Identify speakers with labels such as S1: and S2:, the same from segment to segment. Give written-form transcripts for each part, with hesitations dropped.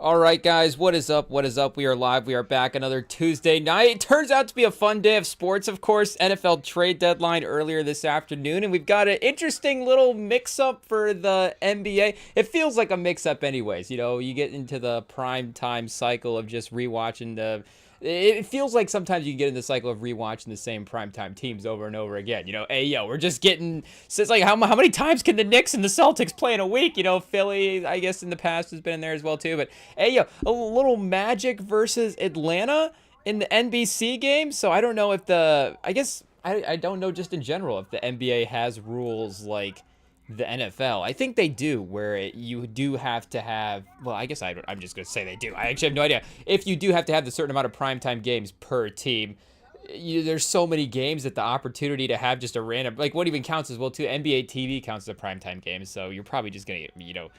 S1: All right, guys, what is up? What is up? We are live. We are back another Tuesday night. It turns out to be a fun day of sports, of course. NFL trade deadline earlier this afternoon, and we've got an interesting little mix-up for the NBA. It feels like a mix-up anyways. You know, you get into the prime time cycle of just rewatching the... It feels like sometimes you get in the cycle of rewatching the same primetime teams over and over again. You know, hey, yo, we're just getting... So it's like, how many times can the Knicks and the Celtics play in a week? You know, Philly, I guess, in the past has been in there as well, too. But, hey, yo, a little Magic versus Atlanta in the NBC game. So I don't know if the... I don't know just in general if the NBA has rules like the NFL. I think they do, where you do have to have, well, I guess I'm just going to say they do. I actually have no idea. If you do have to have the certain amount of primetime games per team, there's so many games that the opportunity to have just a random, like what even counts as well too, NBA TV counts as a primetime game, so you're probably just going to,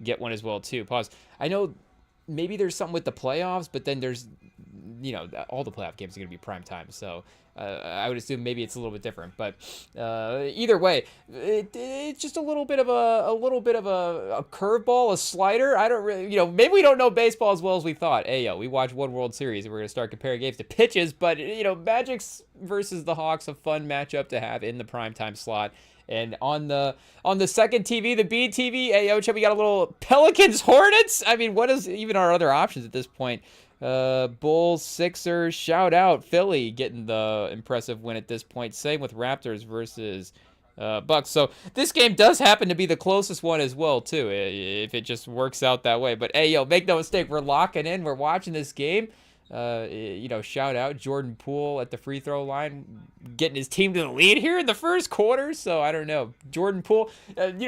S1: get one as well too. Pause. I know maybe there's something with the playoffs, but then there's, all the playoff games are going to be prime time. So I would assume maybe it's a little bit different. But either way, it's just a little bit of a curveball, a slider. I don't really, maybe we don't know baseball as well as we thought. Hey, yo, we watched one World Series and we're going to start comparing games to pitches. But, Magic's versus the Hawks, a fun matchup to have in the primetime slot. And on the second TV, the B TV, Ayo, we got a little Pelicans Hornets. I mean, what is even our other options at this point? Bulls, Sixers, shout out Philly getting the impressive win at this point. Same with Raptors versus Bucks. So this game does happen to be the closest one as well too, if it just works out that way. But hey, yo, make no mistake, we're locking in. We're watching this game. Shout out Jordan Poole at the free throw line, getting his team to the lead here in the first quarter. So I don't know, Jordan Poole.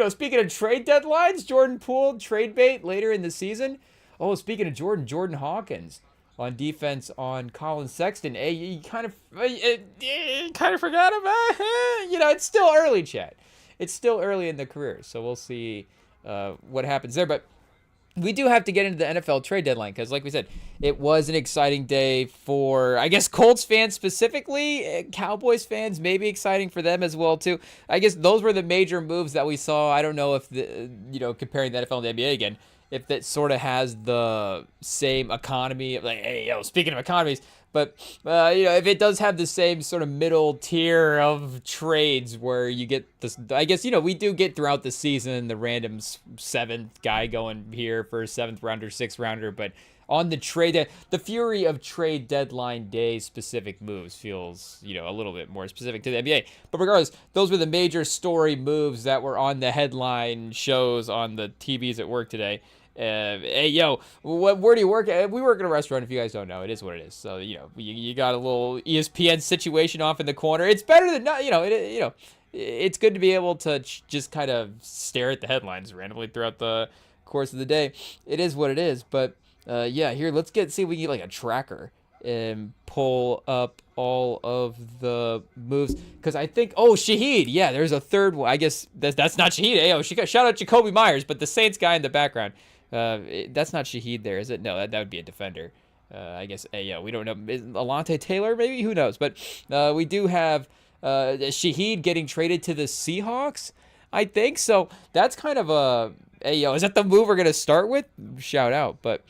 S1: Speaking of trade deadlines, Jordan Poole trade bait later in the season. Oh, speaking of Jordan Hawkins on defense on Colin Sexton. Hey, you kind of forgot about. It's still early, Chad. It's still early in the career, so we'll see what happens there. But we do have to get into the NFL trade deadline because, like we said, it was an exciting day for, I guess, Colts fans specifically. Cowboys fans, maybe exciting for them as well, too. I guess those were the major moves that we saw. I don't know if, comparing the NFL and the NBA again, if that sort of has the same economy. Like, hey, yo, speaking of economies, but, if it does have the same sort of middle tier of trades where you get this, I guess, we do get throughout the season the random seventh guy going here for a seventh rounder, sixth rounder, but on the trade, the fury of trade deadline day specific moves feels, a little bit more specific to the NBA. But regardless, those were the major story moves that were on the headline shows on the TVs at work today. Hey, yo, where do you work at? We work in a restaurant. If you guys don't know, it is what it is. So, you got a little ESPN situation off in the corner. It's better than not, it's good to be able to just kind of stare at the headlines randomly throughout the course of the day. It is what it is. But, here, let's see if we can get like a tracker and pull up all of the moves. Because I think, Shaheed. Yeah, there's a third one. I guess that's not Shaheed. Hey, shout out Jacoby Myers, but the Saints guy in the background. That's not Shaheed there, is it? No, that would be a defender. I guess, we don't know. Alontae Taylor, maybe? Who knows? But we do have Shaheed getting traded to the Seahawks, I think. So that's kind of a, is that the move we're going to start with? Shout out. But,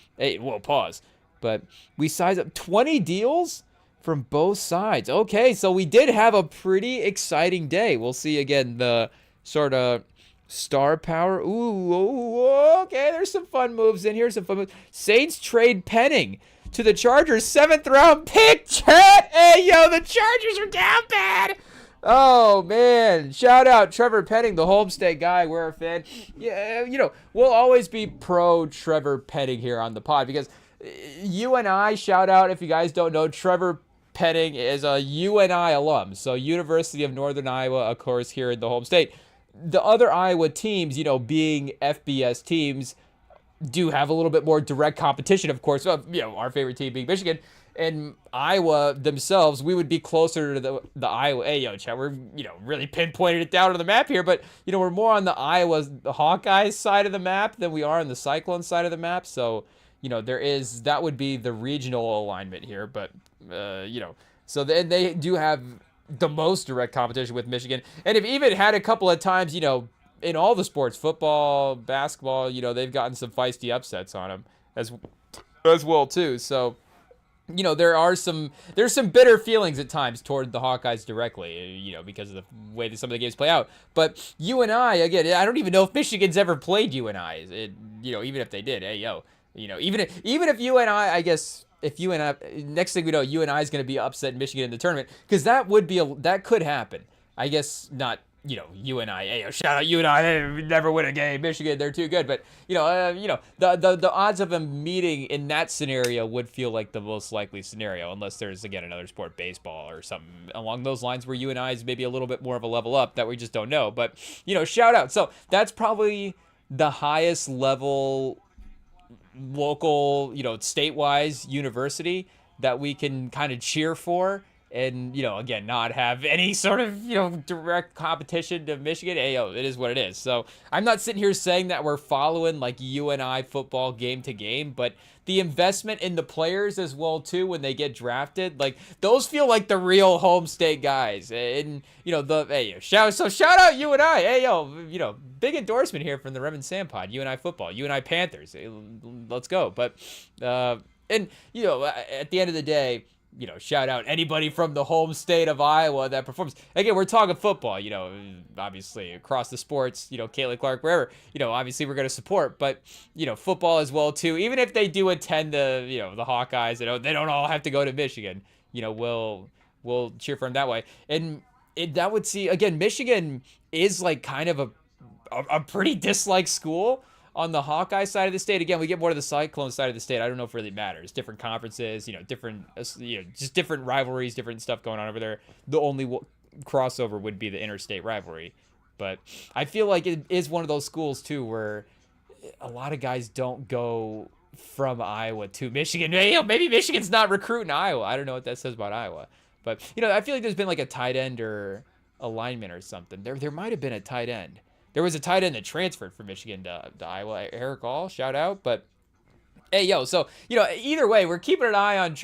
S1: pause. But we size up 20 deals from both sides. Okay, so we did have a pretty exciting day. We'll see again the sort of star power. Okay, there's some fun moves in here. Saints trade Penning to the Chargers, 7th round pick. Chat. Hey, yo, the Chargers are down bad. Oh, man. Shout out Trevor Penning, the Homestead guy. We're a fan. Yeah, we'll always be pro Trevor Penning here on the pod because UNI, shout out, if you guys don't know, Trevor Penning is a UNI alum. So University of Northern Iowa, of course, here in the home state. The other Iowa teams, being FBS teams, do have a little bit more direct competition, of course. Our favorite team being Michigan. And Iowa themselves, we would be closer to the Iowa. Hey, yo, Chad, we're, really pinpointed it down on the map here. But, we're more on the Hawkeyes side of the map than we are on the Cyclone side of the map. So, that would be the regional alignment here. But, so then they do have the most direct competition with Michigan. And have even had a couple of times, in all the sports, football, basketball, they've gotten some feisty upsets on them. as well too. So there's some bitter feelings at times toward the Hawkeyes directly, because of the way that some of the games play out. But UNI, again, I don't even know if Michigan's ever played UNI. Even if they did, hey yo, even if UNI, I guess if UNI, next thing we know, UNI is going to be upset Michigan in the tournament, because that could happen. I guess not. UNI, hey, shout out UNI, they never win a game. Michigan, they're too good. But the odds of them meeting in that scenario would feel like the most likely scenario, unless there's again another sport, baseball or something along those lines, where UNI is maybe a little bit more of a level up that we just don't know. But shout out. So that's probably the highest level local, state-wise university that we can kind of cheer for. And, again, not have any sort of, direct competition to Michigan. Ayo, it is what it is. So I'm not sitting here saying that we're following like UNI football game to game, but the investment in the players as well, too, when they get drafted, like those feel like the real home state guys. And, shout out UNI. Hey, yo, big endorsement here from the Remington Pod, UNI football, UNI Panthers. Let's go. But, at the end of the day, shout out anybody from the home state of Iowa that performs. Again, we're talking football, obviously across the sports, Caitlin Clark, wherever, obviously we're going to support, but, football as well too. Even if they do attend the, the Hawkeyes, they don't all have to go to Michigan, we'll cheer for them that way. And that would see, again, Michigan is like kind of a pretty disliked school. On the Hawkeye side of the state, again, we get more to the Cyclone side of the state. I don't know if it really matters. Different conferences, different, just different rivalries, different stuff going on over there. The only crossover would be the interstate rivalry. But I feel like it is one of those schools, too, where a lot of guys don't go from Iowa to Michigan. Maybe Michigan's not recruiting Iowa. I don't know what that says about Iowa. But, I feel like there's been like a tight end or a lineman or something. There might have been a tight end. There was a tight end that transferred from Michigan to Iowa, Eric All, shout out. But, hey, so, either way, we're keeping an eye on,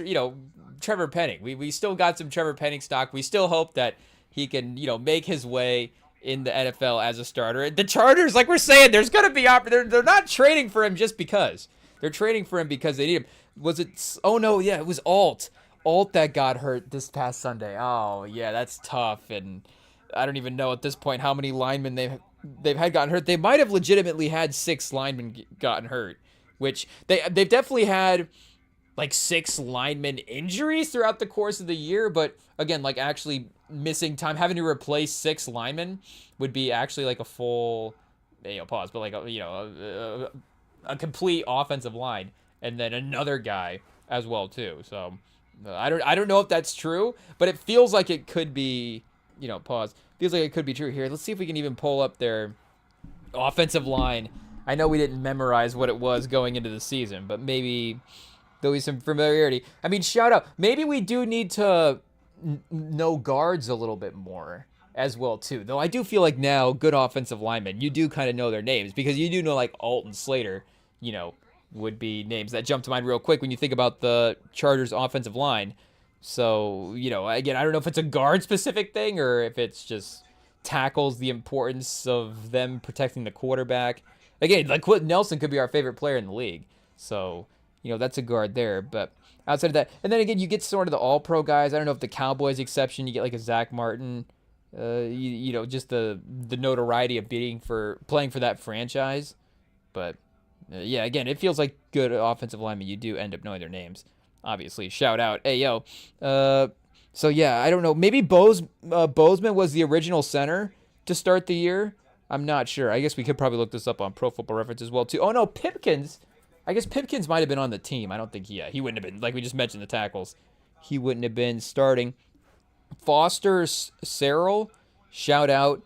S1: Trevor Penning. We still got some Trevor Penning stock. We still hope that he can, make his way in the NFL as a starter. The Chargers, like we're saying, there's going to be they're not trading for him just because. They're trading for him because they need him. Was it? Oh, no, yeah, it was Alt that got hurt this past Sunday. Oh, yeah, that's tough. And I don't even know at this point how many linemen they've had gotten hurt. They might have legitimately had 6 linemen gotten hurt, which they've definitely had like 6 linemen injuries throughout the course of the year. But again, like actually missing time, having to replace 6 linemen would be actually like a full, pause, but like a complete offensive line, and then another guy as well too. So I don't know if that's true, but it feels like it could be. Pause. Feels like it could be true here. Let's see if we can even pull up their offensive line. I know we didn't memorize what it was going into the season, but maybe there'll be some familiarity. I mean, shout out. Maybe we do need to know guards a little bit more as well, too. Though I do feel like now, good offensive linemen, you do kind of know their names, because you do know like Alt and Slater, would be names that jump to mind real quick when you think about the Chargers offensive line. So, again, I don't know if it's a guard-specific thing or if it's just tackles, the importance of them protecting the quarterback. Again, like Quentin Nelson could be our favorite player in the league. So, that's a guard there. But outside of that, and then again, you get sort of the all-pro guys. I don't know if the Cowboys exception, you get like a Zach Martin, just the notoriety of playing for that franchise. But, yeah, again, it feels like good offensive linemen. You do end up knowing their names. Obviously, shout out. Hey, yo. So, yeah, I don't know. Maybe Bozeman was the original center to start the year. I'm not sure. I guess we could probably look this up on Pro Football Reference as well, too. Oh, no, Pipkins. I guess Pipkins might have been on the team. I don't think he wouldn't have been. Like we just mentioned, the tackles. He wouldn't have been starting. Foster Serrell, shout out.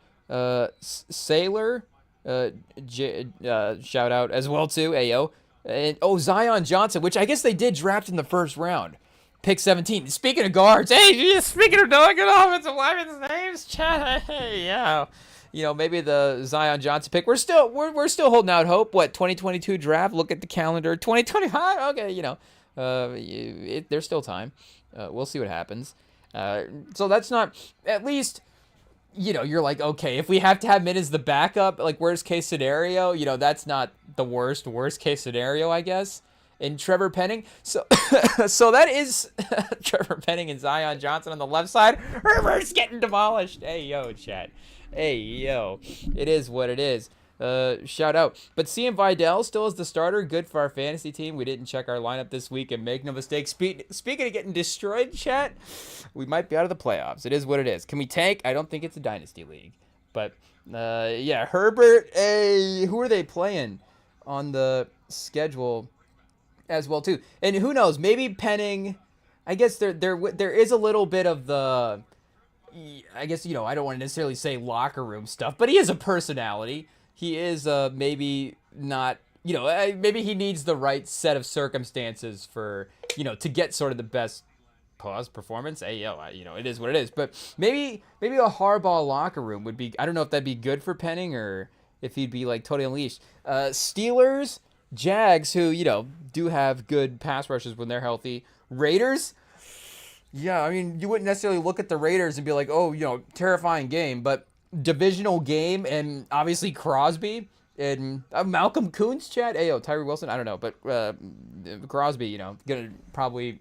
S1: Sailor, shout out as well, too. Hey, yo. And, Zion Johnson, which I guess they did draft in the first round. Pick 17. Speaking of guards, speaking of knowing good offensive linemen's names, chat, hey, yeah. Maybe the Zion Johnson pick. We're still holding out hope. What, 2022 draft? Look at the calendar. 2025? Okay, there's still time. We'll see what happens. So that's not, at least, you're like, okay, if we have to have Min as the backup, like worst case scenario, that's not the worst case scenario, I guess. and Trevor Penning. So so that is Trevor Penning and Zion Johnson on the left side. Herbert's getting demolished. Hey, yo, chat. Hey, yo. It is what it is. Shout out. But Cian Vidal still is the starter. Good for our fantasy team. We didn't check our lineup this week, and make no mistake. Speaking of getting destroyed, chat, we might be out of the playoffs. It is what it is. Can we tank? I don't think it's a dynasty league. But, yeah, Herbert, hey, who are they playing on the schedule as well, too? And who knows? Maybe Penning, I guess there is a little bit of the, I guess, you know, I don't want to necessarily say locker room stuff, but he is a personality. He is maybe not, you know, maybe he needs the right set of circumstances for, you know, to get sort of the best performance. Hey, yo, you know, it is what it is. But maybe a Harbaugh locker room would be, I don't know if that'd be good for Penning or if he'd be like totally unleashed. Steelers, Jags, who, you know, do have good pass rushers when they're healthy. Raiders, yeah, I mean, you wouldn't necessarily look at the Raiders and be like, oh, you know, terrifying game, but divisional game, and obviously Crosby and Malcolm Kuntz, chat. Ayo, Tyree Wilson, I don't know, but Crosby, you know, gonna probably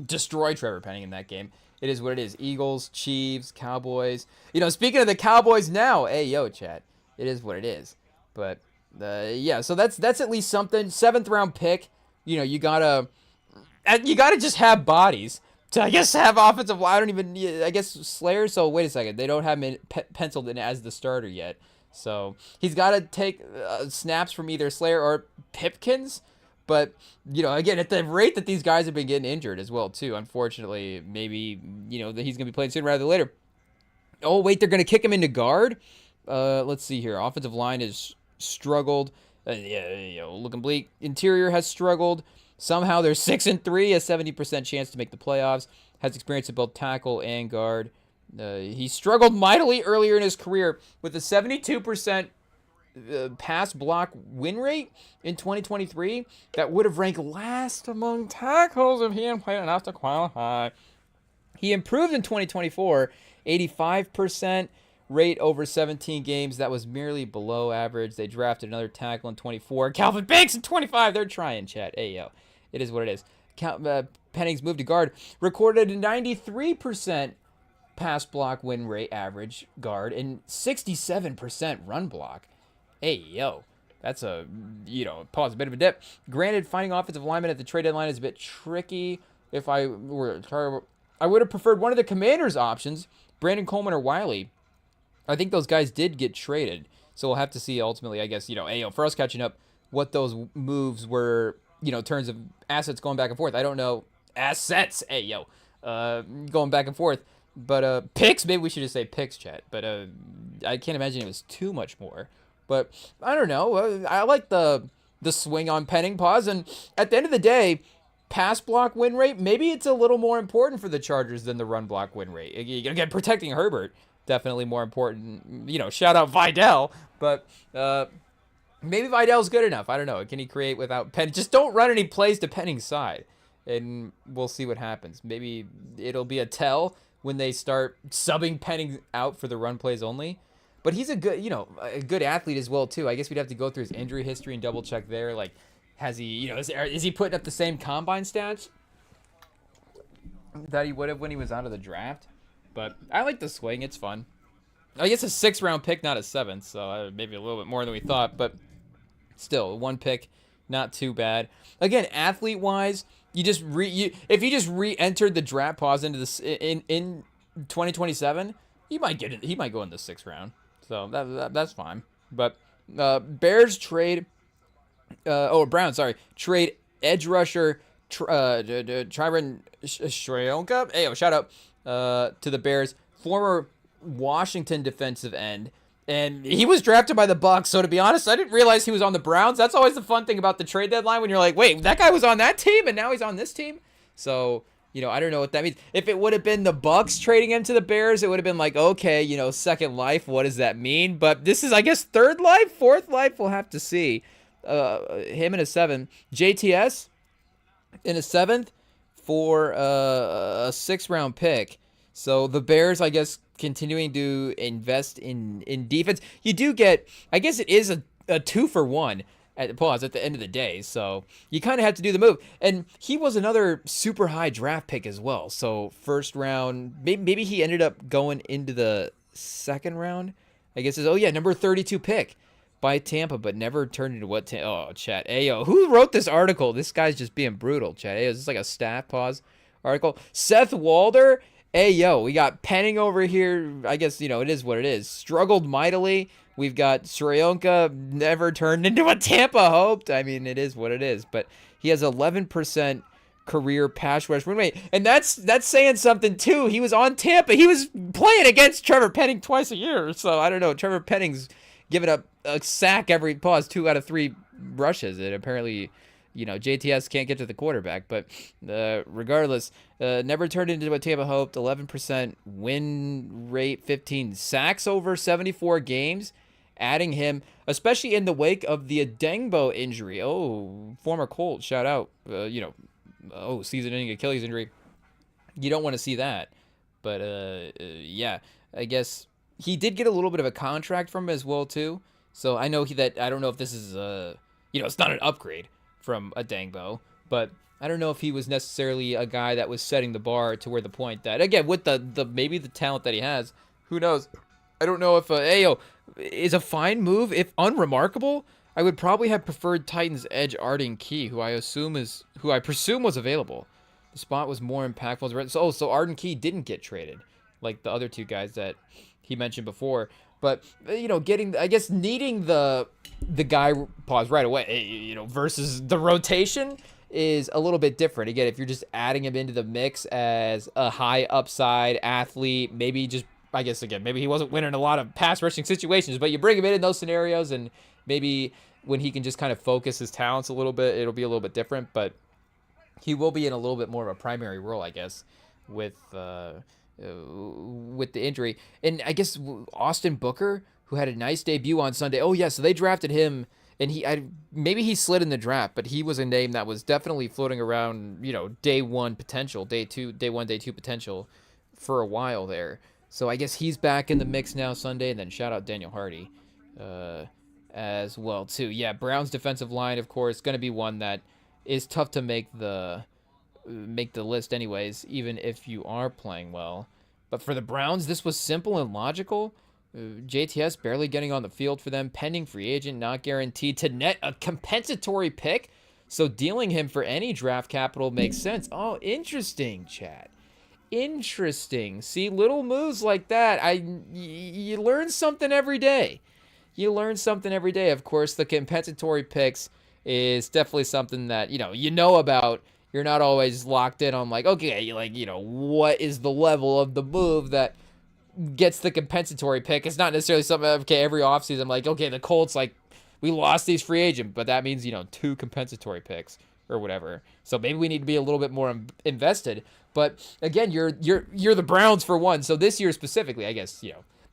S1: destroy Trevor Penning in that game. It is what it is. Eagles, Chiefs, Cowboys. You know, speaking of the Cowboys now, ayo, chat. It is what it is. But yeah, so that's at least something. 7th round pick. You know, you gotta just have bodies. To, I guess, have offensive line. I don't even, I guess, Slayer. So, wait a second. They don't have him penciled in as the starter yet. So, he's got to take snaps from either Slayer or Pipkins. But, you know, again, at the rate that these guys have been getting injured as well, too, unfortunately, maybe, you know, that he's going to be playing sooner rather than later. Oh, wait, they're going to kick him into guard? Let's see here. Offensive line has struggled. Yeah, you know, looking bleak. Interior has struggled. Somehow they're 6-3, a 70% chance to make the playoffs. Has experience at both tackle and guard. He struggled mightily earlier in his career with a 72% pass block win rate in 2023. That would have ranked last among tackles if he hadn't played enough to qualify. He improved in 2024, 85% rate over 17 games. That was merely below average. They drafted another tackle in 24. Calvin Banks in 25. They're trying, chat. Hey, yo. It is what it is. Penning's move to guard recorded a 93% pass block win rate average guard and 67% run block. Hey, yo. That's a, you know, pause, a bit of a dip. Granted, finding offensive linemen at the trade deadline is a bit tricky. If I would have preferred one of the Commanders' options, Brandon Coleman or Wiley. I think those guys did get traded. So we'll have to see ultimately, I guess, you know, hey, for us catching up, what those moves were, you know, in terms of assets going back and forth. I don't know. Assets. Hey, yo. Going back and forth. But picks, maybe we should just say picks, chat. But I can't imagine it was too much more. But I don't know. I like the swing on Penning pause. And at the end of the day, pass block win rate, maybe it's a little more important for the Chargers than the run block win rate. Again, protecting Herbert, definitely more important. You know, shout out Vidal. But maybe Vidal's good enough. I don't know. Can he create without Penning? Just don't run any plays to Penning's side, and we'll see what happens. Maybe it'll be a tell when they start subbing Penning out for the run plays only. But he's a good, you know, a good athlete as well too. I guess we'd have to go through his injury history and double check there. Like, has he, you know, is he putting up the same combine stats that he would have when he was out of the draft? But I like the swing. It's fun. I guess a 6th round pick, not a 7th, so maybe a little bit more than we thought. But still, 1 pick, not too bad. Again, athlete-wise, you just if you just re-entered the draft pause into this in 2027, he might go in the 6th round. So that's fine. But Bears trade trade edge rusher Trevon Shreonka. Hey, shout out to the Bears, former Washington defensive end. And he was drafted by the Bucs, so to be honest, I didn't realize he was on the Browns. That's always the fun thing about the trade deadline when you're like, wait, that guy was on that team and now he's on this team? So, you know, I don't know what that means. If it would have been the Bucs trading him to the Bears, it would have been like, okay, you know, second life, what does that mean? But this is, I guess, 3rd life, 4th life, we'll have to see. Him in a 7. JTS in a 7th for a 6th round pick. So the Bears, I guess, continuing to invest in defense. You do get, I guess it is a 2-for-1 at the end of the day. So you kind of have to do the move. And he was another super high draft pick as well. So first round, maybe he ended up going into the second round. I guess number 32 pick by Tampa, but never turned into what? Chat. Ayo, who wrote this article? This guy's just being brutal. Chat. Ayo, is this like a staff article? Seth Walder. Ayo, we got Penning over here. I guess it is what it is. Struggled mightily. We've got Srionka, never turned into what Tampa hoped. I mean, it is what it is. But he has 11% career pass rush win rate, and that's saying something too. He was on Tampa. He was playing against Trevor Penning twice a year. So I don't know. Trevor Penning's giving up a sack every 2 out of 3 rushes, and apparently, JTS can't get to the quarterback. But regardless, never turned into what Tampa hoped. 11% win rate, 15 sacks over 74 games. Adding him, especially in the wake of the Adengbo injury. Oh, former Colt, shout out. Season-ending Achilles injury. You don't want to see that. But, yeah, I guess he did get a little bit of a contract from him as well, too. So I know I don't know if this is, it's not an upgrade from Adengbo, but I don't know if he was necessarily a guy that was setting the bar to where the point that, again, with the maybe the talent that he has, who knows? I don't know if Ayo is a fine move, if unremarkable. I would probably have preferred Titans edge Arden Key, who I presume was available. The spot was more impactful. So Arden Key didn't get traded like the other 2 guys that he mentioned before. But needing the guy right away, versus the rotation is a little bit different. Again, if you're just adding him into the mix as a high upside athlete, maybe maybe he wasn't winning a lot of pass rushing situations, but you bring him in those scenarios, and maybe when he can just kind of focus his talents a little bit, it'll be a little bit different. But he will be in a little bit more of a primary role, I guess, with the injury. And I guess Austin Booker, who had a nice debut on Sunday. Oh yeah, so they drafted him, and maybe he slid in the draft, but he was a name that was definitely floating around, day 1 potential, day 2 potential for a while there. So I guess he's back in the mix now Sunday, and then shout out Daniel Hardy as well too. Yeah, Browns defensive line, of course, going to be one that is tough to make the list anyways, even if you are playing well. But for the Browns, this was simple and logical. JTS barely getting on the field for them, pending free agent, not guaranteed to net a compensatory pick. So dealing him for any draft capital makes sense. Oh, interesting, chat. Interesting. See, little moves like that, you learn something every day. Of course, the compensatory picks is definitely something that, about. You're not always locked in on what is the level of the move that gets the compensatory pick. It's not necessarily something, every offseason I'm like, the Colts, we lost these free agent, but that means, 2 compensatory picks or whatever. So maybe we need to be a little bit more invested. But again, you're the Browns for one. So this year specifically, I guess,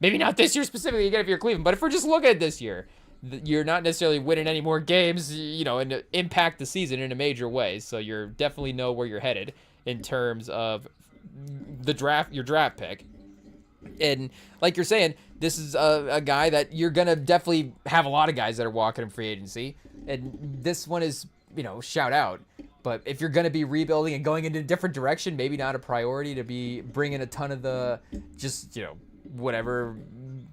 S1: maybe not this year specifically again if you're Cleveland, but if we're just looking at this year, you're not necessarily winning any more games, and impact the season in a major way. So you're definitely know where you're headed in terms of your draft pick. And like you're saying, this is a guy that you're going to definitely have a lot of guys that are walking in free agency. And this one is, shout out. But if you're going to be rebuilding and going into a different direction, maybe not a priority to be bringing a ton of the whatever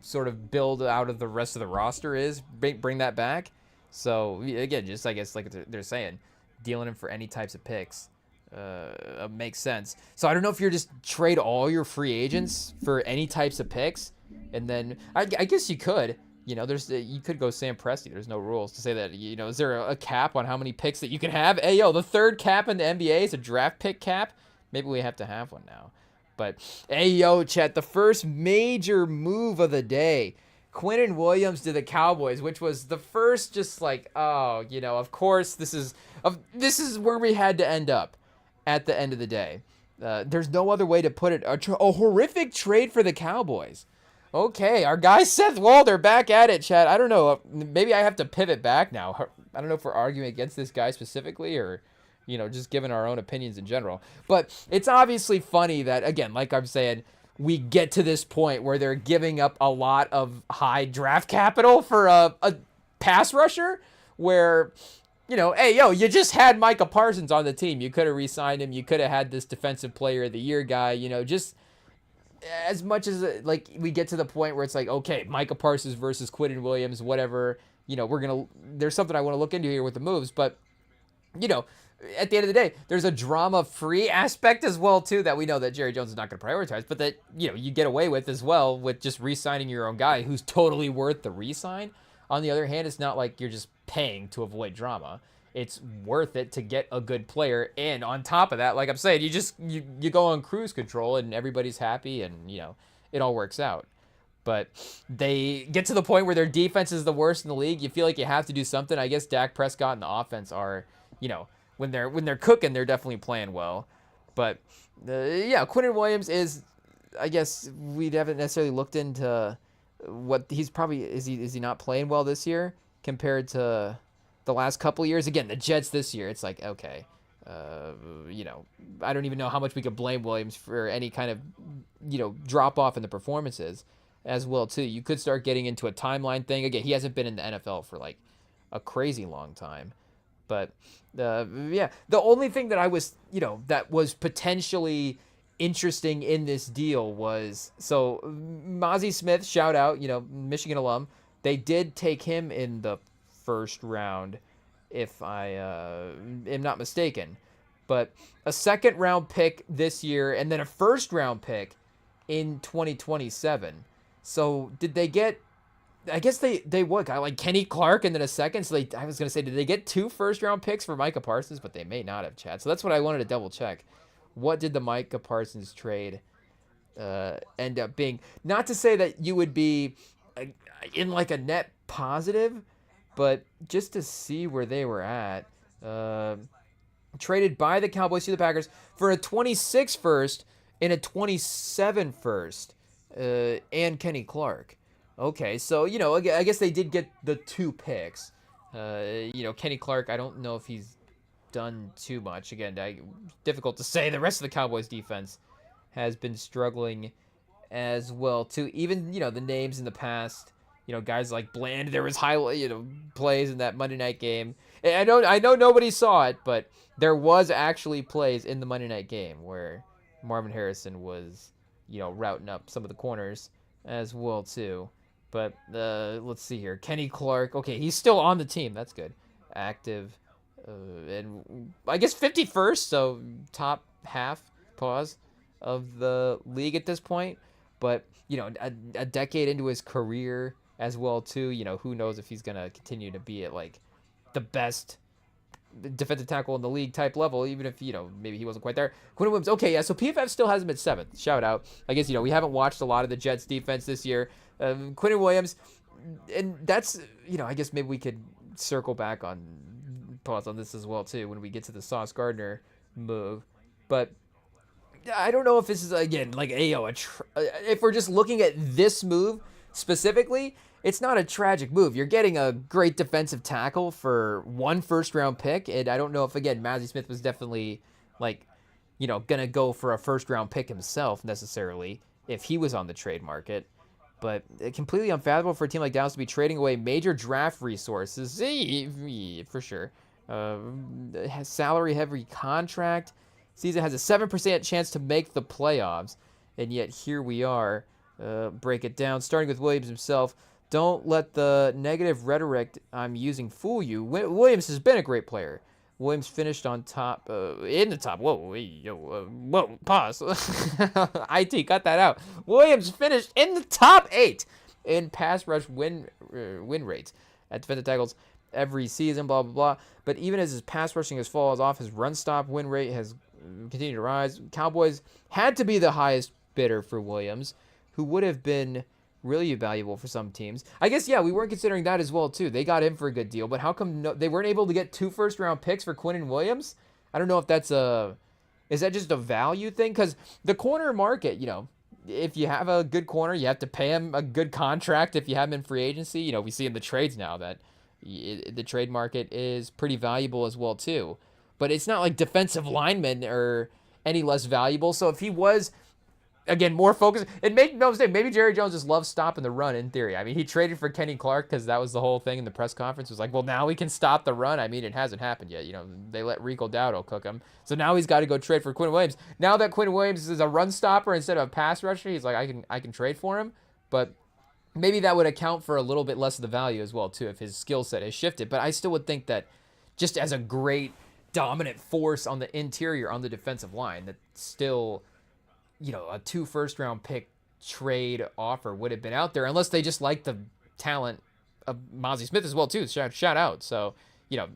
S1: sort of build out of the rest of the roster is, bring that back. So again, just I guess like they're saying, dealing him for any types of picks makes sense. So I don't know if you're just trade all your free agents for any types of picks, and then I guess you could. You could go Sam Presti. There's no rules to say that. Is there a cap on how many picks that you can have? Hey, the third cap in the NBA is a draft pick cap. Maybe we have to have one now. But, chat, the first major move of the day. Quinnen Williams to the Cowboys, which was the first of course, this is where we had to end up at the end of the day. There's no other way to put it. A horrific trade for the Cowboys. Okay, our guy Seth Walder back at it, chat. I don't know. Maybe I have to pivot back now. I don't know if we're arguing against this guy specifically or, just giving our own opinions in general. But it's obviously funny that, again, like I'm saying, we get to this point where they're giving up a lot of high draft capital for a pass rusher where, hey, yo, you just had Micah Parsons on the team. You could have re-signed him. You could have had this defensive player of the year guy, just as much as like we get to the point where it's like, okay, Micah Parsons versus Quinton Williams, whatever, there's something I want to look into here with the moves, but at the end of the day, there's a drama-free aspect as well too that we know that Jerry Jones is not going to prioritize, but that you get away with as well with just re-signing your own guy who's totally worth the re-sign. On the other hand, it's not like you're just paying to avoid drama. It's worth it to get a good player, and on top of that, like I'm saying, you go on cruise control and everybody's happy, and it all works out. But they get to the point where their defense is the worst in the league. You feel like you have to do something. I guess Dak Prescott and the offense are, when they're cooking, they're definitely playing well. But Quinton Williams is, I guess we haven't necessarily looked into what he's probably is he not playing well this year compared to the last couple of years. Again, the Jets this year, it's like, okay, I don't even know how much we could blame Williams for any kind of drop off in the performances as well too. You could start getting into a timeline thing. Again, he hasn't been in the NFL for like a crazy long time. But the only thing that I was, that was potentially interesting in this deal was, so Mozzie Smith, shout out, Michigan alum, they did take him in the first round, if I am not mistaken. But a second round pick this year and then a first round pick in 2027. So did they get, I guess they what, got like Kenny Clark and then a second? So I was going to say, did they get 2 first round picks for Micah Parsons? But they may not have, Chad. So that's what I wanted to double check. What did the Micah Parsons trade end up being? Not to say that you would be in like a net positive, but just to see where they were at. Traded by the Cowboys to the Packers for a 26 first and a 27 first and Kenny Clark. Okay, so, I guess they did get the 2 picks. Kenny Clark, I don't know if he's done too much. Again, difficult to say. The rest of the Cowboys defense has been struggling as well, too. Even, the names in the past, guys like Bland, there was plays in that Monday night game. And I know nobody saw it, but there was actually plays in the Monday night game where Marvin Harrison was, routing up some of the corners as well, too. But let's see here. Kenny Clark. Okay, he's still on the team. That's good. Active. And I guess 51st, so top half, pause, of the league at this point. But, a decade into his career as well, too. Who knows if he's going to continue to be at, like, the best defensive tackle in the league type level, even if, maybe he wasn't quite there. Quinton Williams, okay, yeah, so PFF still has him at 7th. Shout out. I guess, we haven't watched a lot of the Jets defense this year. Quinton Williams, and that's, I guess maybe we could circle back on pause on this as well, too, when we get to the Sauce Gardner move. But I don't know if this is, again, like, if we're just looking at this move specifically, it's not a tragic move. You're getting a great defensive tackle for 1 first-round pick, and I don't know if, again, Mozzie Smith was definitely, like, going to go for a first-round pick himself, necessarily, if he was on the trade market. But completely unfathomable for a team like Dallas to be trading away major draft resources, for sure. Has salary-heavy contract. Season has a 7% chance to make the playoffs, and yet here we are. Break it down, starting with Williams himself. Don't let the negative rhetoric I'm using fool you. Williams has been a great player. Williams finished on top, in the top. Whoa, pause. IT, cut that out. Williams finished in the top 8 in pass rush win rates at defensive tackles every season, blah, blah, blah. But even as his pass rushing has fallen off, his run stop win rate has continued to rise. Cowboys had to be the highest bidder for Williams, who would have been really valuable for some teams. I guess, we weren't considering that as well, too. They got him for a good deal, but how come they weren't able to get 2 first-round picks for Quinton Williams? I don't know if that's is that just a value thing? Because the corner market, if you have a good corner, you have to pay him a good contract if you have him in free agency. We see in the trades now that the trade market is pretty valuable as well, too. But it's not like defensive linemen are any less valuable. So if he was again, more focus. And make no mistake, maybe Jerry Jones just loves stopping the run in theory. I mean, he traded for Kenny Clark because that was the whole thing in the press conference. It was like, well, now we can stop the run. I mean, it hasn't happened yet. They let Rico Dowdle cook him. So now he's got to go trade for Quinn Williams. Now that Quinn Williams is a run stopper instead of a pass rusher, he's like, I can trade for him. But maybe that would account for a little bit less of the value as well, too, if his skill set has shifted. But I still would think that just as a great dominant force on the interior, on the defensive line, that still, a 2 first-round pick trade offer would have been out there, unless they just like the talent of Mozzie Smith as well, too. Shout out. So,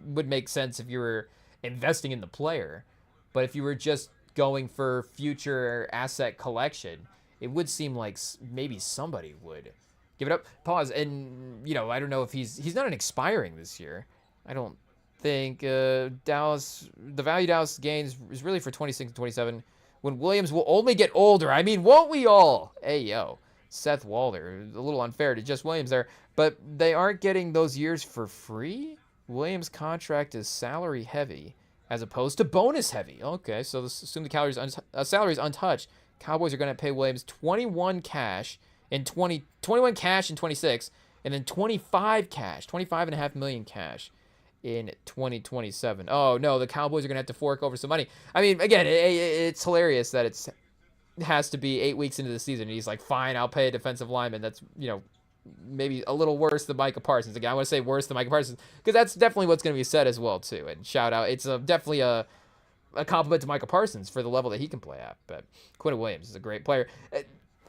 S1: would make sense if you were investing in the player. But if you were just going for future asset collection, it would seem like maybe somebody would give it up. Pause. And, I don't know if he's not an expiring this year. I don't think Dallas, the value Dallas gains is really for 26 and 27, when Williams will only get older. I mean, won't we all? Hey, yo. Seth Walder. A little unfair to just Williams there. But they aren't getting those years for free? Williams' contract is salary heavy as opposed to bonus heavy. Okay, so assume the salary is untouched. Cowboys are going to pay Williams 21 cash in 26, and then 25.5 million cash in 2027. Oh no, the Cowboys are gonna have to fork over some money. I mean, again, it's hilarious that it has to be 8 weeks into the season and he's like, fine, I'll pay a defensive lineman that's maybe a little worse than Micah Parsons. Again, I want to say worse than Micah Parsons because that's definitely what's going to be said as well too. And shout out, it's definitely a compliment to Micah Parsons for the level that he can play at. But Quinn Williams is a great player.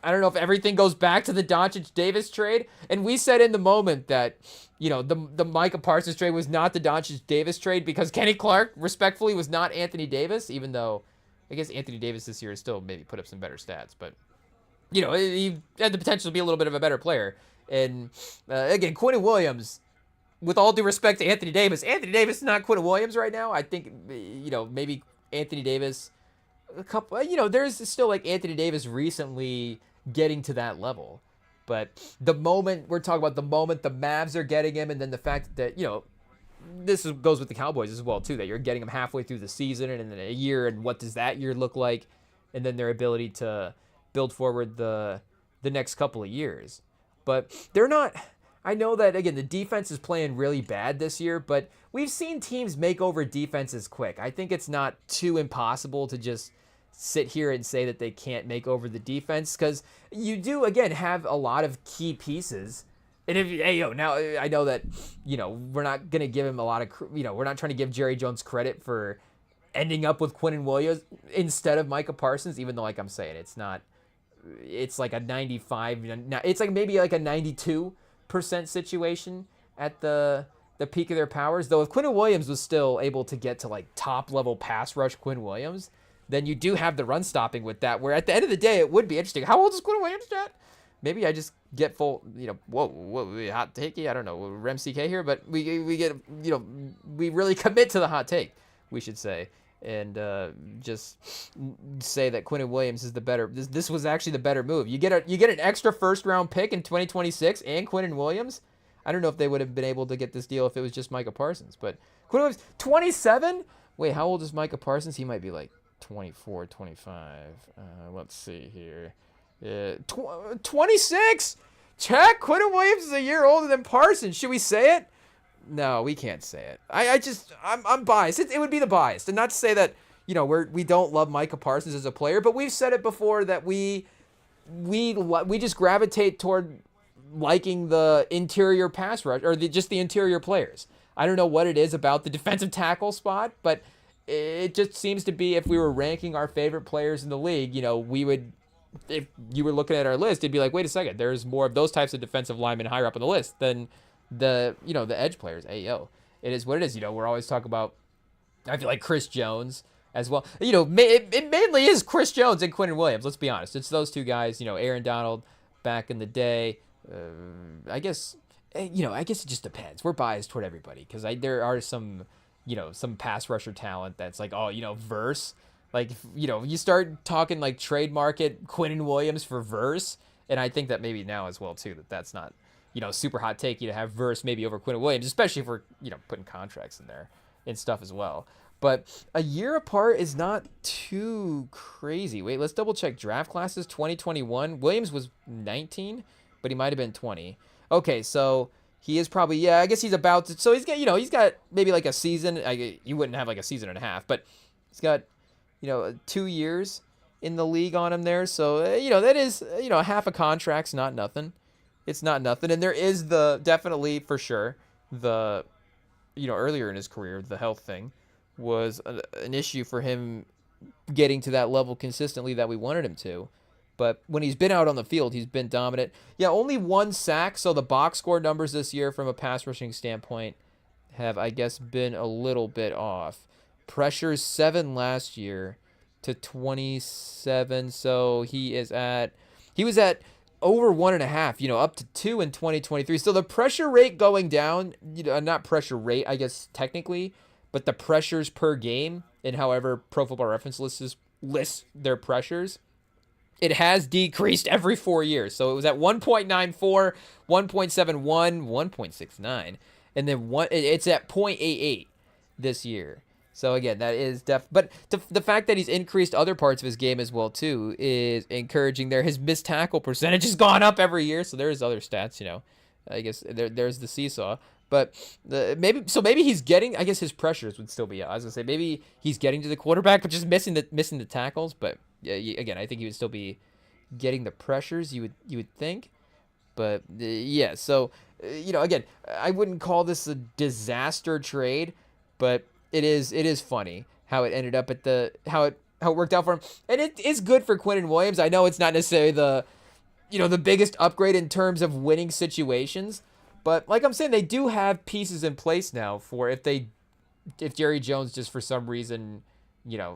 S1: I don't know if everything goes back to the Doncic Davis trade. And we said in the moment that, the Micah Parsons trade was not the Doncic Davis trade because Kenny Clark, respectfully, was not Anthony Davis, even though I guess Anthony Davis this year has still maybe put up some better stats. But, he had the potential to be a little bit of a better player. And, again, Quinn Williams, with all due respect to Anthony Davis is not Quinn Williams right now. I think, maybe Anthony Davis, a couple, there's still like Anthony Davis recently getting to that level. But the moment the Mavs are getting him, and then the fact that, this goes with the Cowboys as well, too, that you're getting him halfway through the season and then a year, and what does that year look like? And then their ability to build forward the next couple of years. But they're not, I know that, again, the defense is playing really bad this year, but we've seen teams make over defenses quick. I think it's not too impossible to just sit here and say that they can't make over the defense, because you do, again, have a lot of key pieces. And now I know that, we're not going to give him a lot of, we're not trying to give Jerry Jones credit for ending up with Quinn Williams instead of Micah Parsons, even though, like I'm saying, it's like a 95, it's like maybe like a 92% situation at the peak of their powers. Though if Quinn Williams was still able to get to like top level pass rush Quinn Williams, then you do have the run stopping with that, where at the end of the day, it would be interesting. How old is Quinn Williams at? Maybe I just get full, whoa, hot takey. I don't know, Rem CK here, but we get, we really commit to the hot take, we should say, and just say that Quinn Williams is the better. This was actually the better move. You get an extra first round pick in 2026 and Quinn Williams. I don't know if they would have been able to get this deal if it was just Micah Parsons, but Quinn Williams, 27. Wait, how old is Micah Parsons? He might be like 24, 25. Let's see here. 26. Check. Quinn Williams is a year older than Parsons. Should we say it? No, we can't say it. I'm biased. It would be the bias, and not to say that we don't love Micah Parsons as a player, but we've said it before that we just gravitate toward liking the interior pass rush, or just the interior players. I don't know what it is about the defensive tackle spot, but it just seems to be, if we were ranking our favorite players in the league, we would, if you were looking at our list, it'd be like, wait a second, there's more of those types of defensive linemen higher up on the list than the edge players. It is what it is. We're always talking about, I feel like, Chris Jones as well. It mainly is Chris Jones and Quinn Williams. Let's be honest. It's those two guys. Aaron Donald back in the day. I guess it just depends. We're biased toward everybody because there are some pass rusher talent that's like, verse. Like, you start talking like trade market Quinn Williams for verse, and I think that maybe now as well too that's not super hot take to have verse maybe over Quinn Williams, especially if we're putting contracts in there and stuff as well. But a year apart is not too crazy. Wait, let's double check draft classes. 2021. Williams was 19, but he might have been 20. Okay, so he is probably, yeah, I guess he's about to, so he's got, he's got maybe like a season. You wouldn't have like a season and a half, but he's got, 2 years in the league on him there. So, that is, half a contract's not nothing. It's not nothing. And there is definitely for sure, earlier in his career, the health thing was an issue for him getting to that level consistently that we wanted him to. But when he's been out on the field, he's been dominant. Yeah, only 1 sack. So the box score numbers this year from a pass rushing standpoint have, I guess, been a little bit off. Pressures 7 last year to 27. So he was at over 1.5, up to 2 in 2023. So the pressure rate going down, not pressure rate, I guess, technically, but the pressures per game and however Pro Football Reference lists their pressures, it has decreased every 4 years. So it was at 1.94, 1.71, 1.69, and then it's at 0.88 this year. So again, that is but the fact that he's increased other parts of his game as well too is encouraging there. His missed tackle percentage has gone up every year, so there's other stats, I guess there's the seesaw. But maybe he's getting, I guess his pressures would still be, I was gonna say maybe he's getting to the quarterback but just missing the tackles. But yeah, again, I think he would still be getting the pressures, you would think. But yeah, so again, I wouldn't call this a disaster trade, but it is funny how it ended up how it worked out for him. And it is good for Quinnen Williams. I know it's not necessarily the biggest upgrade in terms of winning situations, but like I'm saying, they do have pieces in place now for if Jerry Jones just for some reason,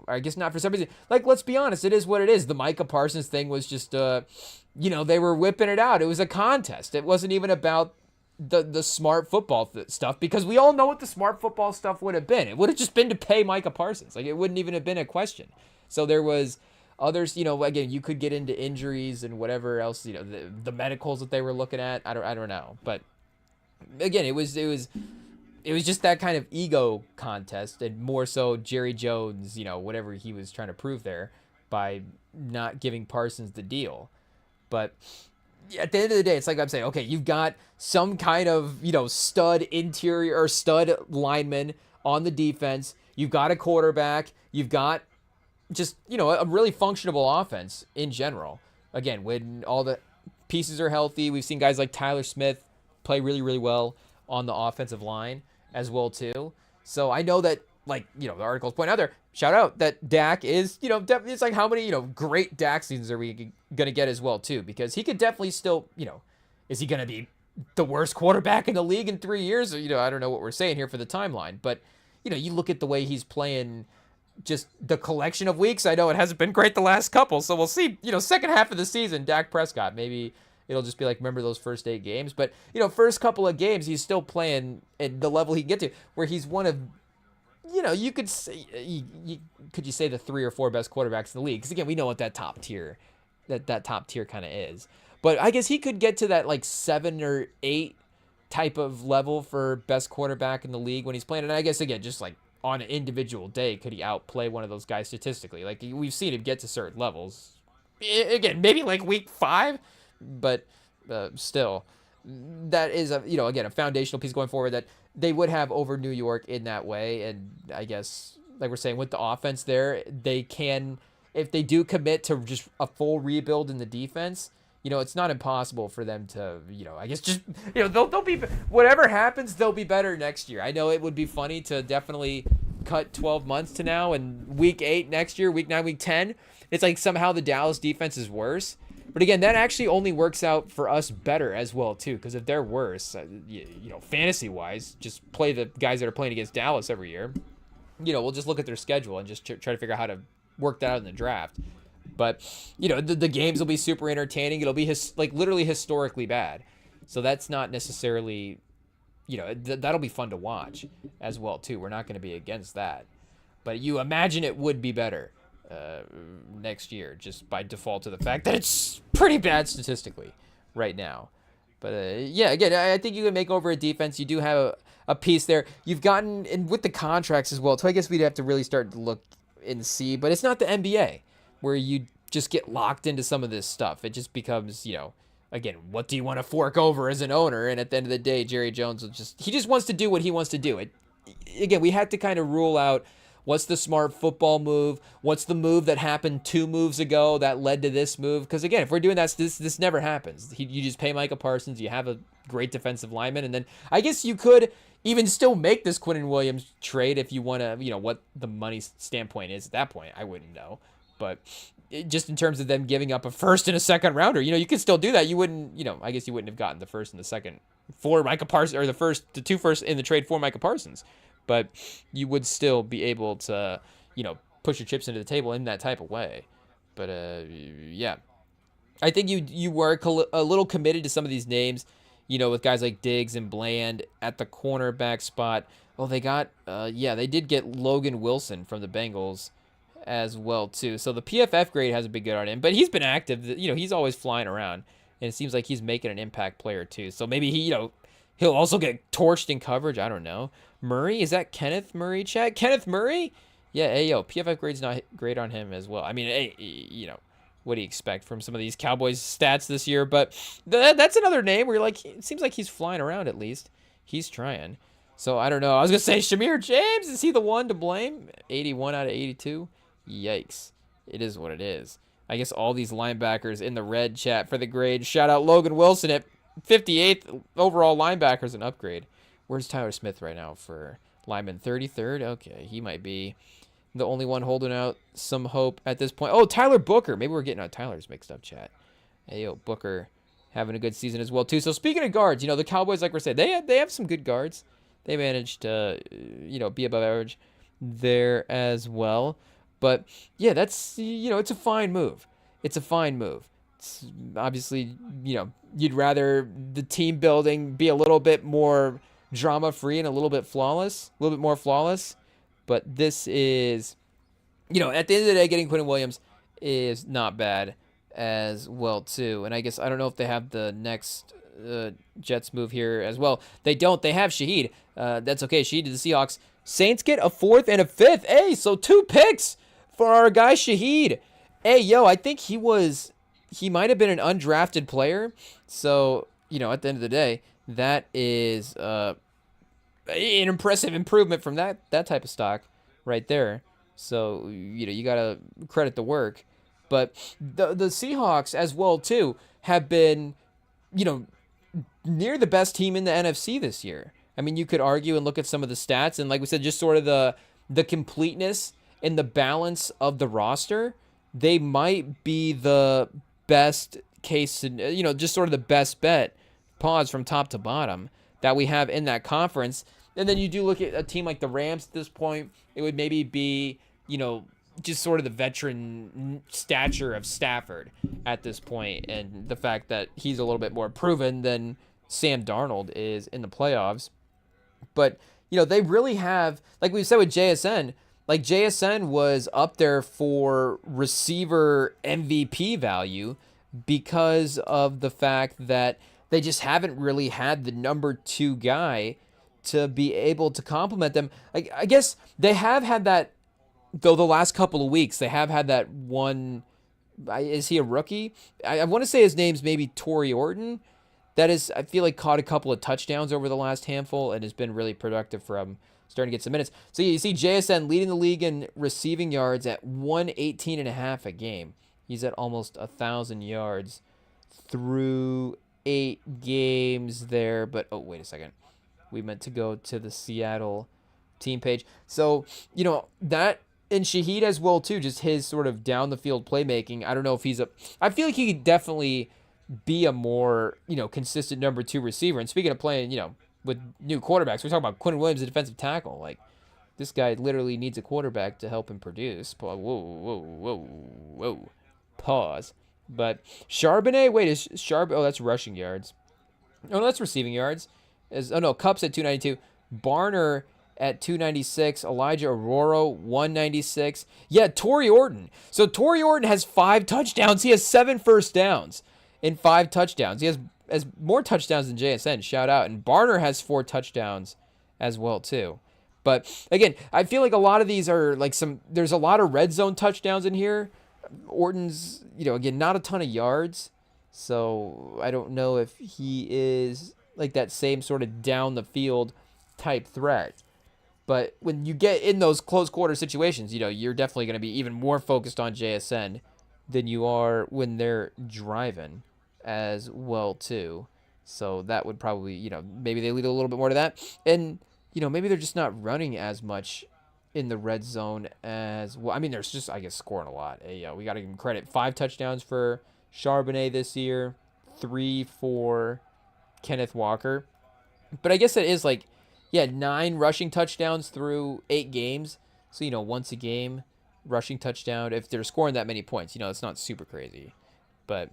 S1: I guess not for some reason, like, let's be honest, it is what it is. The Micah Parsons thing was just, they were whipping it out. It was a contest. It wasn't even about the smart football stuff, because we all know what the smart football stuff would have been. It would have just been to pay Micah Parsons. Like, it wouldn't even have been a question. So there was others, again, you could get into injuries and whatever else, the medicals that they were looking at. I don't know. But again, it was just that kind of ego contest, and more so Jerry Jones, whatever he was trying to prove there by not giving Parsons the deal. But at the end of the day, it's like I'm saying, okay, you've got some kind of, stud interior or stud lineman on the defense. You've got a quarterback. You've got just, a really functionable offense in general. Again, when all the pieces are healthy, we've seen guys like Tyler Smith play really, really well on the offensive line as well too. So I know that, like, the articles point out there, shout out that Dak is, definitely, it's like how many, great Dak seasons are we going to get as well too, because he could definitely still, is he going to be the worst quarterback in the league in 3 years? Or, I don't know what we're saying here for the timeline, but, you look at the way he's playing, just the collection of weeks. I know it hasn't been great the last couple, so we'll see, second half of the season, Dak Prescott, maybe it'll just be like, remember those first 8 games, but, first couple of games, he's still playing at the level he can get to, where he's one of, you could say, could you say the 3 or 4 best quarterbacks in the league? Because again, we know what that top tier kind of is. But I guess he could get to that like 7 or 8 type of level for best quarterback in the league when he's playing. And I guess again, just like on an individual day, could he outplay one of those guys statistically? Like, we've seen him get to certain levels. Again, maybe like week 5, but still, that is again, a foundational piece going forward that they would have over New York in that way. And I guess, like we're saying, with the offense there, they can, if they do commit to just a full rebuild in the defense, it's not impossible for them to, I guess just, they'll be, whatever happens, they'll be better next year. I know it would be funny to definitely cut 12 months to now, and week 8 next year, week 9, week 10, it's like somehow the Dallas defense is worse. But again, that actually only works out for us better as well too, because if they're worse, fantasy wise, just play the guys that are playing against Dallas every year. We'll just look at their schedule and just try to figure out how to work that out in the draft. But the games will be super entertaining. It'll be literally historically bad, so that's not necessarily, that'll be fun to watch as well too. We're not going to be against that, but you imagine it would be better next year, just by default to the fact that it's pretty bad statistically right now. But yeah, again, I think you can make over a defense. You do have a piece there. You've gotten, and with the contracts as well. So I guess we'd have to really start to look and see. But it's not the NBA where you just get locked into some of this stuff. It just becomes, again, what do you want to fork over as an owner? And at the end of the day, Jerry Jones he just wants to do what he wants to do. Again, we had to kind of rule out what's the smart football move, what's the move that happened 2 moves ago that led to this move. Because again, if we're doing that, this never happens. You just pay Micah Parsons, you have a great defensive lineman, and then I guess you could even still make this Quinnen Williams trade if you want to, what the money standpoint is at that point. I wouldn't know. But just in terms of them giving up a first and a second rounder, you could still do that. You wouldn't, I guess you wouldn't have gotten the first and the second for Micah Parsons, or the 2 firsts in the trade for Micah Parsons. But you would still be able to, push your chips into the table in that type of way. But yeah, I think you were a little committed to some of these names, with guys like Diggs and Bland at the cornerback spot. Well, they got, they did get Logan Wilson from the Bengals as well too. So the PFF grade hasn't been good on him, but he's been active. He's always flying around, and it seems like he's making an impact player too. So maybe he'll also get torched in coverage. I don't know. Murray, is that Kenneth Murray, chat? Kenneth Murray? Yeah, PFF grade's not great on him as well. I mean, hey, what do you expect from some of these Cowboys stats this year? But that's another name where you're like, it seems like he's flying around at least. He's trying. So I don't know. I was going to say Shamir James. Is he the one to blame? 81 out of 82? Yikes. It is what it is. I guess all these linebackers in the red chat for the grade. Shout out Logan Wilson at 58th overall linebackers, an upgrade. Where's Tyler Smith right now for lineman? 33rd? Okay, he might be the only one holding out some hope at this point. Oh, Tyler Booker. Maybe we're getting our Tylers mixed up, chat. Hey, yo, Booker having a good season as well, too. So speaking of guards, the Cowboys, like we're saying, they have some good guards. They managed to, be above average there as well. But, yeah, that's, it's a fine move. It's a fine move. It's obviously, you'd rather the team building be a little bit more drama-free and a little bit more flawless. But this is, at the end of the day, getting Quinnen Williams is not bad as well, too. And I guess, I don't know if they have the next Jets move here as well. They don't. They have Shaheed. That's okay. Shaheed to the Seahawks. Saints get a 4th and a 5th. Hey, so 2 picks for our guy Shaheed. Hey, yo, I think he might have been an undrafted player. So, at the end of the day, that is an impressive improvement from that type of stock right there. So, you got to credit the work. But the Seahawks as well, too, have been, near the best team in the NFC this year. I mean, you could argue and look at some of the stats. And like we said, just sort of the completeness and the balance of the roster. They might be the best case, just sort of the best bet, pause from top to bottom, that we have in that conference. And then you do look at a team like the Rams at this point, it would maybe be, just sort of the veteran stature of Stafford at this point, and the fact that he's a little bit more proven than Sam Darnold is in the playoffs. But, they really have, like we said with JSN, like JSN was up there for receiver MVP value because of the fact that they just haven't really had the number 2 guy to be able to complement them. I guess they have had that, though, the last couple of weeks. They have had that one. Is he a rookie? I want to say his name's maybe Torrey Orton. That is, I feel like, caught a couple of touchdowns over the last handful and has been really productive for him, starting to get some minutes. So you see JSN leading the league in receiving yards at 118.5 a game. He's at almost 1,000 yards through 8 games there. But, oh, wait a second. We meant to go to the Seattle team page. So, that, and Shaheed as well, too, just his sort of down-the-field playmaking. I don't know if I feel like he could definitely be a more, consistent number 2 receiver. And speaking of playing, with new quarterbacks, we're talking about Quinnen Williams, a defensive tackle. Like, this guy literally needs a quarterback to help him produce. Whoa. Pause. But Charbonnet, wait, is oh, that's rushing yards. Oh, no, that's receiving yards. Kupp's at 292. Barner at 296. Elijah Aurora, 196. Yeah, Torrey Orton. So Torrey Orton has 5 touchdowns. He has 7 first downs. and 5 touchdowns. He has more touchdowns than JSN. Shout out. And Barner has 4 touchdowns as well too. But again, I feel like a lot of these are like there's a lot of red zone touchdowns in here. Orton's, again, not a ton of yards. So I don't know if he is like that same sort of down the field type threat. But when you get in those close quarter situations, you're definitely going to be even more focused on JSN than you are when they're driving as well too. So that would probably, maybe they lead a little bit more to that. And, maybe they're just not running as much in the red zone as well. I mean, there's just, I guess, scoring a lot. We got to give him credit. 5 touchdowns for Charbonnet this year, 3 for Kenneth Walker. But I guess it is 9 rushing touchdowns through 8 games. So, once a game, rushing touchdown. If they're scoring that many points, it's not super crazy. But,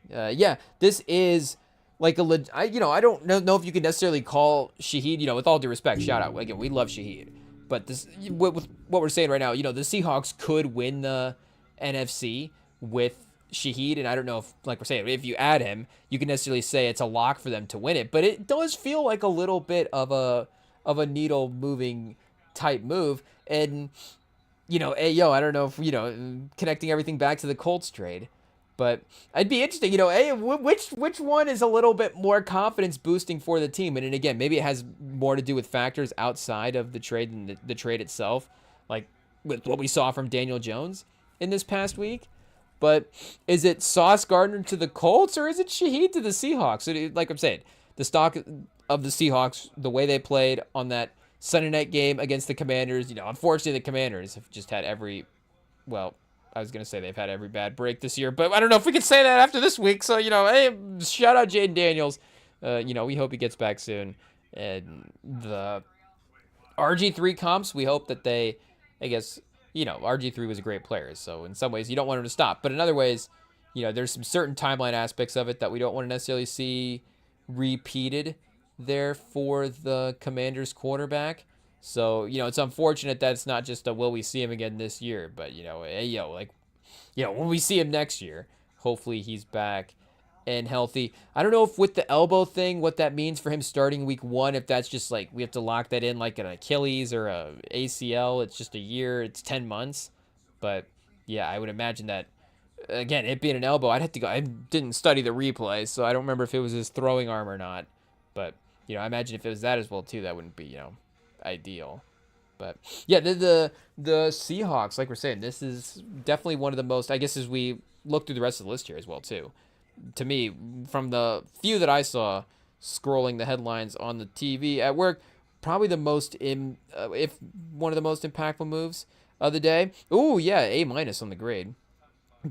S1: this is I don't know if you can necessarily call Shaheed, with all due respect, shout out. Again, we love Shaheed. But this, with what we're saying right now, the Seahawks could win the NFC with Shaheed, and I don't know if, like we're saying, if you add him, you can necessarily say it's a lock for them to win it. But it does feel like a little bit of a needle moving type move. And, I don't know if, connecting everything back to the Colts trade. But I'd be interesting, which one is a little bit more confidence boosting for the team? And again, maybe it has more to do with factors outside of the trade than the trade itself, like with what we saw from Daniel Jones in this past week. But is it Sauce Gardner to the Colts, or is it Shaheed to the Seahawks? So, like I'm saying, the stock of the Seahawks, the way they played on that Sunday night game against the Commanders, unfortunately the Commanders have just had I was going to say they've had every bad break this year, but I don't know if we can say that after this week. So, hey, shout out Jaden Daniels. We hope he gets back soon. And the RG3 comps, we hope that they, I guess, RG3 was a great player. So in some ways you don't want him to stop, but in other ways, there's some certain timeline aspects of it that we don't want to necessarily see repeated there for the Commanders quarterback. So, it's unfortunate that it's not just a will we see him again this year, but, when we see him next year, hopefully he's back and healthy. I don't know if with the elbow thing, what that means for him starting week 1, if that's just we have to lock that in like an Achilles or a ACL. It's just a year, it's 10 months. But yeah, I would imagine that, again, it being an elbow, I'd have to go. I didn't study the replay, so I don't remember if it was his throwing arm or not. But, I imagine if it was that as well too, that wouldn't be, ideal. But yeah, the Seahawks, like we're saying, this is definitely one of the most, I guess, as we look through the rest of the list here as well too, to me, from the few that I saw scrolling the headlines on the TV at work, probably the most if one of the most impactful moves of the day. Oh yeah, A- on the grade.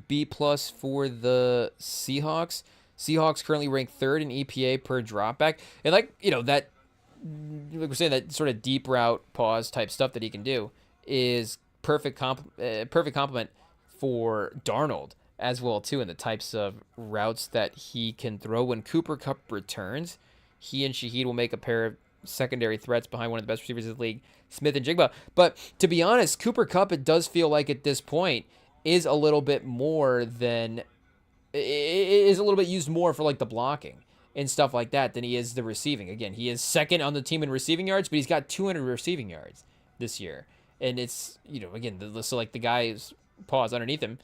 S1: B+ for the Seahawks. Seahawks currently ranked 3rd in EPA per dropback, and that, like we're saying, that sort of deep route pause type stuff that he can do is perfect compliment for Darnold as well too, in the types of routes that he can throw. When Cooper Kupp returns, he and Shaheed will make a pair of secondary threats behind one of the best receivers in the league, Smith and Jigba. But to be honest, Cooper Kupp, it does feel like at this point is a little bit more than is a little bit used more for the blocking and stuff like that than he is the receiving. Again, he is 2nd on the team in receiving yards, but he's got 200 receiving yards this year. And it's, again, so the guys pause underneath him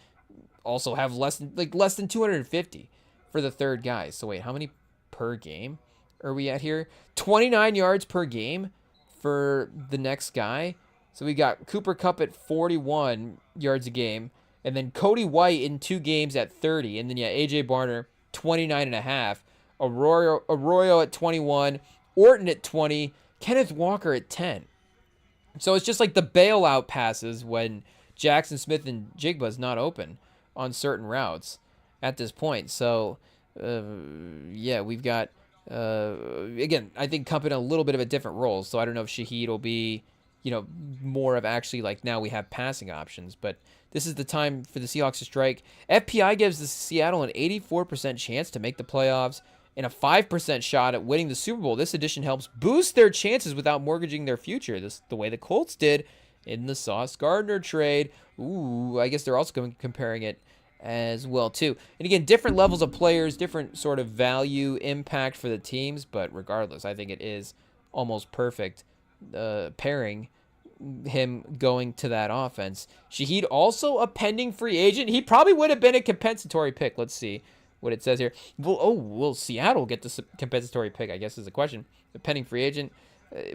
S1: also have less than 250 for the third guy. So wait, how many per game are we at here? 29 yards per game for the next guy. So we got Cooper Kupp at 41 yards a game, and then Cody White in 2 games at 30, and then AJ Barner 29.5. Arroyo at 21, Orton at 20, Kenneth Walker at 10. So it's just the bailout passes when Jackson Smith and Jigba's not open on certain routes at this point. So, we've got, again, I think Kupp in a little bit of a different role. So I don't know if Shaheed will be, more of actually now we have passing options. But this is the time for the Seahawks to strike. FPI gives the Seattle an 84% chance to make the playoffs and a 5% shot at winning the Super Bowl. This addition helps boost their chances without mortgaging their future, the way the Colts did in the Sauce Gardner trade. Ooh, I guess they're also comparing it as well too. And again, different levels of players, different sort of value impact for the teams, but regardless, I think it is almost perfect pairing him going to that offense. Shaheed also a pending free agent. He probably would have been a compensatory pick. Let's see what it says here. Will Seattle get the compensatory pick, I guess is the question. The pending free agent.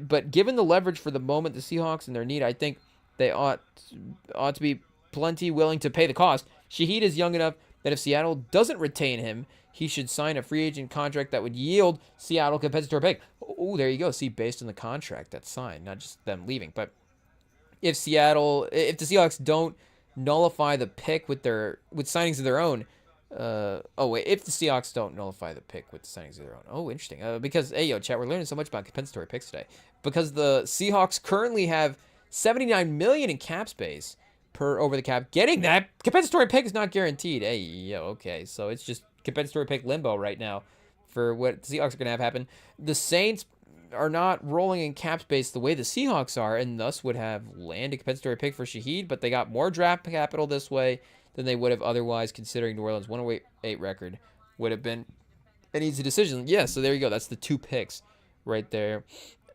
S1: But given the leverage for the moment, the Seahawks and their need, I think they ought to be plenty willing to pay the cost. Shaheed is young enough that if Seattle doesn't retain him, he should sign a free agent contract that would yield Seattle compensatory pick. Oh, there you go. See, based on the contract that's signed, not just them leaving. But if the Seahawks don't nullify the pick with signings of their own, if the Seahawks don't nullify the pick with signings of their own. Oh, interesting. Because, hey, yo, chat, we're learning so much about compensatory picks today. Because the Seahawks currently have $79 million in cap space per over the cap. Getting that compensatory pick is not guaranteed. Hey, yo, okay. So it's just compensatory pick limbo right now for what the Seahawks are going to have happen. The Saints are not rolling in cap space the way the Seahawks are, and thus would have landed a compensatory pick for Shaheed, but they got more draft capital this way than they would have otherwise, considering New Orleans' 108 record would have been an easy decision. Yeah, so there you go. That's the 2 picks right there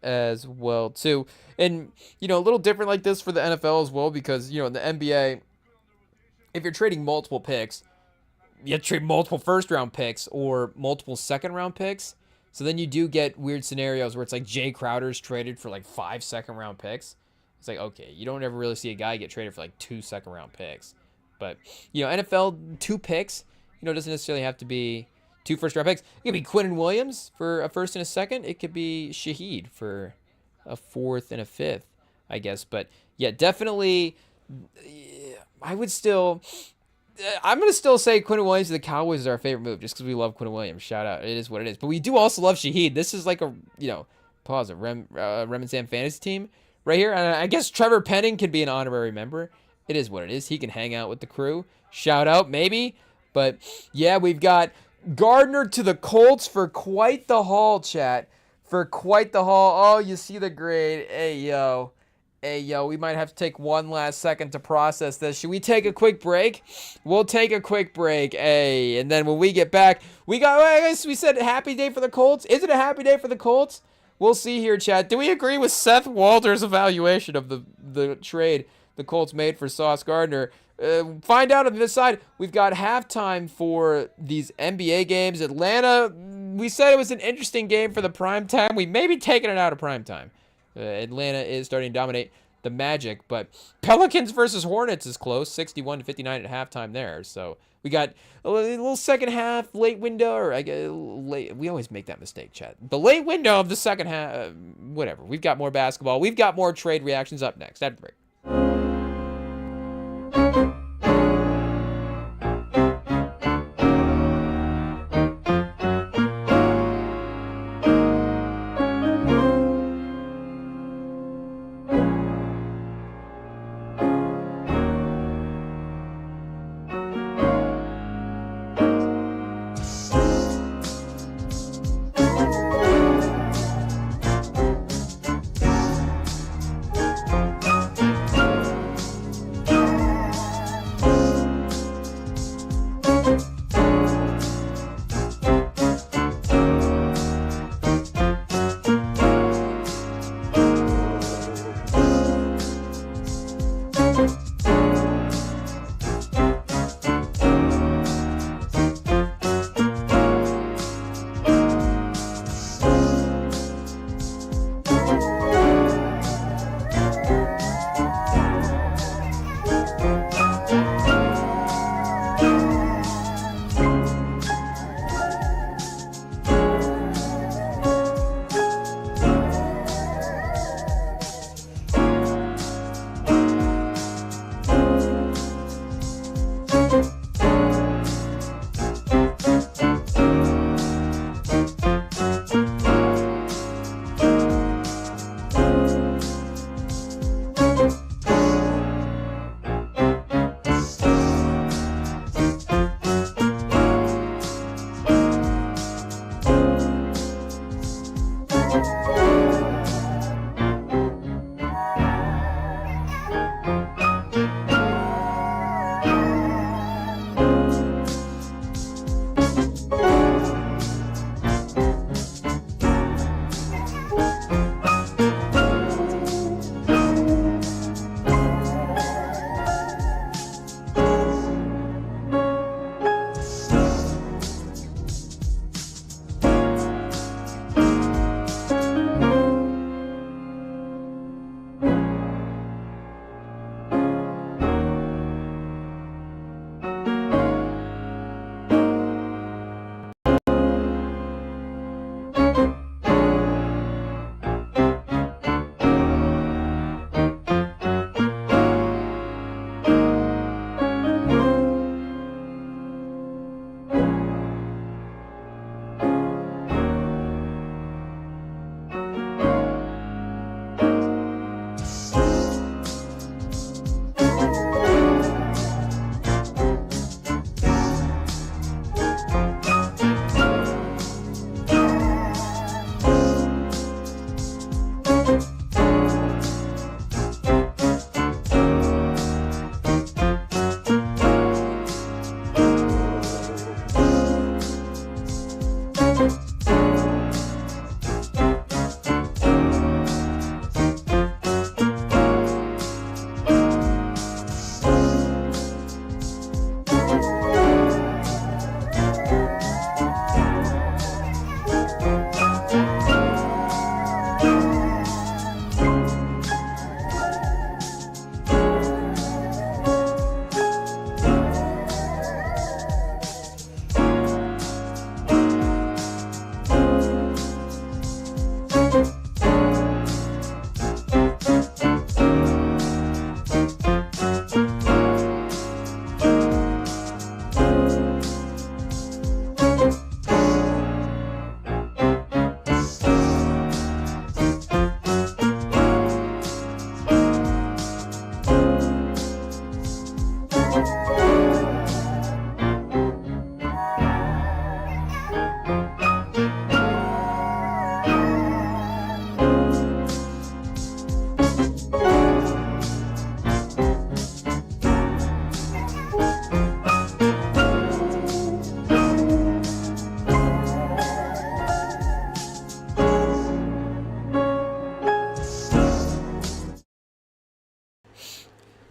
S1: as well, too. And, a little different like this for the NFL as well, because, in the NBA, if you're trading multiple picks, you have to trade multiple first-round picks or multiple second-round picks. So then you do get weird scenarios where it's like Jay Crowder's traded for like 5 second-round picks. It's like, okay, you don't ever really see a guy get traded for like 2 second-round picks. But, NFL, 2 picks, doesn't necessarily have to be 2 first-round picks. It could be Quinnen Williams for a first and a second. It could be Shaheed for a 4th and a 5th, I guess. But, yeah, definitely, I'm going to still say Quinnen Williams to the Cowboys is our favorite move just because we love Quinnen Williams. Shout out. It is what it is. But we do also love Shaheed. This is like a Remington fantasy team right here. And I guess Trevor Penning could be an honorary member. It is what it is. He can hang out with the crew. Shout out, maybe. But, yeah, we've got Gardner to the Colts for quite the haul, chat. For quite the haul. Oh, you see the grade. Hey, yo, we might have to take one last second to process this. Should we take a quick break? We'll take a quick break. Hey, and then when we get back, we said happy day for the Colts. Is it a happy day for the Colts? We'll see here, chat. Do we agree with Seth Walter's evaluation of the trade the Colts made for Sauce Gardner? Find out on this side. We've got halftime for these NBA games. Atlanta, we said it was an interesting game for the prime time. We may be taking it out of prime time. Atlanta is starting to dominate the Magic, but Pelicans versus Hornets is close, 61-59 at halftime there. So we got a little second half, late window, or late. We always make that mistake, chat. The late window of the second half, whatever. We've got more basketball. We've got more trade reactions up next. After the break.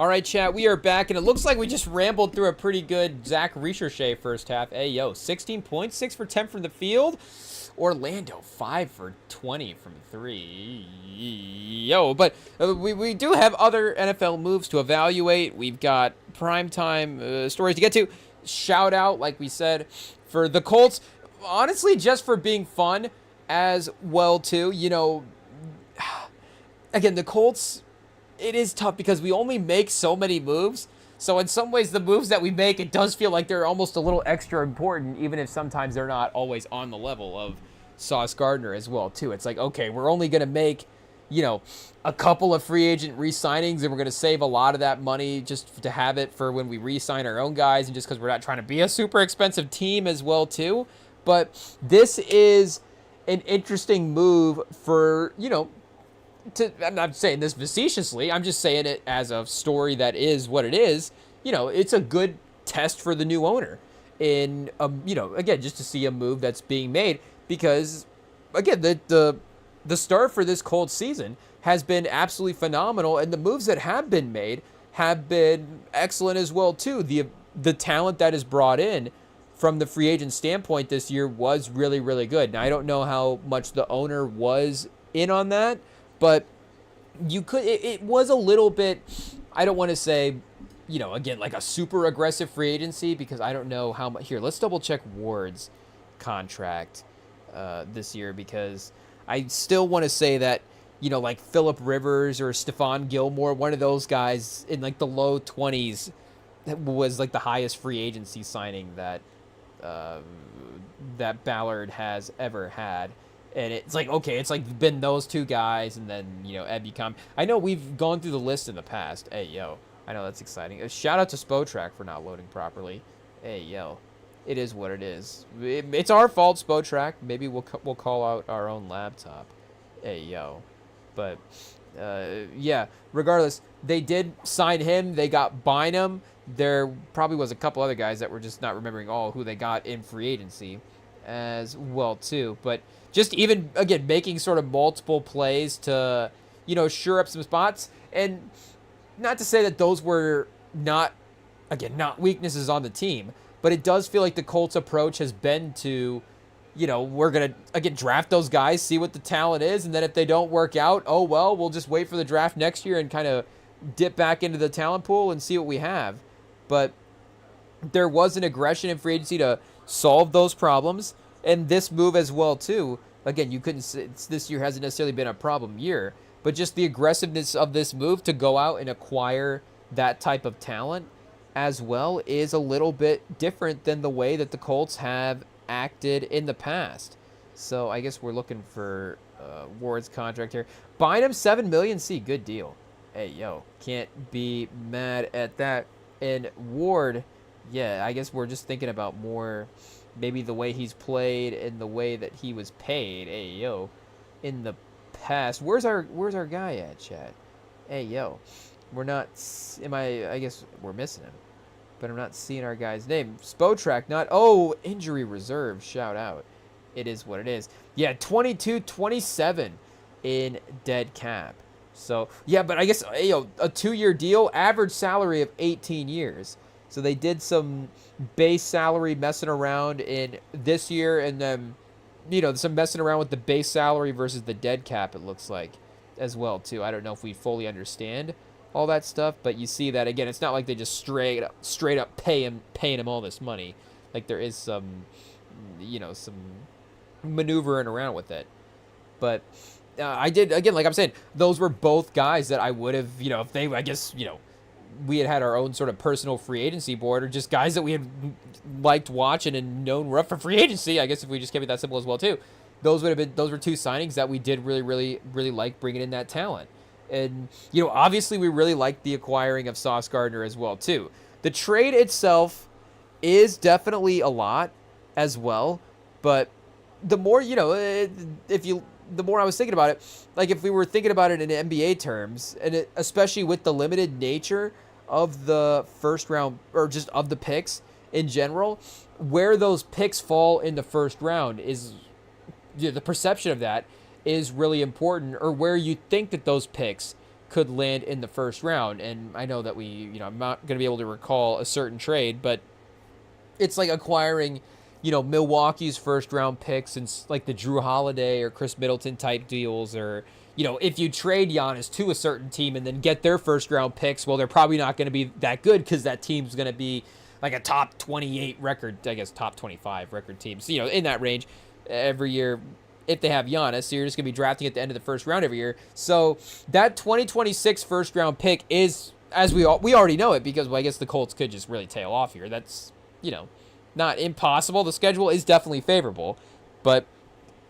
S1: All right, chat, we are back, and it looks like we just rambled through a pretty good Zach Ricochet first half. Hey, yo, 16 points, 6 for 10 from the field. Orlando, 5 for 20 from 3. Yo, but we do have other NFL moves to evaluate. We've got primetime stories to get to. Shout out, like we said, for the Colts. Honestly, just for being fun as well, too. You know, again, the Colts, it is tough because we only make so many moves. So in some ways, the moves that we make, it does feel like they're almost a little extra important, even if sometimes they're not always on the level of Sauce Gardner as well, too. It's like, okay, we're only going to make, you know, a couple of free agent re-signings, and we're going to save a lot of that money just to have it for when we re-sign our own guys, and just because we're not trying to be a super expensive team as well, too. But this is an interesting move for, you know, I'm not saying this facetiously. I'm just saying it as a story that is what it is. You know, it's a good test for the new owner in, you know, again, just to see a move that's being made because, again, the start for this Colts season has been absolutely phenomenal, and the moves that have been made have been excellent as well too. The talent that is brought in from the free agent standpoint this year was really, really good. Now, I don't know how much the owner was in on that, but you could, it was a little bit, I don't want to say, you know, again, like a super aggressive free agency because I don't know how much. Here, let's double check Ward's contract this year because I still want to say that, you know, like Phillip Rivers or Stephon Gilmore, one of those guys in like the low 20s that was like the highest free agency signing that that Ballard has ever had. And it's like, okay, it's like been those two guys and then, you know, Ebicom. I know we've gone through the list in the past. Hey, yo. I know that's exciting. A shout out to Spotrac for not loading properly. Hey, yo. It is what it is. It's our fault, Spotrac. Maybe we'll call out our own laptop. Hey, yo. But, yeah, regardless, they did sign him. They got Bynum. There probably was a couple other guys that we're just not remembering all who they got in free agency as well, too. But just even, again, making sort of multiple plays to, you know, shore up some spots. And not to say that those were not weaknesses on the team, but it does feel like the Colts' approach has been to, you know, we're going to, again, draft those guys, see what the talent is, and then if they don't work out, oh, well, we'll just wait for the draft next year and kind of dip back into the talent pool and see what we have. But there was an aggression in free agency to solve those problems, and this move as well, too. Again, you couldn't say this year hasn't necessarily been a problem year, but just the aggressiveness of this move to go out and acquire that type of talent as well is a little bit different than the way that the Colts have acted in the past. So I guess we're looking for Ward's contract here. Bynum, $7 million. See, good deal. Hey, yo, can't be mad at that. And Ward, yeah, I guess we're just thinking about more maybe the way he's played and the way that he was paid. Hey, yo, in the past. Where's our guy at, chat? Hey, yo, we're not. I guess we're missing him, but I'm not seeing our guy's name. Spotrac, not. Oh, injury reserve. Shout out. It is what it is. Yeah, 22-27 in dead cap. So yeah, but I guess a 2-year deal, average salary of 18 years. So they did some base salary messing around in this year, and then, you know, some messing around with the base salary versus the dead cap, it looks like, as well, too. I don't know if we fully understand all that stuff, but you see that, again, it's not like they just straight up paying him all this money. Like, there is some, you know, some maneuvering around with it. But I did, again, like I'm saying, those were both guys that I would have, you know, if they, I guess, you know, we had our own sort of personal free agency board, or just guys that we had liked watching and known were up for free agency. I guess if we just kept it that simple as well too, those were two signings that we did really, really, really like bringing in that talent. And, you know, obviously we really liked the acquiring of Sauce Gardner as well too. The trade itself is definitely a lot as well, but the more, you know, the more I was thinking about it, like if we were thinking about it in NBA terms, and especially with the limited nature of the first round, or just of the picks in general, where those picks fall in the first round is, you know, the perception of that is really important, or where you think that those picks could land in the first round. And I know that I'm not going to be able to recall a certain trade, but it's like acquiring, Milwaukee's first round picks and like the Drew Holiday or Chris Middleton type deals, or, if you trade Giannis to a certain team and then get their first round picks, well, they're probably not going to be that good because that team's going to be like a top 28 record, I guess top 25 record teams, in that range every year if they have Giannis. So you're just going to be drafting at the end of the first round every year. So that 2026 first round pick is, as we already know it, because, well, I guess the Colts could just really tail off here. That's, not impossible. The schedule is definitely favorable, but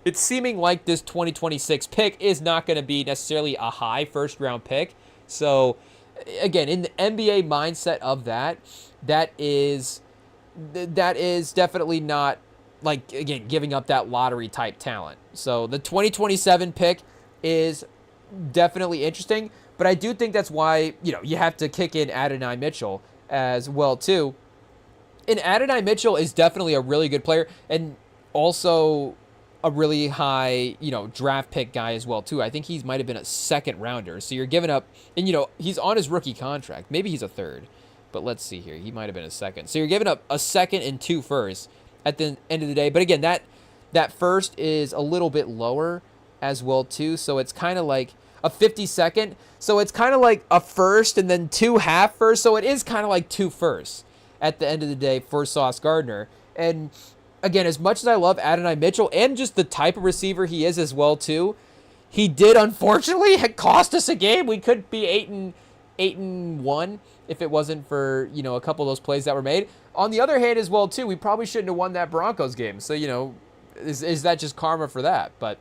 S1: it's seeming like this 2026 pick is not going to be necessarily a high first round pick. So again, in the NBA mindset of that is definitely not, like, again, giving up that lottery type talent. So the 2027 pick is definitely interesting, but I do think that's why, you have to kick in Adonai Mitchell as well too. And Adonai Mitchell is definitely a really good player and also a really high, draft pick guy as well too. I think he might have been a second rounder. So you're giving up, and he's on his rookie contract. Maybe he's a third, but let's see here. He might have been a second. So you're giving up a second and 2 firsts at the end of the day. But again, that first is a little bit lower as well too. So it's kind of like a 52nd. So it's kind of like a first and then 2 half firsts. So it is kind of like 2 firsts at the end of the day for Sauce Gardner. And again, as much as I love Adonai Mitchell and just the type of receiver he is as well too, he did unfortunately cost us a game. We could be 8-1 if it wasn't for, a couple of those plays that were made. On the other hand as well too, we probably shouldn't have won that Broncos game. So, is that just karma for that? But,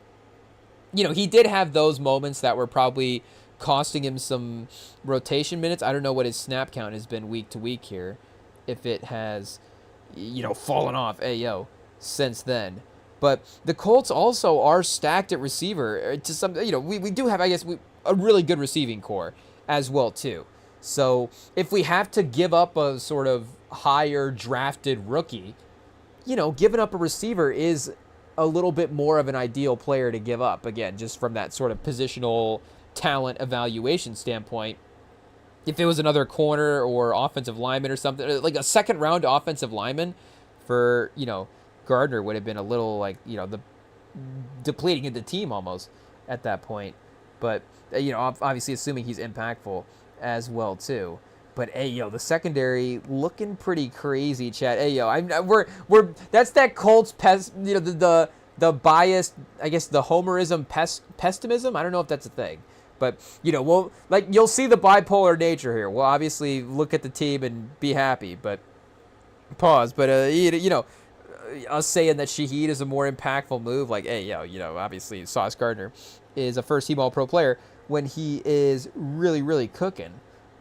S1: he did have those moments that were probably costing him some rotation minutes. I don't know what his snap count has been week to week here, if it has, fallen off since then. But the Colts also are stacked at receiver. To some, we do have, I guess, a really good receiving core as well too. So if we have to give up a sort of higher drafted rookie, giving up a receiver is a little bit more of an ideal player to give up. Again, just from that sort of positional talent evaluation standpoint. If it was another corner or offensive lineman or something, like a second round offensive lineman for, Gardner would have been a little like, the depleting of the team almost at that point. But, obviously assuming he's impactful as well too. But the secondary looking pretty crazy, Chad. We're that's that Colts pest, the biased, I guess, the homerism pessimism. I don't know if that's a thing. But, you'll see the bipolar nature here. We'll obviously look at the team and be happy, but pause. But, us saying that Shaheed is a more impactful move, like, obviously Sauce Gardner is a first-team All-Pro player when he is really, really cooking.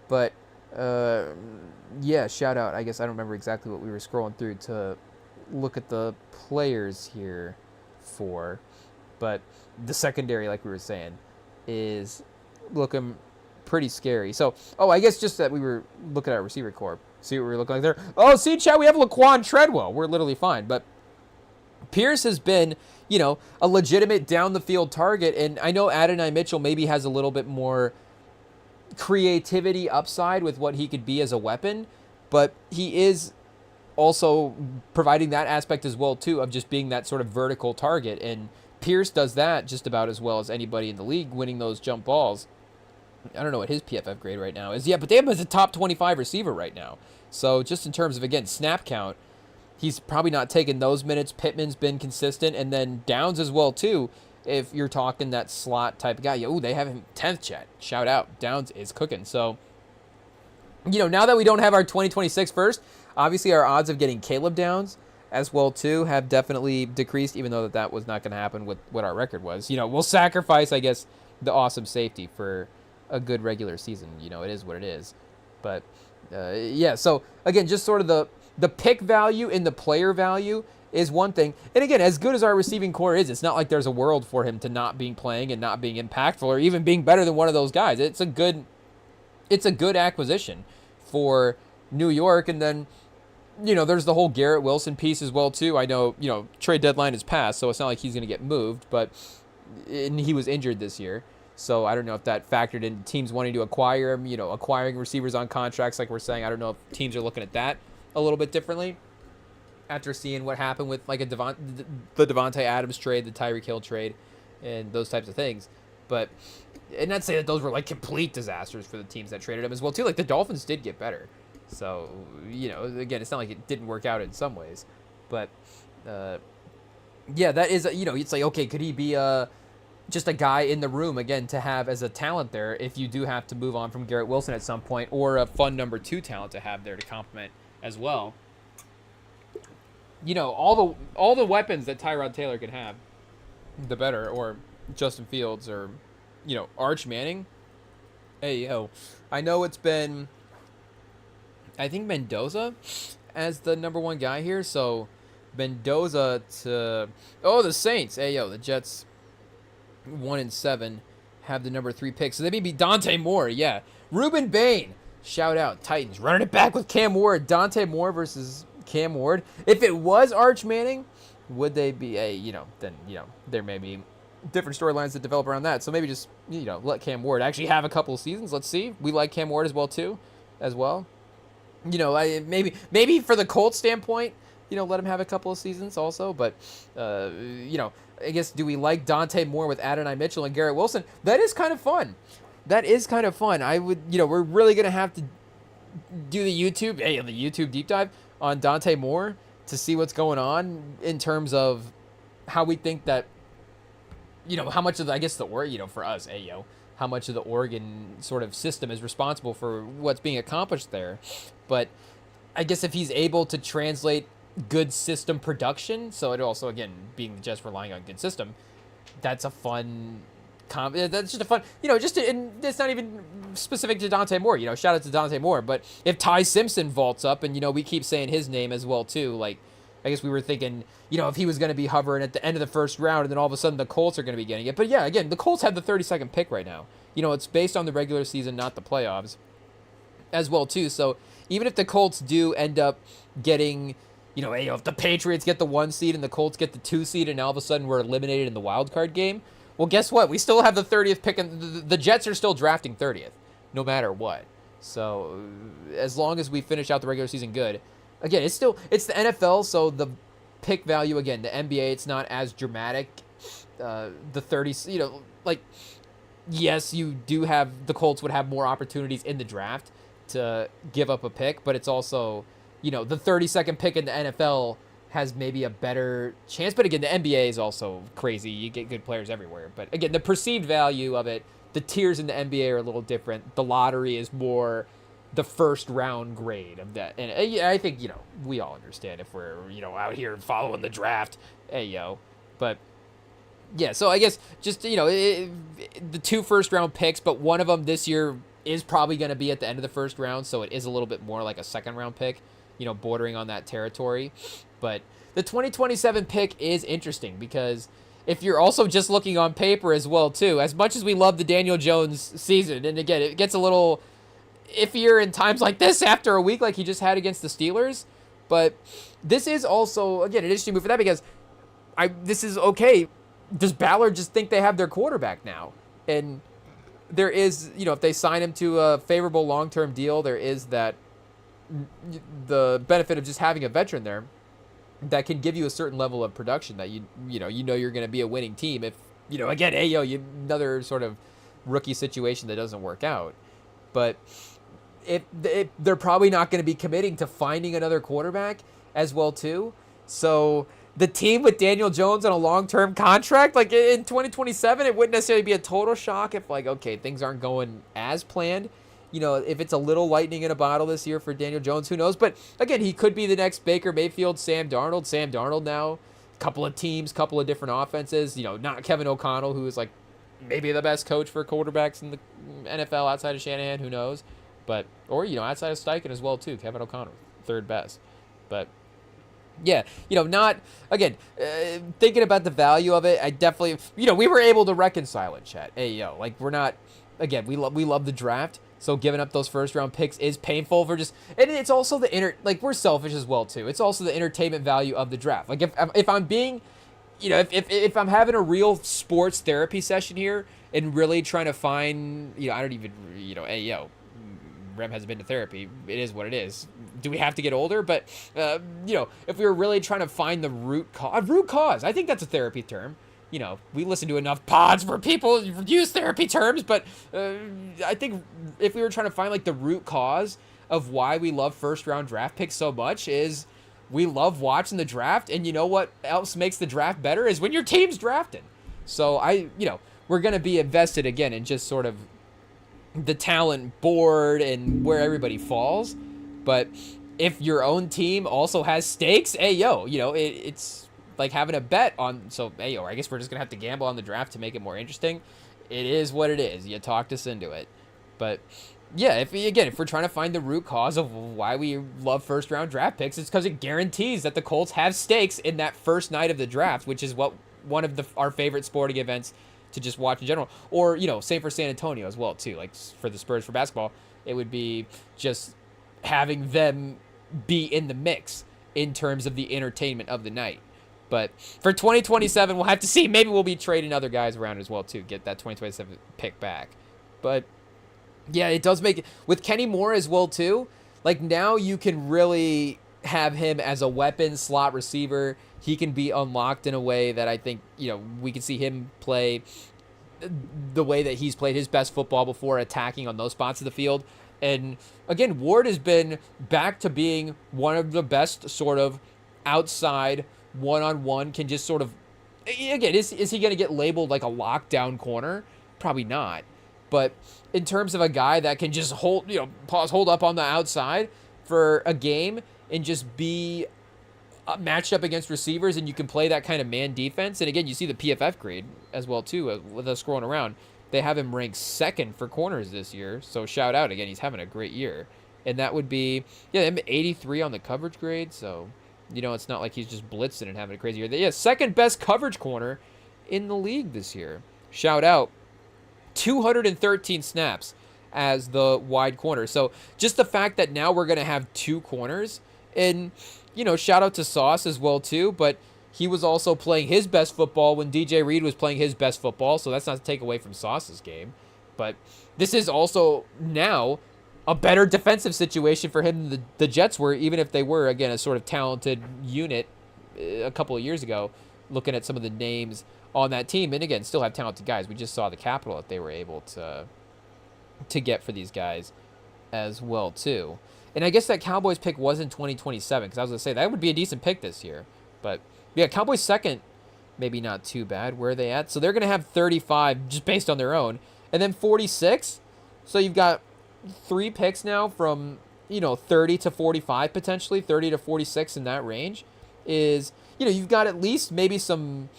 S1: But, shout out. I guess I don't remember exactly what we were scrolling through to look at the players here for. But the secondary, like we were saying, is looking pretty scary. So, I guess just that we were looking at our receiver corps. See what we're looking like there? Oh, see, Chad, we have Laquan Treadwell. We're literally fine. But Pierce has been, a legitimate down-the-field target. And I know Adonai Mitchell maybe has a little bit more creativity upside with what he could be as a weapon. But he is also providing that aspect as well, too, of just being that sort of vertical target. And Pierce does that just about as well as anybody in the league, winning those jump balls. I don't know what his PFF grade right now is. Yeah, but they have him as a top 25 receiver right now. So just in terms of, again, snap count, he's probably not taking those minutes. Pittman's been consistent. And then Downs as well, too, if you're talking that slot type of guy. They have him 10th, Chat. Shout out. Downs is cooking. So, now that we don't have our 2026 first, obviously our odds of getting Caleb Downs as well, too, have definitely decreased, even though that was not going to happen with what our record was. We'll sacrifice, I guess, the awesome safety for a good regular season. It is what it is. But, so, again, just sort of the pick value and the player value is one thing. And, again, as good as our receiving core is, it's not like there's a world for him to not being playing and not being impactful or even being better than one of those guys. It's a good acquisition for New York. And then, there's the whole Garrett Wilson piece as well, too. I know, trade deadline is passed, so it's not like he's going to get moved, and he was injured this year. So I don't know if that factored in teams wanting to acquire him, acquiring receivers on contracts like we're saying. I don't know if teams are looking at that a little bit differently after seeing what happened with like the Devontae Adams trade, the Tyreek Hill trade, and those types of things. But and not say that those were like complete disasters for the teams that traded him as well too. Like the Dolphins did get better. So, again, it's not like it didn't work out in some ways. But yeah, that is, it's like, okay, could he be just a guy in the room, again, to have as a talent there if you do have to move on from Garrett Wilson at some point, or a fun number 2 talent to have there to complement as well. All the weapons that Tyrod Taylor can have, the better, or Justin Fields, or, Arch Manning. Hey, I know it's been, I think, Mendoza as the number 1 guy here, so Mendoza to, the Saints. Hey, the Jets 1-7 have the number 3 pick, so they may be Dante Moore. Yeah, Ruben Bain, shout out Titans, running it back with Cam Ward. Dante Moore versus Cam Ward. If it was Arch Manning, would they be then there may be different storylines that develop around that. So maybe just let Cam Ward actually have a couple of seasons. Let's see. We like Cam Ward as well. Maybe for the Colts standpoint, let him have a couple of seasons also. But, I guess, do we like Dante Moore with Adonai Mitchell and Garrett Wilson? That is kind of fun. I would, we're really going to have to do the YouTube deep dive on Dante Moore to see what's going on in terms of how we think that, how much of for us, how much of the Oregon sort of system is responsible for what's being accomplished there. But I guess if he's able to translate good system production, so it also, again, being just relying on good system, that's a fun that's just a fun, and it's not even specific to Dante Moore, shout out to Dante Moore. But if Ty Simpson vaults up, and, we keep saying his name as well, too, like, I guess we were thinking, if he was going to be hovering at the end of the first round, and then all of a sudden the Colts are going to be getting it. But yeah, again, the Colts have the 32nd pick right now. It's based on the regular season, not the playoffs as well, too. So even if the Colts do end up getting, if the Patriots get the 1 seed and the Colts get the 2 seed, and all of a sudden we're eliminated in the wild card game, well, guess what? We still have the 30th pick, and the Jets are still drafting 30th, no matter what. So as long as we finish out the regular season good, again, it's the NFL, so the pick value, again, the NBA, it's not as dramatic. The 30, yes, you do have, the Colts would have more opportunities in the draft to give up a pick, but it's also, the 32nd pick in the NFL has maybe a better chance. But again, the NBA is also crazy. You get good players everywhere. But again, the perceived value of it, the tiers in the NBA are a little different. The lottery is more the first round grade of that. And I think, we all understand if we're, out here following the draft. But yeah, so I guess just, the 2 first round picks, but one of them this year is probably going to be at the end of the first round. So it is a little bit more like a second round pick, bordering on that territory. But the 2027 pick is interesting because if you're also just looking on paper as well, too, as much as we love the Daniel Jones season, and again, it gets a little iffier in times like this after a week like he just had against the Steelers. But this is also, again, an interesting move for that because this is okay. Does Ballard just think they have their quarterback now? And there is, if they sign him to a favorable long-term deal, there is that the benefit of just having a veteran there that can give you a certain level of production that you're going to be a winning team. If again, another sort of rookie situation that doesn't work out. But if they're probably not going to be committing to finding another quarterback as well too. So the team with Daniel Jones on a long-term contract, like in 2027, it wouldn't necessarily be a total shock if, like, okay, things aren't going as planned. If it's a little lightning in a bottle this year for Daniel Jones, who knows? But again, he could be the next Baker Mayfield, Sam Darnold. Sam Darnold now, couple of teams, couple of different offenses. Not Kevin O'Connell, who is like maybe the best coach for quarterbacks in the NFL outside of Shanahan, who knows? But or outside of Steichen as well too. Kevin O'Connell, third best. But yeah, not again thinking about the value of it. I definitely we were able to reconcile it, chat. Like we're not again. We love the draft. So giving up those first round picks is painful for just, and it's also we're selfish as well too. It's also the entertainment value of the draft. Like if I'm being, if I'm having a real sports therapy session here and really trying to find, I don't even, hey, Rem hasn't been to therapy. It is what it is. Do we have to get older? But, if we were really trying to find the root cause, I think that's a therapy term. We listen to enough pods where people use therapy terms, but I think if we were trying to find like the root cause of why we love first round draft picks so much is we love watching the draft. And you know what else makes the draft better is when your team's drafting. So we're going to be invested again in just sort of the talent board and where everybody falls. But if your own team also has stakes, hey, it's like having a bet on. So, hey, I guess we're just going to have to gamble on the draft to make it more interesting. It is what it is. You talked us into it. But yeah, if we're trying to find the root cause of why we love first round draft picks, it's because it guarantees that the Colts have stakes in that first night of the draft, which is what one of our favorite sporting events to just watch in general. Or, same for San Antonio as well, too. Like for the Spurs for basketball, it would be just having them be in the mix in terms of the entertainment of the night. But for 2027, we'll have to see. Maybe we'll be trading other guys around as well, too, get that 2027 pick back. But yeah, it does make it with Kenny Moore as well, too. Like now you can really have him as a weapon slot receiver. He can be unlocked in a way that I think, we can see him play the way that he's played his best football before, attacking on those spots of the field. And again, Ward has been back to being one of the best sort of outside one-on-one, can just sort of, again, is he going to get labeled like a lockdown corner? Probably not. But in terms of a guy that can just hold up on the outside for a game and just be matched up against receivers, and you can play that kind of man defense. And again, you see the PFF grade as well too, with us scrolling around. They have him ranked second for corners this year. So shout out again, he's having a great year. And that would be, him 83 on the coverage grade. So, it's not like he's just blitzing and having a crazy year. Yeah, second best coverage corner in the league this year. Shout out. 213 snaps as the wide corner. So just the fact that now we're going to have two corners, and, shout out to Sauce as well too, but he was also playing his best football when DJ Reed was playing his best football. So that's not to take away from Sauce's game, but this is also now a better defensive situation for him than the Jets were, even if they were, again, a sort of talented unit a couple of years ago, looking at some of the names on that team. And again, still have talented guys. We just saw the capital that they were able to get for these guys as well, too. And I guess that Cowboys pick was in 2027, because I was going to say that would be a decent pick this year. But yeah, Cowboys second, maybe not too bad. Where are they at? So they're going to have 35 just based on their own. And then 46. So you've got 3 picks now from, 30 to 45 potentially, 30 to 46 in that range is, you've got at least maybe some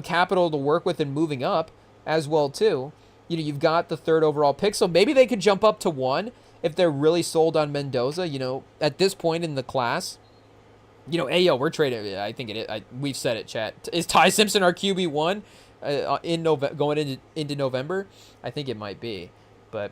S1: capital to work with and moving up as well too. You've got the 3rd overall pick, so maybe they could jump up to 1 if they're really sold on Mendoza. At this point in the class, we're trading. I think it is. We've said it, chat. Is Ty Simpson our QB1 going into November? I think it might be, but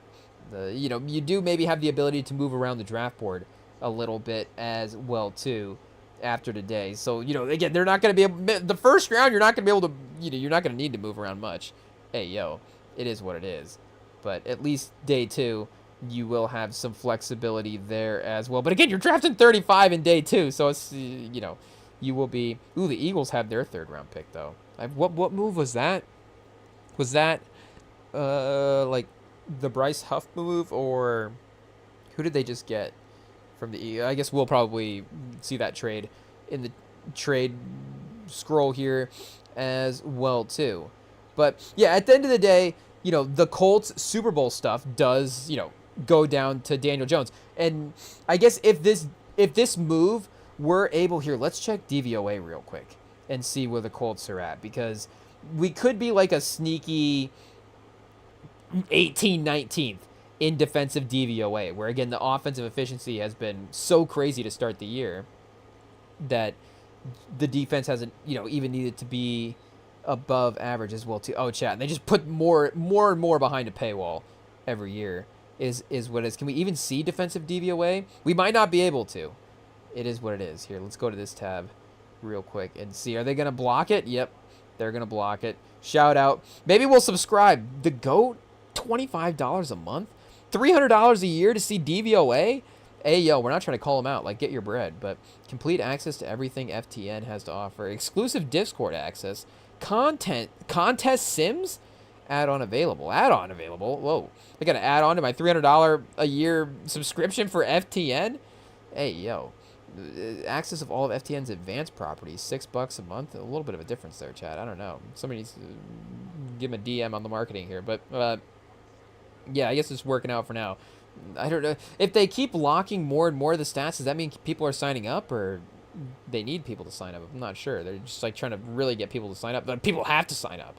S1: you do maybe have the ability to move around the draft board a little bit as well too after today. So, again, they're not going to be able, the first round, you're not going to be able to, you're not going to need to move around much. Hey, it is what it is. But at least day 2, you will have some flexibility there as well. But again, you're drafting 35 in day 2, so it's, you will be, the Eagles have their 3rd round pick though. What move was that? Was that, like, the Bryce Huff move, or who did they just get from the I guess we'll probably see that trade in the trade scroll here as well too. But yeah, at the end of the day, the Colts Super Bowl stuff does, go down to Daniel Jones. And I guess if this move were able here, let's check DVOA real quick and see where the Colts are at, because we could be like a sneaky 19th in defensive DVOA, where again the offensive efficiency has been so crazy to start the year that the defense hasn't even needed to be above average as well too. Oh, chat, and they just put more and more behind a paywall every year is what it is. Can we even see defensive DVOA? We might not be able to. It is what it is. Here, let's go to this tab real quick and see. Are they going to block it? Yep, they're going to block it. Shout out. Maybe we'll subscribe. The GOAT, $25 a month, $300 a year to see DVOA. Hey, yo, we're not trying to call them out. Like, get your bread. But complete access to everything FTN has to offer. Exclusive Discord access. Contest sims? Add-on available. Add-on available? Whoa. I got to add on to my $300 a year subscription for FTN? Hey, yo. Access of all of FTN's advanced properties. $6 a month. A little bit of a difference there, Chad. I don't know. Somebody needs to give him a DM on the marketing here. But, yeah, I guess it's working out for now. I don't know. If they keep locking more and more of the stats, does that mean people are signing up, or they need people to sign up? I'm not sure. They're just like trying to really get people to sign up, but people have to sign up.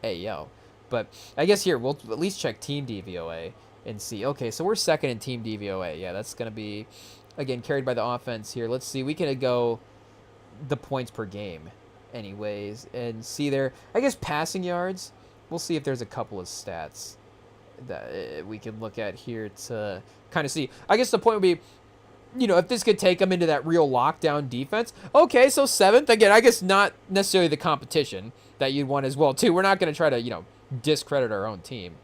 S1: Hey, yo. But I guess here, we'll at least check Team DVOA and see. Okay, so we're second in Team DVOA. Yeah, that's going to be, again, carried by the offense here. Let's see. We can go the points per game anyways and see there. I guess passing yards, we'll see if there's a couple of stats that we can look at here to kind of see. I guess the point would be, if this could take them into that real lockdown defense. Okay, so 7th. Again, I guess not necessarily the competition that you'd want as well, too. We're not going to try to, discredit our own team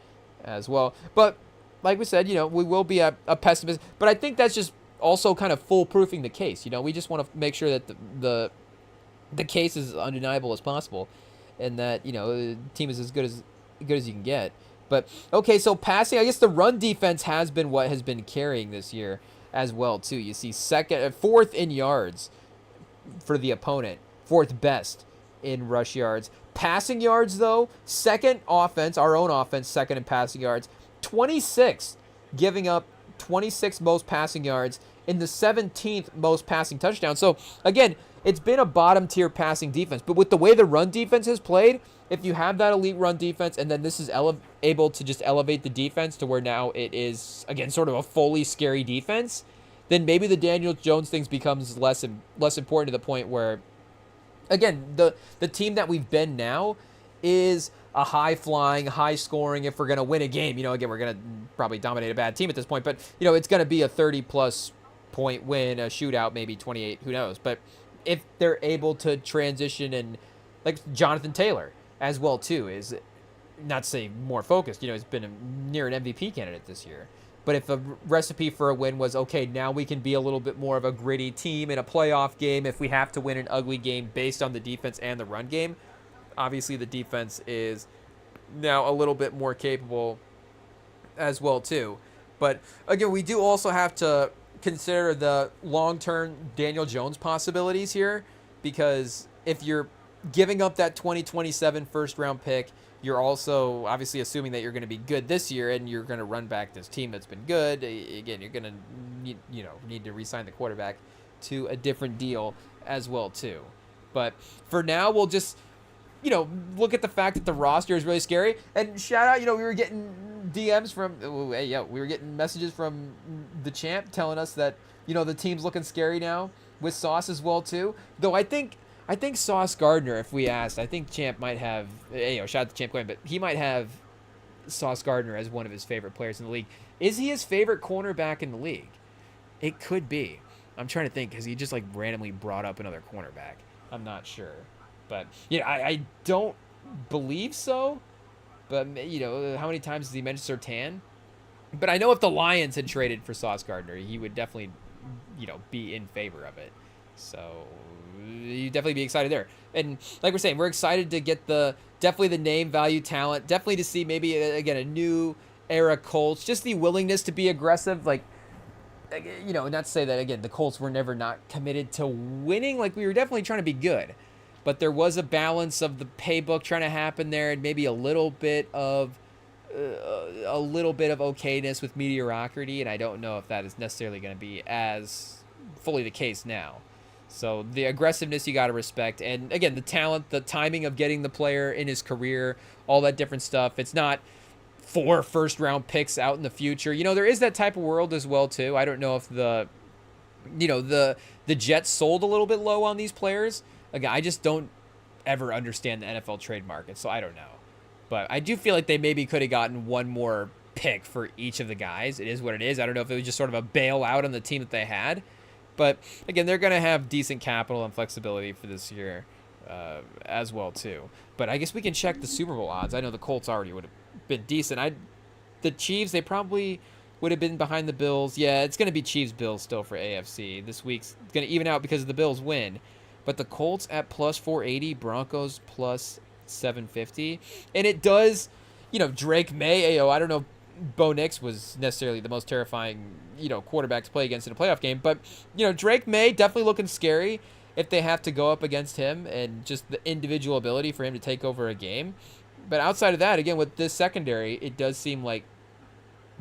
S1: as well. But like we said, we will be a pessimist. But I think that's just also kind of foolproofing the case. We just want to make sure that the case is as undeniable as possible, and that, the team is as good as you can get. But, okay, so passing, I guess the run defense has been what has been carrying this year as well, too. You see 4th in yards for the opponent, 4th best in rush yards. Passing yards, though, 2nd offense, our own offense, 2nd in passing yards, 26th, giving up 26 most passing yards in the 17th most passing touchdowns. So, again, it's been a bottom-tier passing defense. But with the way the run defense has played, if you have that elite run defense and then this is able to just elevate the defense to where now it is, again, sort of a fully scary defense, then maybe the Daniel Jones things becomes less important to the point where, again, the team that we've been now is a high-flying, high-scoring, if we're going to win a game. Again, we're going to probably dominate a bad team at this point, but, it's going to be a 30-plus point win, a shootout, maybe 28, who knows. But if they're able to transition, and like Jonathan Taylor as well, too, is not to say more focused. He's been near an MVP candidate this year. But if a recipe for a win was, okay, now we can be a little bit more of a gritty team in a playoff game if we have to win an ugly game based on the defense and the run game, obviously the defense is now a little bit more capable as well, too. But, again, we do also have to consider the long-term Daniel Jones possibilities here, because if you're giving up that 2027 first-round pick, you're also obviously assuming that you're going to be good this year, and you're going to run back this team that's been good. Again, you're going to need to re-sign the quarterback to a different deal as well, too. But for now, we'll just look at the fact that the roster is really scary. And shout out, we were getting DMs from, we were getting messages from the champ telling us that, the team's looking scary now with Sauce as well, too. Though I think Sauce Gardner, if we asked, I think Champ might have, shout out to Champ Coin, but he might have Sauce Gardner as one of his favorite players in the league. Is he his favorite cornerback in the league? It could be. I'm trying to think, because he just randomly brought up another cornerback. I'm not sure. But, I don't believe so. But, how many times has he mentioned Surtain? But I know if the Lions had traded for Sauce Gardner, he would definitely, be in favor of it. So you'd definitely be excited there. And like we're saying, we're excited to get definitely the name value talent, definitely to see maybe, again, a new era Colts, just the willingness to be aggressive. Not to say that, again, the Colts were never not committed to winning. We were definitely trying to be good. But there was a balance of the paybook trying to happen there, and maybe a little bit of okayness with mediocrity, and I don't know if that is necessarily going to be as fully the case now. So the aggressiveness you got to respect, and again, the talent, the timing of getting the player in his career, all that different stuff. It's not 4 first-round picks out in the future. There is that type of world as well, too. I don't know if the Jets sold a little bit low on these players. Again, I just don't ever understand the NFL trade market, so I don't know. But I do feel like they maybe could have gotten one more pick for each of the guys. It is what it is. I don't know if it was just sort of a bailout on the team that they had. But, again, they're going to have decent capital and flexibility for this year as well too. But I guess we can check the Super Bowl odds. I know the Colts already would have been decent. The Chiefs, they probably would have been behind the Bills. Yeah, it's going to be Chiefs-Bills still for AFC. This week's going to even out because the Bills win. But the Colts at plus 480, Broncos plus 750. And it does, Drake May, I don't know if Bo Nix was necessarily the most terrifying, quarterback to play against in a playoff game. But, Drake May definitely looking scary if they have to go up against him and just the individual ability for him to take over a game. But outside of that, again, with this secondary, it does seem like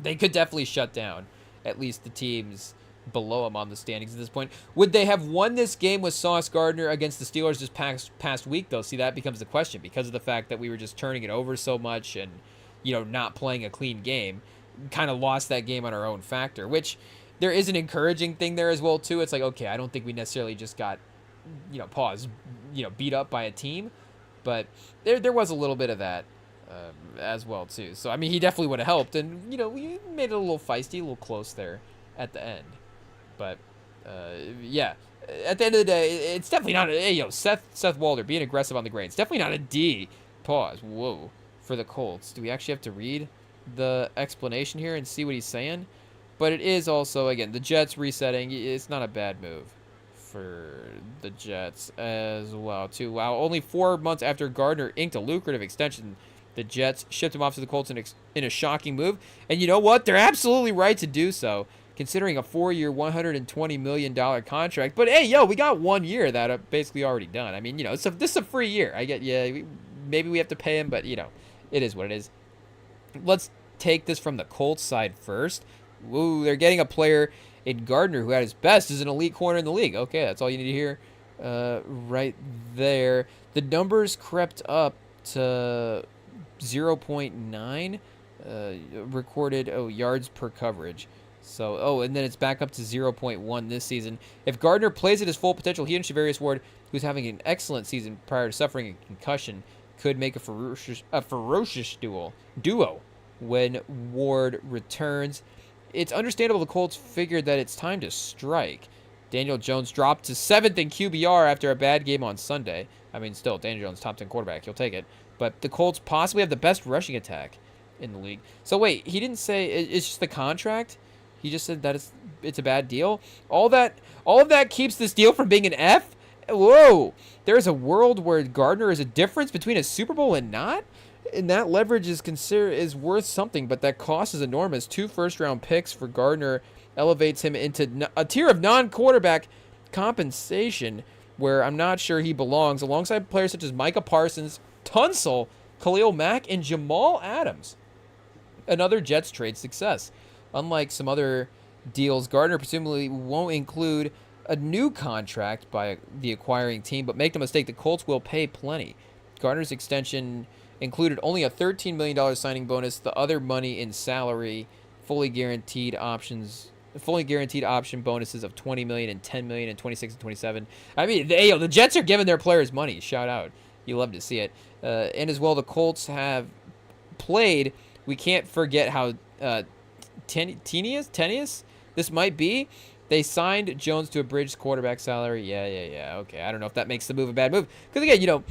S1: they could definitely shut down at least the teams below them on the standings at this point. Would they have won this game with Sauce Gardner against the Steelers this past week, though? See, that becomes the question because of the fact that we were just turning it over so much and, not playing a clean game. Kind of lost that game on our own factor, which there is an encouraging thing there as well, too. It's like, okay, I don't think we necessarily just got, beat up by a team. But there was a little bit of that as well, too. So, I mean, he definitely would have helped. And, we made it a little feisty, a little close there at the end. But, yeah, at the end of the day, it's definitely not Seth Walder being aggressive on the grain. It's definitely not a D. Pause. Whoa. For the Colts. Do we actually have to read the explanation here and see what he's saying? But it is also, again, the Jets resetting. It's not a bad move for the Jets as well, too. Wow, only 4 months after Gardner inked a lucrative extension, the Jets shipped him off to the Colts in a shocking move. And you know what? They're absolutely right to do so, considering a 4-year, $120 million contract. But, hey, we got 1 year that basically already done. I mean, this is a free year. I get, maybe we have to pay him, but, it is what it is. Let's take this from the Colts side first. Woo, they're getting a player in Gardner who at his best is an elite corner in the league. Okay, that's all you need to hear right there. The numbers crept up to 0.9 recorded yards per coverage. So, and then it's back up to 0.1 this season. If Gardner plays at his full potential, he and Shavarius Ward, who's having an excellent season prior to suffering a concussion, could make a ferocious duo when Ward returns. It's understandable the Colts figured that it's time to strike. Daniel Jones dropped to 7th in QBR after a bad game on Sunday. I mean, still, Daniel Jones, top 10 quarterback. He'll take it. But the Colts possibly have the best rushing attack in the league. So, wait, he didn't say it's just the contract? He just said that it's a bad deal? All of that keeps this deal from being an F? Whoa! There's a world where Gardner is a difference between a Super Bowl and not? And that leverage is worth something, but that cost is enormous. 2 first-round picks for Gardner elevates him into a tier of non-quarterback compensation where I'm not sure he belongs, alongside players such as Micah Parsons, Tunsil, Khalil Mack, and Jamal Adams. Another Jets trade success. Unlike some other deals, Gardner presumably won't include a new contract by the acquiring team, but make no mistake, the Colts will pay plenty. Gardner's extension included only a $13 million signing bonus, the other money in salary, fully guaranteed option bonuses of $20 million and $10 million in 26 and 27. I mean, the Jets are giving their players money. Shout out. You love to see it. And as well, the Colts have played. We can't forget how tenuous this might be. They signed Jones to a bridge quarterback salary. Yeah. Okay, I don't know if that makes the move a bad move. Because, again,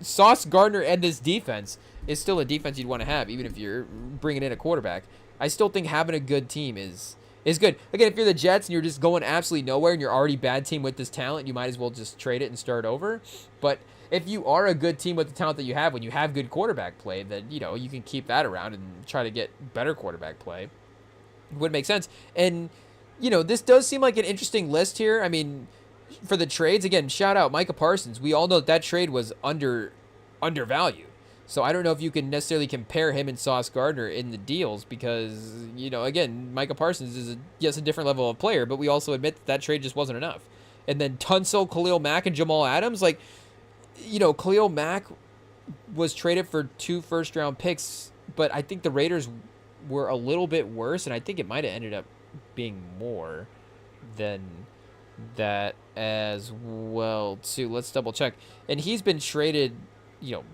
S1: Sauce Gardner and this defense is still a defense you'd want to have, even if you're bringing in a quarterback. I still think having a good team is good. Again, if you're the Jets and you're just going absolutely nowhere and you're already a bad team with this talent, you might as well just trade it and start over. But if you are a good team with the talent that you have, when you have good quarterback play, then, you can keep that around and try to get better quarterback play. It would make sense. And this does seem like an interesting list here. I mean, for the trades, again, shout out Micah Parsons. We all know that trade was undervalued. So I don't know if you can necessarily compare him and Sauce Gardner in the deals because, again, Micah Parsons is a different level of player, but we also admit that trade just wasn't enough. And then Tunsil, Khalil Mack, and Jamal Adams, Khalil Mack was traded for 2 first-round picks, but I think the Raiders were a little bit worse, and I think it might have ended up being more than that as well too. Let's double check. And he's been traded,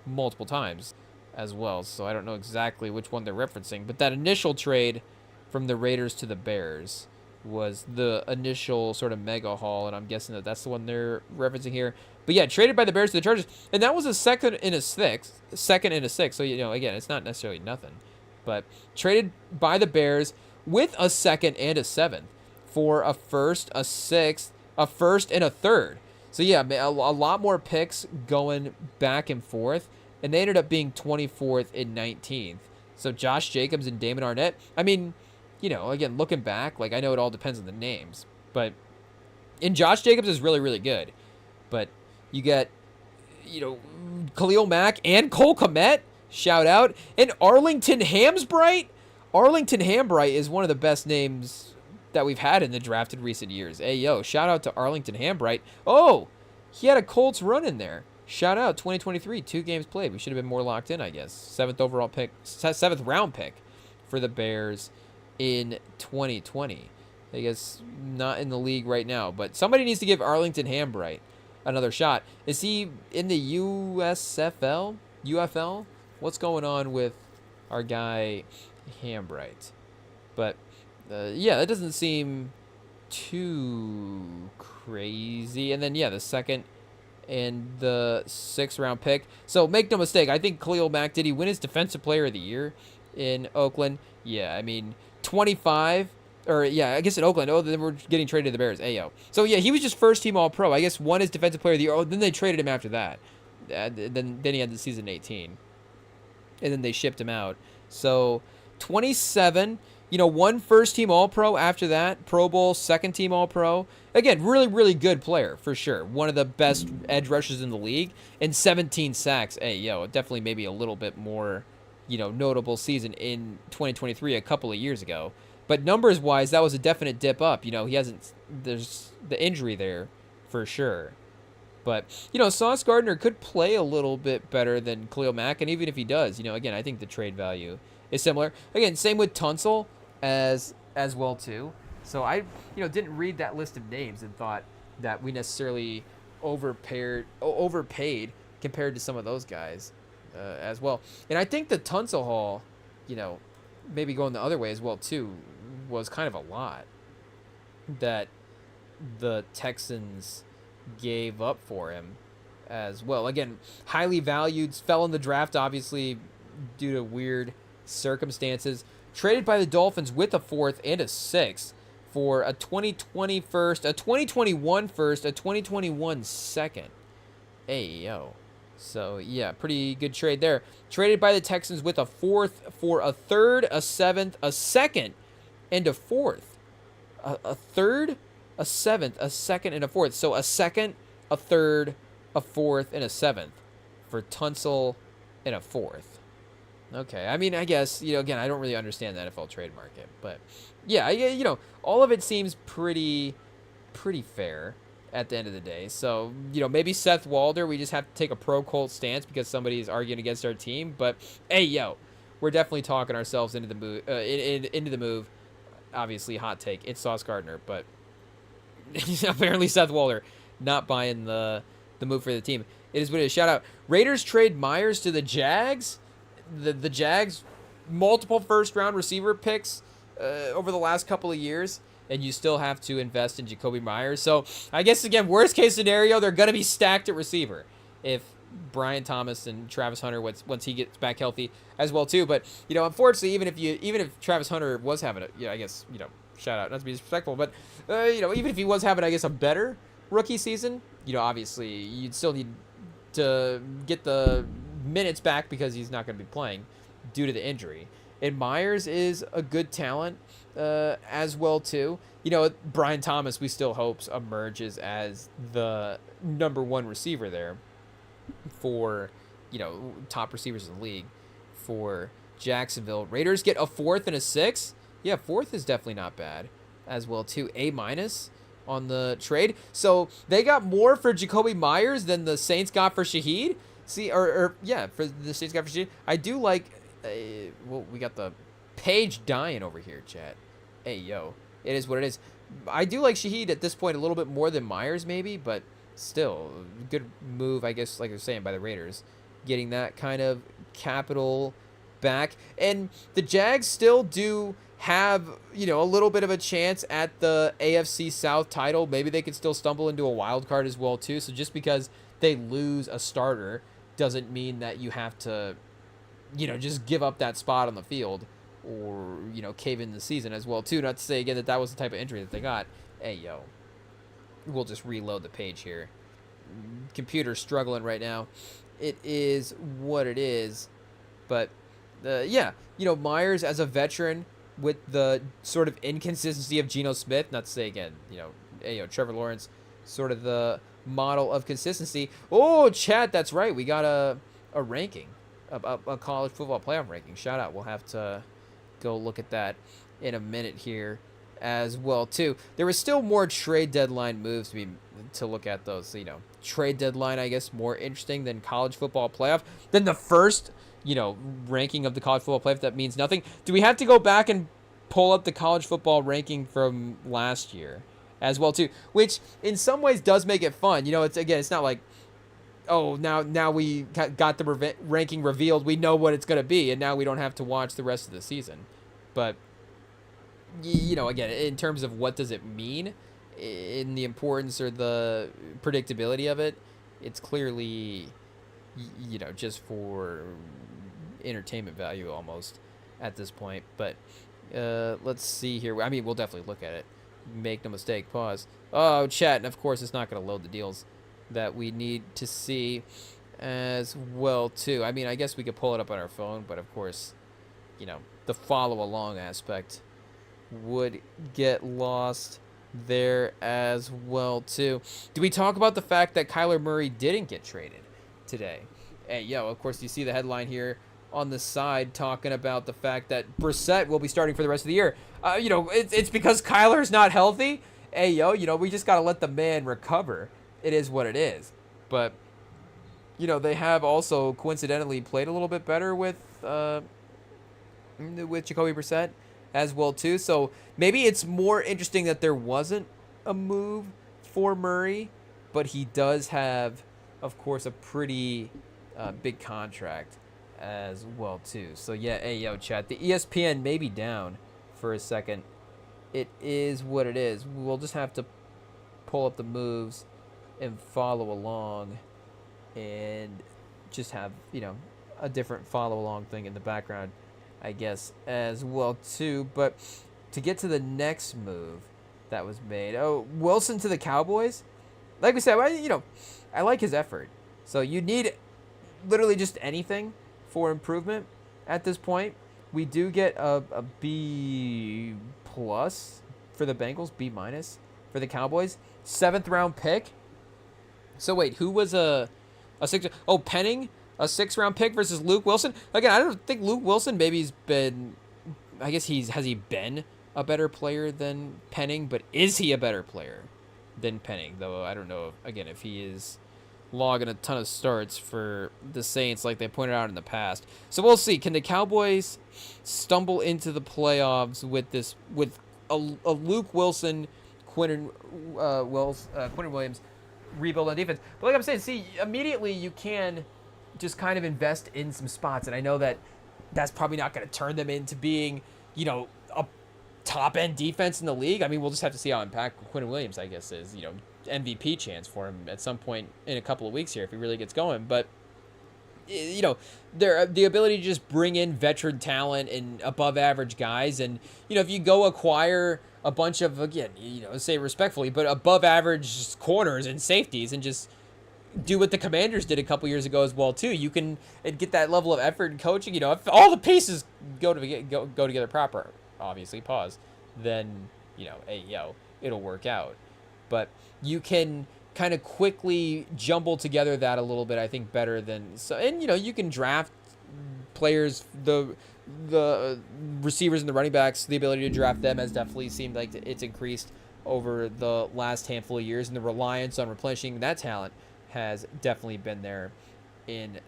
S1: multiple times as well, so I don't know exactly which one they're referencing, but that initial trade from the Raiders to the Bears was the initial sort of mega haul, and I'm guessing that that's the one they're referencing here. But yeah, traded by the Bears to the Chargers, and that was a second and a sixth. So again, it's not necessarily nothing, but traded by the Bears with a second and a seventh for a first, a sixth, a first, and a third. So yeah, a lot more picks going back and forth, and they ended up being 24th and 19th. So Josh Jacobs and Damon Arnett. I mean, again, looking back, like I know it all depends on the names, and Josh Jacobs is really, really good. But you get, Khalil Mack and Cole Kmet, shout out, and Arlington Hambright. Arlington Hambright is one of the best names that we've had in the draft in recent years. Hey, yo, shout out to Arlington Hambright. Oh, he had a Colts run in there. Shout out, 2023, 2 games played. We should have been more locked in, I guess. 7th round pick for the Bears in 2020. I guess not in the league right now, but somebody needs to give Arlington Hambright another shot. Is he in the USFL? UFL? What's going on with our guy Hambright? But yeah, that doesn't seem too crazy. And then yeah, the second and the 6th round pick. So make no mistake, I think Khalil Mack, did he win his Defensive Player of the Year in Oakland? Yeah, I mean 25. Or, yeah, I guess in Oakland. Oh, then we're getting traded to the Bears. Ayo. So, yeah, he was just first team All-Pro. I guess won his Defensive Player of the Year. Oh, then they traded him after that. Then he had the season 18. And then they shipped him out. So, 27. One first team All-Pro after that. Pro Bowl, second team All-Pro. Again, really, really good player, for sure. One of the best edge rushers in the league. And 17 sacks. Hey, yo, definitely maybe a little bit more, notable season in 2023 a couple of years ago. But numbers-wise, that was a definite dip up. There's the injury there for sure. But, Sauce Gardner could play a little bit better than Khalil Mack. And even if he does, again, I think the trade value is similar. Again, same with Tunsil as well, too. So I, didn't read that list of names and thought that we necessarily overpaid compared to some of those guys as well. And I think the Tunsil haul, maybe going the other way as well, too, was kind of a lot that the Texans gave up for him as well. Again, highly valued, fell in the draft, obviously, due to weird circumstances. Traded by the Dolphins with a 4th and a 6th for a 2020 first, a 2021 first, a 2021 second. Hey, yo. So, yeah, pretty good trade there. Traded by the Texans with a 4th for a 3rd, a 7th, a 2nd, and a 4th. A 3rd, a 7th, a 2nd, and a 4th. So, a 2nd, a 3rd, a 4th, and a 7th for Tunsil and a 4th. Okay, I mean, I guess, again, I don't really understand the NFL trade market. But, yeah, all of it seems pretty fair at the end of the day. So, maybe Seth Walder, we just have to take a pro-Colt stance because somebody's arguing against our team. But, hey, yo, we're definitely talking ourselves into the move. Into the move. Obviously, hot take. It's Sauce Gardner. But apparently Seth Walder not buying the move for the team. It is what it is. Shout out. Raiders trade Myers to the Jags. The Jags, multiple first-round receiver picks over the last couple of years. And you still have to invest in Jacoby Myers. So, I guess, again, worst-case scenario, they're going to be stacked at receiver if Brian Thomas and Travis Hunter, once he gets back healthy as well, too. But, unfortunately, even if Travis Hunter was having I guess, shout out, not to be disrespectful, but, even if he was having, I guess, a better rookie season, obviously, you'd still need to get the minutes back because he's not going to be playing due to the injury. And Myers is a good talent as well, too. Brian Thomas, we still hopes emerges as the number 1 receiver there for, top receivers in the league for Jacksonville. Raiders get a 4th and a 6th. Yeah, 4th is definitely not bad as well, too. A- on the trade. So they got more for Jacoby Myers than the Saints got for Shaheed. See, for the Saints got for Shaheed. I do like, we got the page dying over here, chat. Hey, yo, it is what it is. I do like Shaheed at this point a little bit more than Myers, maybe, but still, good move, I guess, like I was saying, by the Raiders. Getting that kind of capital back. And the Jags still do have, a little bit of a chance at the AFC South title. Maybe they could still stumble into a wild card as well too. So just because they lose a starter doesn't mean that you have to, just give up that spot on the field or, cave in the season as well too. Not to say again that was the type of injury that they got. Hey, we'll just reload the page here. Computer's struggling right now. It is what it is. But, Myers as a veteran with the sort of inconsistency of Geno Smith, not to say again, Trevor Lawrence, sort of the model of consistency. Oh, chat, that's right. We got a ranking, a college football playoff ranking. Shout out. We'll have to go look at that in a minute here as well too. There was still more trade deadline moves to look at those. So, trade deadline, I guess, more interesting than college football playoff. Then the first, ranking of the college football playoff that means nothing. Do we have to go back and pull up the college football ranking from last year as well too? Which in some ways does make it fun. It's not like, oh, now we got the ranking revealed. We know what it's going to be, and now we don't have to watch the rest of the season. But again, in terms of what does it mean, in the importance or the predictability of it, it's clearly, just for entertainment value almost at this point. But let's see here. I mean, we'll definitely look at it. Make no mistake. Pause. Oh, chat. And of course, it's not going to load the deals that we need to see as well too. I mean, I guess we could pull it up on our phone, but of course, the follow along aspect would get lost there as well too. Do we talk about the fact that Kyler Murray didn't get traded today? Hey, of course, you see the headline here on the side talking about the fact that Brissett will be starting for the rest of the year. It's because Kyler's not healthy. Hey, we just got to let the man recover. It is what it is. But, they have also coincidentally played a little bit better with Jacoby Brissett as well too. So maybe it's more interesting that there wasn't a move for Murray, but he does have, of course, a pretty big contract as well too. So yeah, hey, chat, the ESPN may be down for a second. It is what it is. We'll just have to pull up the moves and follow along and just have, a different follow along thing in the background, I guess, as well too. But to get to the next move that was made, Wilson to the Cowboys. Like we said, I like his effort. So you need literally just anything for improvement at this point. We do get a B plus for the Bengals, B minus for the Cowboys. 7th round pick. So wait, who was a 6? Oh, Penning, a 6th round pick versus Luke Wilson. Again, I don't think Luke Wilson maybe has he been a better player than Penning, but is he a better player than Penning? Though I don't know if he is logging a ton of starts for the Saints like they pointed out in the past. So we'll see. Can the Cowboys stumble into the playoffs with a Luke Wilson, Quentin Williams rebuild on defense? But like I'm saying, see, immediately you can just kind of invest in some spots, and I know that that's probably not going to turn them into being, a top-end defense in the league. I mean, we'll just have to see how impactful Quentin Williams, I guess, is, MVP chance for him at some point in a couple of weeks here if he really gets going. But, the ability to just bring in veteran talent and above-average guys, and, if you go acquire a bunch of, again, say respectfully, but above-average corners and safeties and just do what the Commanders did a couple years ago as well too. You can get that level of effort and coaching. If all the pieces go together proper, obviously, pause, then it'll work out. But you can kind of quickly jumble together that a little bit, I think, better than so. And you can draft players, the receivers and the running backs. The ability to draft them has definitely seemed like it's increased over the last handful of years, and the reliance on replenishing that talent has definitely been there in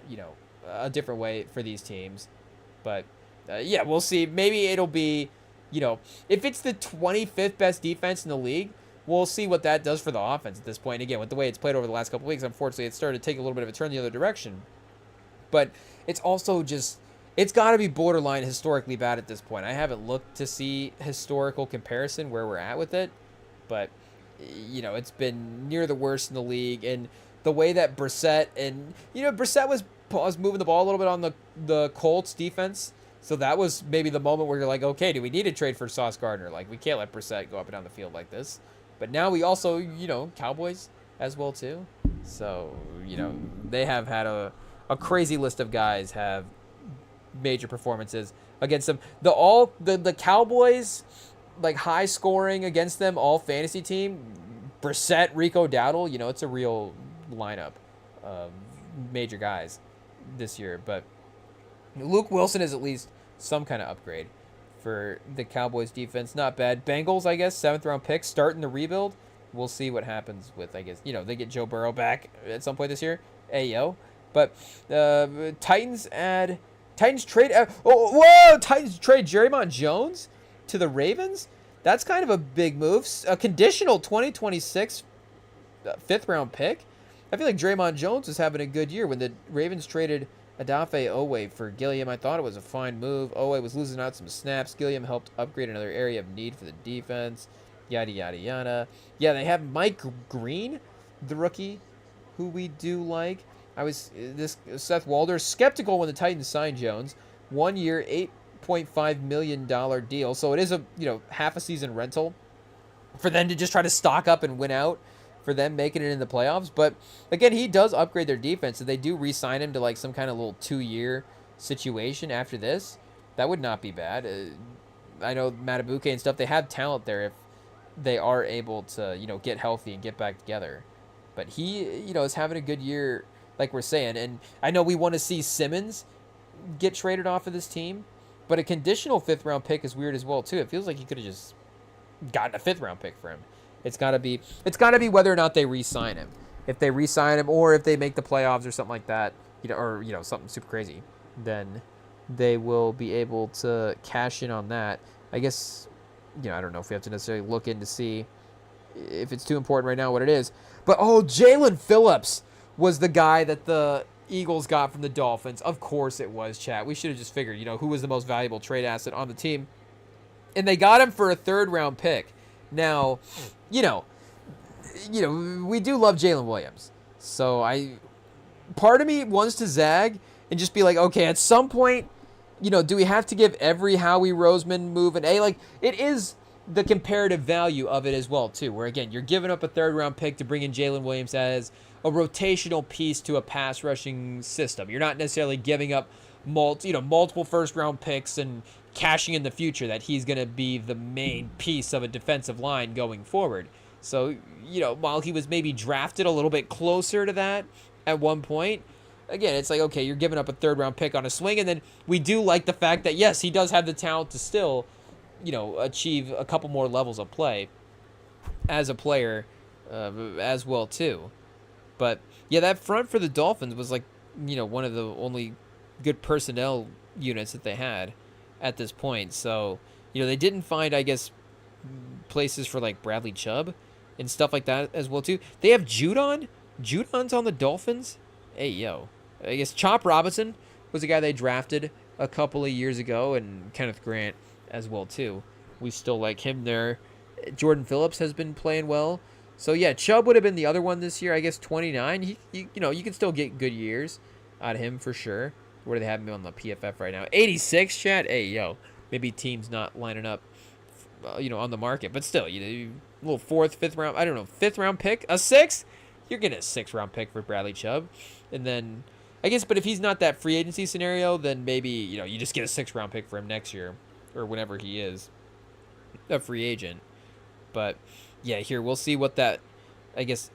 S1: a different way for these teams. But we'll see. Maybe it'll be if it's the 25th best defense in the league, we'll see what that does for the offense at this point. Again, with the way it's played over the last couple of weeks, unfortunately, it started to take a little bit of a turn the other direction. But it's also just it's got to be borderline historically bad at this point. I haven't looked to see historical comparison where we're at with it, but it's been near the worst in the league. And the way that Brissett and Brissett was moving the ball a little bit on the Colts defense. So that was maybe the moment where you're like, okay, do we need to trade for Sauce Gardner? Like, we can't let Brissett go up and down the field like this. But now we also, Cowboys as well too. So, they have had a crazy list of guys have major performances against them. The Cowboys, like, high scoring against them, all fantasy team, Brissett, Rico Dowdle, it's a real lineup of major guys this year. But Luke Wilson is at least some kind of upgrade for the Cowboys defense. Not bad. Bengals, I guess, 7th round pick, starting the rebuild. We'll see what happens with, I guess, they get Joe Burrow back at some point this year. But Titans trade Titans trade Jerrymon Jones to the Ravens. That's kind of a big move. A conditional 2026 5th round pick. I feel like Jerrymon Jones is having a good year. When the Ravens traded Odafe Owe for Gilliam, I thought it was a fine move. Owe was losing out some snaps. Gilliam helped upgrade another area of need for the defense. Yada, yada, yada. Yeah, they have Mike Green, the rookie, who we do like. Seth Walder, skeptical when the Titans signed Jones. 1 year, $8.5 million deal. So it is a, half a season rental for them to just try to stock up and win out for them making it in the playoffs. But again, he does upgrade their defense. So they do re-sign him to like some kind of little 2-year situation after this. That would not be bad. I know Matabuke and stuff, they have talent there if they are able to, get healthy and get back together. But he, is having a good year, like we're saying. And I know we want to see Simmons get traded off of this team, but a conditional 5th round pick is weird as well too. It feels like you could have just gotten a 5th round pick for him. It's gotta be whether or not they re-sign him. If they re-sign him, or if they make the playoffs or something like that, or something super crazy, then they will be able to cash in on that. I guess, I don't know if we have to necessarily look in to see if it's too important right now what it is. But Jalen Phillips was the guy that the Eagles got from the Dolphins. Of course it was, chat. We should have just figured, who was the most valuable trade asset on the team. And they got him for a 3rd round pick. Now, we do love Jalen Williams. So part of me wants to zag and just be like, okay, at some point, do we have to give every Howie Roseman move an A? Like, it is the comparative value of it as well, too, where, again, you're giving up a 3rd round pick to bring in Jalen Williams as a rotational piece to a pass rushing system. You're not necessarily giving up multiple 1st round picks and cashing in the future that he's going to be the main piece of a defensive line going forward. So, while he was maybe drafted a little bit closer to that at one point, again, it's like, okay, you're giving up a 3rd round pick on a swing. And then we do like the fact that, yes, he does have the talent to still, achieve a couple more levels of play as a player as well, too. But, yeah, that front for the Dolphins was like, one of the only good personnel units that they had at this point. So, they didn't find, I guess, places for like Bradley Chubb and stuff like that as well too. They have Judon. Judon's on the Dolphins. I guess Chop Robinson was a guy they drafted a couple of years ago, and Kenneth Grant as well too. We still like him there. Jordan Phillips has been playing well. So yeah, Chubb would have been the other one this year. I guess 29. You can still get good years out of him for sure. Where do they have him on the PFF right now? 86, chat. Maybe teams not lining up, on the market. But still, a little 4th, 5th round, 5th round pick, a 6th? You're getting a 6th round pick for Bradley Chubb. And then, I guess, but if he's not that free agency scenario, then maybe, you just get a 6th round pick for him next year. Or whenever he is a free agent. But, yeah, here, we'll see what that, I guess,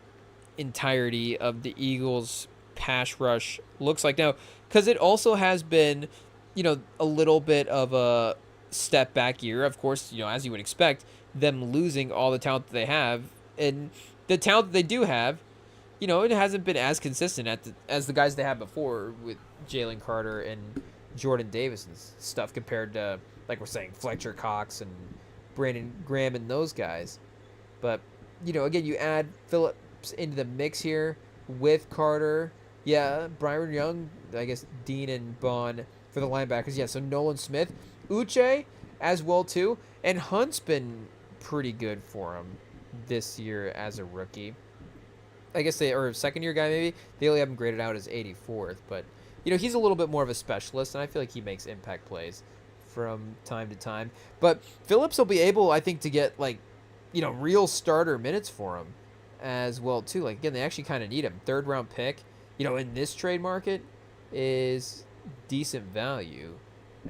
S1: entirety of the Eagles' pass rush looks like now, because it also has been, a little bit of a step back year, of course, as you would expect, them losing all the talent that they have, and the talent that they do have, it hasn't been as consistent as the guys they had before with Jalen Carter and Jordan Davis and stuff compared to, like we're saying, Fletcher Cox and Brandon Graham and those guys. But, again, you add Phillips into the mix here with Carter. Yeah, Byron Young, I guess Dean and Bond
S2: for the linebackers. Yeah, so Nolan Smith, Uche as well too, and Hunt's been pretty good for him this year as a rookie. I guess or second year guy maybe. They only have him graded out as 84th, but he's a little bit more of a specialist, and I feel like he makes impact plays from time to time. But Phillips will be able, I think, to get like real starter minutes for him as well too. Like again, they actually kind of need him. 3rd round pick, in this trade market is decent value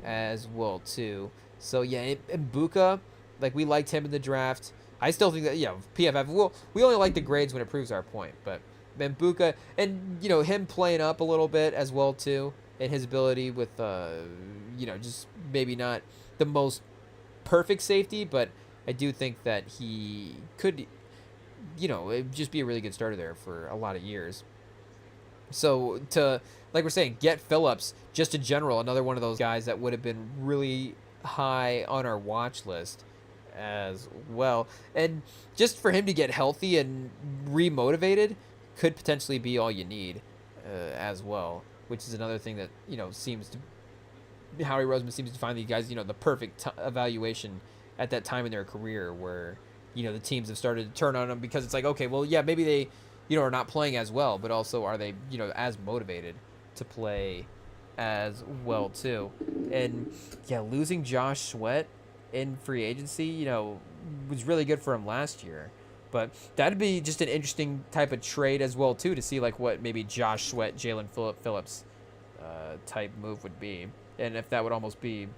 S2: as well too. So yeah, Mbuka, like we liked him in the draft. I still think that PFF. We only like the grades when it proves our point, but Mbuka and him playing up a little bit as well too, and his ability with just maybe not the most perfect safety, but I do think that he could just be a really good starter there for a lot of years. So to, like we're saying, get Phillips just in general, another one of those guys that would have been really high on our watch list as well. And just for him to get healthy and remotivated could potentially be all you need as well, which is another thing that, seems to, Howie Roseman seems to find these guys, the perfect evaluation at that time in their career where, the teams have started to turn on them because it's like, okay, well, yeah, maybe they, are not playing as well, but also are they, as motivated to play as well too. And yeah, losing Josh Sweat in free agency, was really good for him last year. But that'd be just an interesting type of trade as well too, to see like what maybe Josh Sweat, Jalen Phillips type move would be, and if that would almost be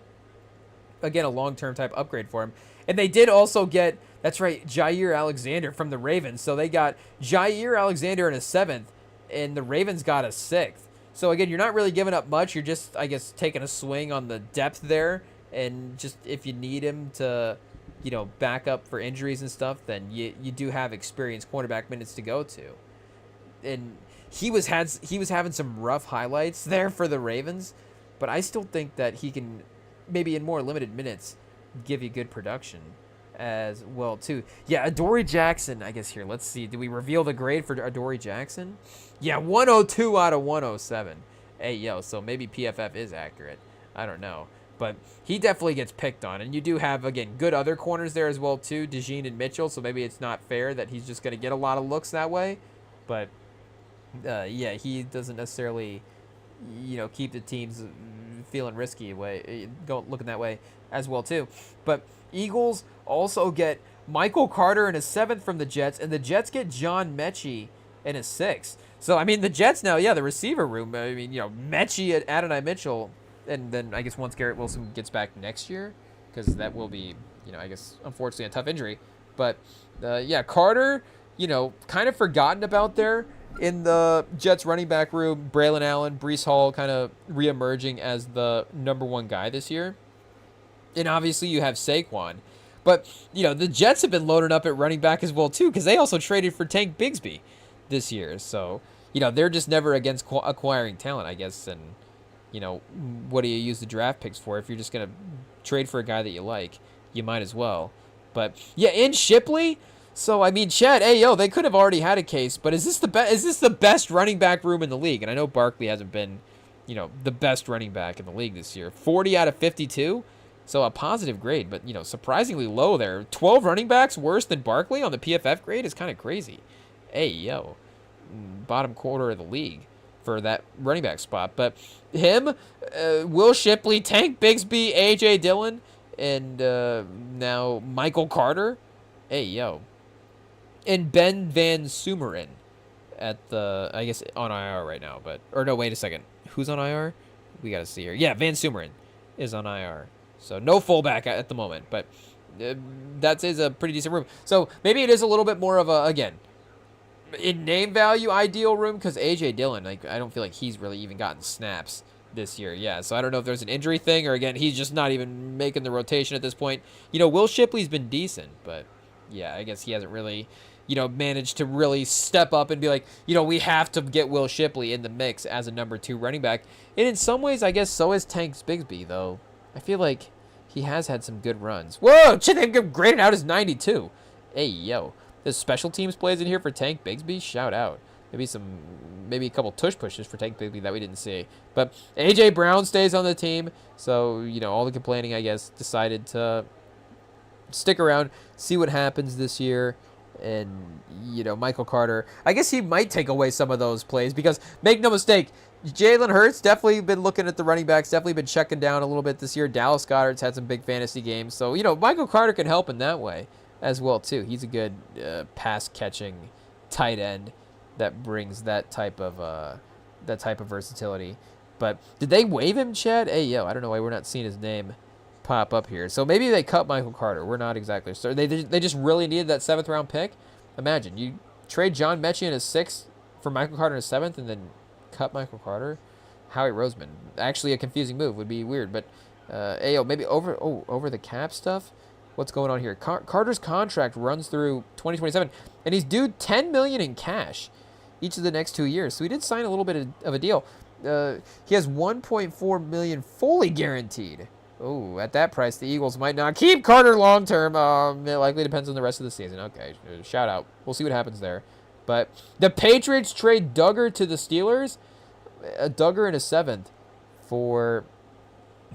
S2: again a long-term type upgrade for him. And they did also get, that's right, Jair Alexander from the Ravens. So they got Jair Alexander in a 7th, and the Ravens got a 6th. So again, you're not really giving up much. You're just, I guess, taking a swing on the depth there. And just if you need him to, back up for injuries and stuff, then you do have experienced cornerback minutes to go to. And he was having some rough highlights there for the Ravens, but I still think that he can, maybe in more limited minutes, give you good production as well too. Yeah, Adoree Jackson, I guess here. Let's see. Did we reveal the grade for Adoree Jackson? Yeah, 102 out of 107. Hey, yo, so maybe PFF is accurate. I don't know. But he definitely gets picked on. And you do have, again, good other corners there as well too, DeJean and Mitchell, so maybe it's not fair that he's just going to get a lot of looks that way. But, yeah, he doesn't necessarily, keep the teams feeling risky looking that way as well too. But Eagles also get Michael Carter in a 7th from the Jets, and the Jets get John Mechie in a 6th. So I mean, the Jets now, yeah, the receiver room. I mean, Mechie at Adonai Mitchell, and then I guess once Garrett Wilson gets back next year, because that will be, I guess unfortunately a tough injury. But yeah, Carter, kind of forgotten about there in the Jets running back room. Braylon Allen, Breece Hall kind of reemerging as the number 1 guy this year. And obviously you have Saquon. But, the Jets have been loaded up at running back as well, too, because they also traded for Tank Bigsby this year. So, they're just never against acquiring talent, I guess. And, what do you use the draft picks for? If you're just going to trade for a guy that you like, you might as well. But, yeah, in Shipley, so, I mean, Chad, hey, yo, they could have already had a case, but is this the best running back room in the league? And I know Barkley hasn't been, the best running back in the league this year. 40 out of 52, so a positive grade, but, surprisingly low there. 12 running backs worse than Barkley on the PFF grade is kind of crazy. Hey, yo, bottom quarter of the league for that running back spot. But him, Will Shipley, Tank Bigsby, A.J. Dillon, and now Michael Carter. Hey, yo. And Ben Van Sumeren at the, I guess, on IR right now. Or no, wait a second. Who's on IR? We got to see here. Yeah, Van Sumeren is on IR. So no fullback at the moment. But that is a pretty decent room. So maybe it is a little bit more of a, again, in name value, ideal room. Because A.J. Dillon, I don't feel like he's really even gotten snaps this year. Yeah, so I don't know if there's an injury thing. Or, again, he's just not even making the rotation at this point. Will Shipley's been decent. But, yeah, I guess he hasn't really, managed to really step up and be like, we have to get Will Shipley in the mix as a number 2 running back. And in some ways, I guess so is Tank Bigsby, though. I feel like he has had some good runs. Whoa, they graded out as 92. Hey, yo. There's special teams plays in here for Tank Bigsby? Shout out. maybe a couple tush pushes for Tank Bigsby that we didn't see. But A.J. Brown stays on the team, so, all the complaining, I guess, decided to stick around, see what happens this year. And, Michael Carter, I guess he might take away some of those plays because, make no mistake, Jalen Hurts definitely been looking at the running backs, definitely been checking down a little bit this year. Dallas Goedert's had some big fantasy games. So, Michael Carter can help in that way as well, too. He's a good pass-catching tight end that brings that type of versatility. But did they waive him, Chad? Hey, I don't know why we're not seeing his name pop up here. So maybe they cut Michael Carter. We're not exactly sure. They just really needed that 7th round pick. Imagine you trade John Mechie in a 6th for Michael Carter in a 7th, and then cut Michael Carter. Howie Roseman. Actually, a confusing move would be weird, but maybe over the cap stuff. What's going on here? Carter's contract runs through 2027, and he's due $10 million in cash each of the next 2 years. So he did sign a little bit of a deal. He has $1.4 million fully guaranteed. Oh, at that price, the Eagles might not keep Carter long term. It likely depends on the rest of the season. Okay, shout out. We'll see what happens there. But the Patriots trade Duggar to the Steelers. A Duggar and a 7th for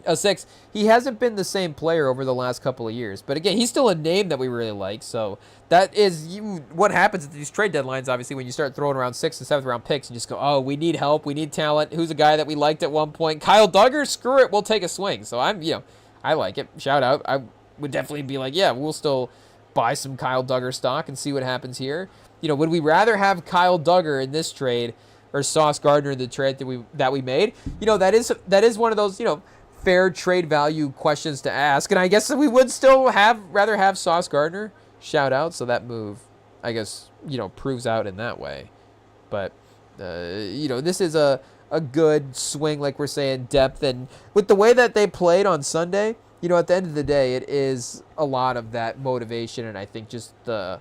S2: a 6th. He hasn't been the same player over the last couple of years. But again, he's still a name that we really like. So that is what happens at these trade deadlines, obviously, when you start throwing around 6th and 7th round picks and just go, oh, we need help. We need talent. Who's a guy that we liked at one point? Kyle Duggar? Screw it. We'll take a swing. So I like it. Shout out. I would definitely be like, we'll still buy some Kyle Duggar stock and see what happens here. Would we rather have Kyle Duggar in this trade or Sauce Gardner in the trade that we made? That is one of those, fair trade value questions to ask. And I guess we would still rather have Sauce Gardner. Shout out. So that move, I guess, proves out in that way. But, this is a good swing, like we're saying, depth. And with the way that they played on Sunday, at the end of the day, it is a lot of that motivation. And I think just the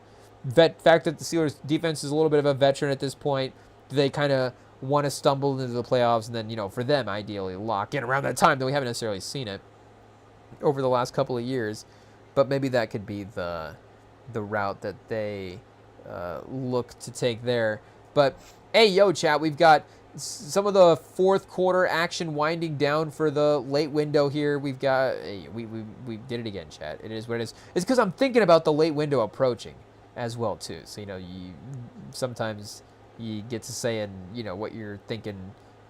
S2: fact that the Steelers defense is a little bit of a veteran at this point, they kind of want to stumble into the playoffs and then, for them, ideally lock in around that time, though we haven't necessarily seen it over the last couple of years. But maybe that could be the route that they look to take there. But, hey, chat, we've got some of the fourth quarter action winding down for the late window here. We've got, we did it again, chat. It is what it is. It's because I'm thinking about the late window approaching as well, too. So, sometimes you get to saying, what you're thinking,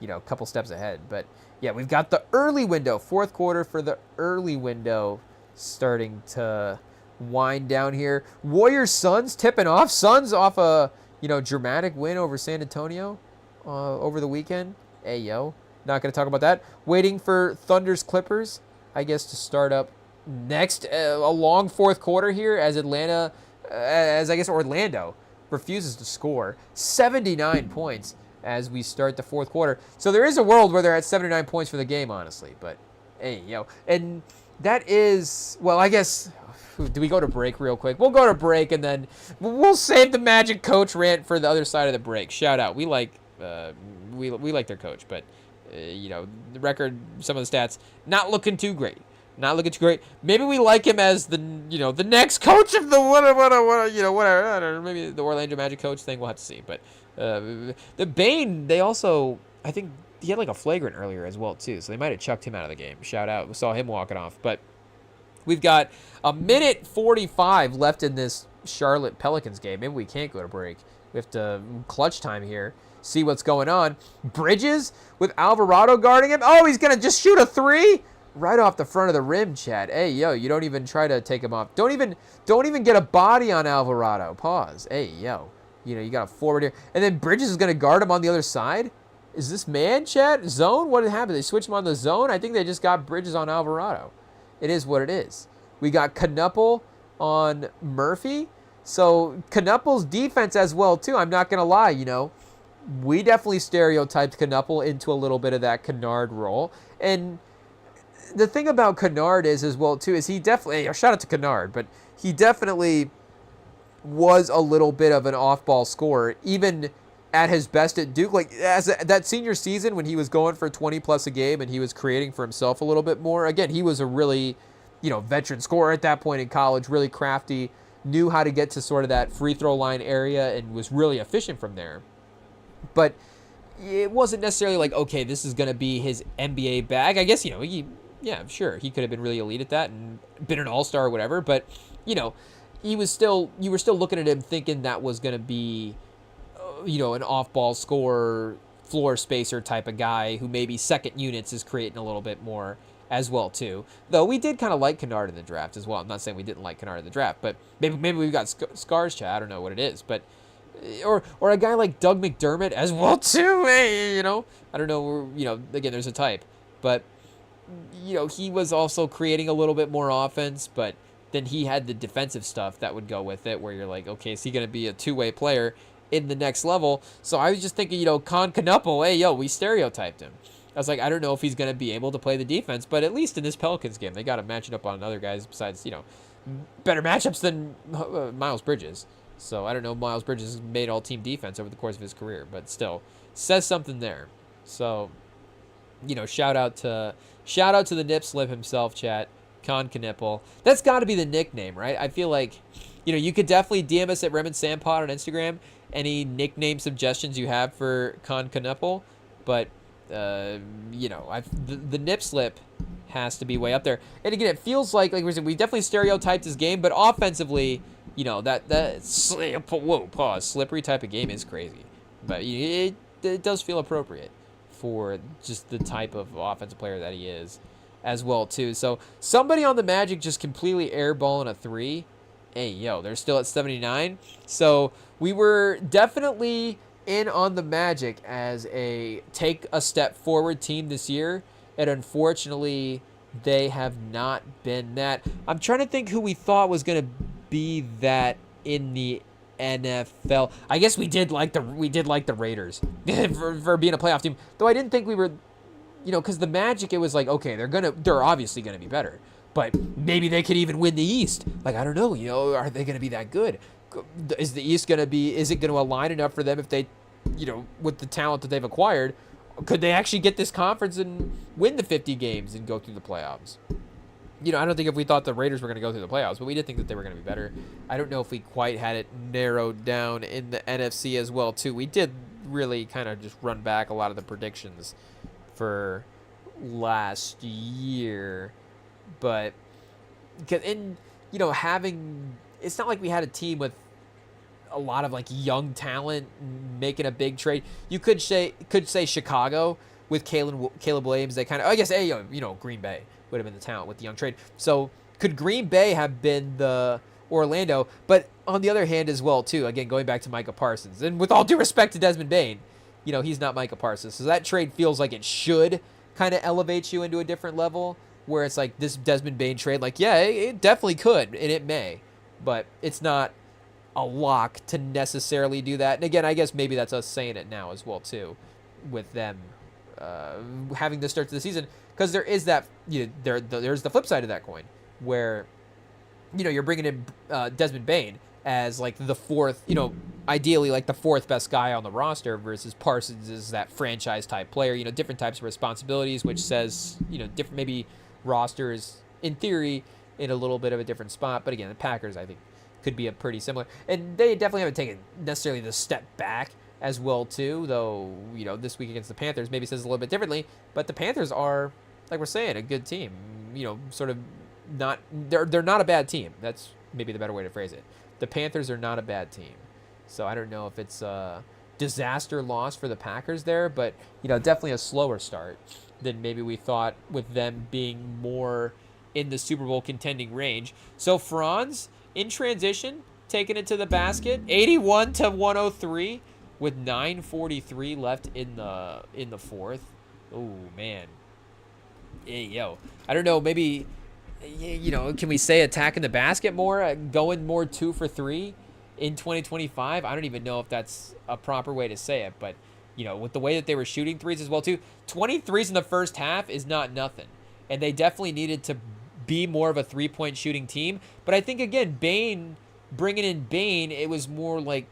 S2: a couple steps ahead. But, we've got the early window, fourth quarter for the early window starting to wind down here. Warriors Suns tipping off. Suns off a, dramatic win over San Antonio over the weekend. Hey, not going to talk about that. Waiting for Thunder's Clippers, I guess, to start up next. A long fourth quarter here as Orlando refuses to score 79 points as we start the fourth quarter. So there is a world where they're at 79 points for the game, honestly. But, hey, and that is, well, I guess, do we go to break real quick? We'll go to break, and then we'll save the Magic coach rant for the other side of the break. Shout out. We like their coach, but, the record, some of the stats, not looking too great. Not looking too great. Maybe we like him as the next coach of the whatever. Maybe the Orlando Magic coach thing. We'll have to see. But the Bane, they also, I think he had like a flagrant earlier as well too. So they might have chucked him out of the game. Shout out. We saw him walking off. But we've got a minute 45 left in this Charlotte Pelicans game. Maybe we can't go to break. We have to clutch time here. See what's going on. Bridges with Alvarado guarding him. Oh, he's gonna just shoot a 3. Right off the front of the rim, Chad. Hey, you don't even try to take him off. Don't even get a body on Alvarado. Pause. Hey, you got a forward here. And then Bridges is going to guard him on the other side. Is this man, Chad? Zone? What happened? They switched him on the zone? I think they just got Bridges on Alvarado. It is what it is. We got Knuppel on Murphy. So Knuppel's defense as well, too. I'm not going to lie, We definitely stereotyped Knuppel into a little bit of that Kennard role. And the thing about Kennard is he definitely, shout out to Kennard, but he definitely was a little bit of an off-ball scorer, even at his best at Duke. Like, that senior season when he was going for 20-plus a game and he was creating for himself a little bit more, again, he was a really, veteran scorer at that point in college, really crafty, knew how to get to sort of that free throw line area and was really efficient from there. but it wasn't necessarily like, okay, this is going to be his NBA bag. I guess, yeah, sure, he could have been really elite at that and been an all-star or whatever, but, you were still looking at him thinking that was going to be, an off-ball scorer, floor spacer type of guy who maybe second units is creating a little bit more as well, too. Though we did kind of like Kennard in the draft as well. I'm not saying we didn't like Kennard in the draft, but maybe we've got scars, Chad. I don't know what it is, but or a guy like Doug McDermott as well too. Hey, I don't know. Again, there's a type, but he was also creating a little bit more offense, but then he had the defensive stuff that would go with it, where you're like, okay, is he going to be a two-way player in the next level? So I was just thinking, Con Knuppel, hey, we stereotyped him. I was like, I don't know if he's going to be able to play the defense, but at least in this Pelicans game, they got him matching up on other guys besides, better matchups than Miles Bridges. So I don't know, Miles Bridges has made all-team defense over the course of his career, but still, says something there. So, shout out to the nip slip himself, chat. Con Knuppel. That's got to be the nickname, right? I feel like, you could definitely DM us at RemingTonm on Instagram. Any nickname suggestions you have for Con Knuppel, but the nip slip has to be way up there. And again, it feels like we said, we definitely stereotyped his game, but offensively, slippery type of game is crazy. But it does feel appropriate for just the type of offensive player that he is as well, too. So somebody on the Magic just completely airballing a three. Hey, they're still at 79. So we were definitely in on the Magic as a take a step forward team this year. And unfortunately, they have not been that. I'm trying to think who we thought was going to be that in the NFL. I guess we did like the Raiders for being a playoff team. Though I didn't think we were, because the Magic, it was like, okay, they're obviously gonna be better, but maybe they could even win the East. Like, I don't know, are they gonna be that good? Is the East gonna be? Is it gonna align enough for them if they, with the talent that they've acquired? Could they actually get this conference and win the 50 games and go through the playoffs? I don't think if we thought the Raiders were going to go through the playoffs, but we did think that they were going to be better. I don't know if we quite had it narrowed down in the NFC as well, too. We did really kind of just run back a lot of the predictions for last year. But, having... It's not like we had a team with a lot of, young talent making a big trade. You could say Chicago with Caleb Williams. They kind of... I guess, Green Bay would have been the talent with the young trade. So could Green Bay have been the Orlando? But on the other hand as well, too, again, going back to Micah Parsons, and with all due respect to Desmond Bane, he's not Micah Parsons. So that trade feels like it should kind of elevate you into a different level, where it's like this Desmond Bane trade, it definitely could, and it may, but it's not a lock to necessarily do that. And again, I guess maybe that's us saying it now as well, too, with them having the start to the season. Because there is that, there's the flip side of that coin, where, you're bringing in Desmond Bane as the fourth, ideally the fourth best guy on the roster, versus Parsons is that franchise type player, different types of responsibilities, which says, different, maybe rosters in theory in a little bit of a different spot. But again, the Packers, I think, could be a pretty similar, and they definitely haven't taken necessarily the step back as well, too, though, this week against the Panthers maybe says a little bit differently, but the Panthers are, like we're saying, a good team, sort of not, they're not a bad team. That's maybe the better way to phrase it. The Panthers are not a bad team. So I don't know if it's a disaster loss for the Packers there, but, definitely a slower start than maybe we thought, with them being more in the Super Bowl contending range. So Franz, in transition, taking it to the basket, 81-103. With 9:43 left in the fourth. Oh, man. Hey, I don't know, maybe, can we say attacking the basket more? Going more 2 for 3 in 2025? I don't even know if that's a proper way to say it. But, with the way that they were shooting threes as well, too. 23s in the first half is not nothing. And they definitely needed to be more of a three-point shooting team. But I think, again, bringing in Bane, it was more like,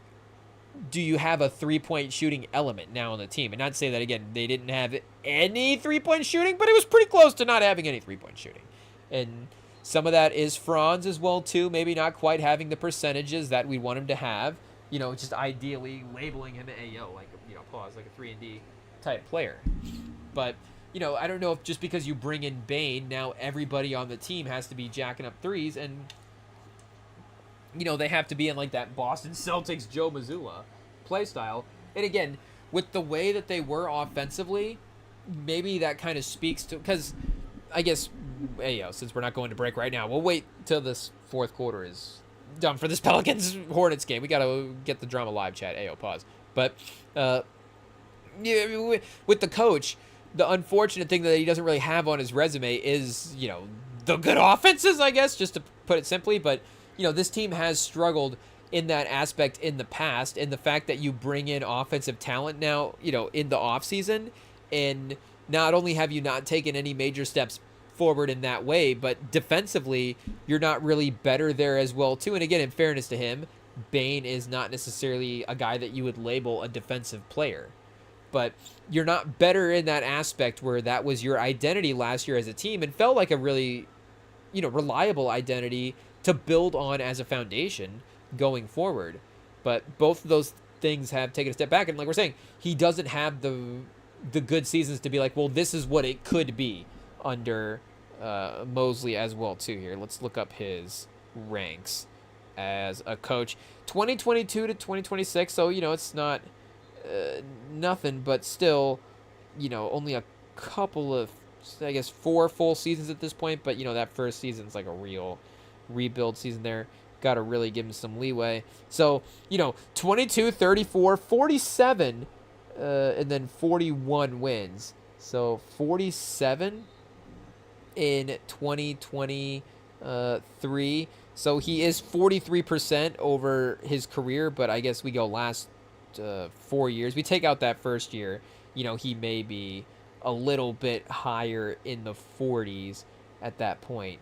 S2: do you have a three-point shooting element now on the team? And not to say that, again, they didn't have any three-point shooting, but it was pretty close to not having any three-point shooting. And some of that is Franz as well, too, maybe not quite having the percentages that we want him to have. just ideally labeling him AO, like, pause, like a 3-and-D type player. But, I don't know if just because you bring in Bane, now everybody on the team has to be jacking up threes, and, they have to be in, like, that Boston Celtics Joe Mazzulla play style. And again, with the way that they were offensively, maybe that kind of speaks to, because I guess, since we're not going to break right now, we'll wait till this fourth quarter is done for this Pelicans Hornets game. We got to get the drama live chat. Pause. But with the coach, the unfortunate thing that he doesn't really have on his resume is, the good offenses, I guess, just to put it simply. But, this team has struggled in that aspect in the past, and the fact that you bring in offensive talent now, in the offseason, and not only have you not taken any major steps forward in that way, but defensively, you're not really better there as well, too. And again, in fairness to him, Bane is not necessarily a guy that you would label a defensive player. But you're not better in that aspect where that was your identity last year as a team and felt like a really, reliable identity to build on as a foundation going forward. But both of those things have taken a step back. And like we're saying, he doesn't have the good seasons to be like, well, this is what it could be under Mosley as well, too, here. Let's look up his ranks as a coach. 2022 to 2026, so, it's not nothing, but still, only a couple of, I guess, 4 full seasons at this point, but, that first season's like a real rebuild season there. Got to really give him some leeway. So, 22, 34, 47, and then 41 wins. So, 47 in 2023. So, he is 43% over his career, but I guess we go last 4 years. We take out that first year, he may be a little bit higher in the 40s at that point.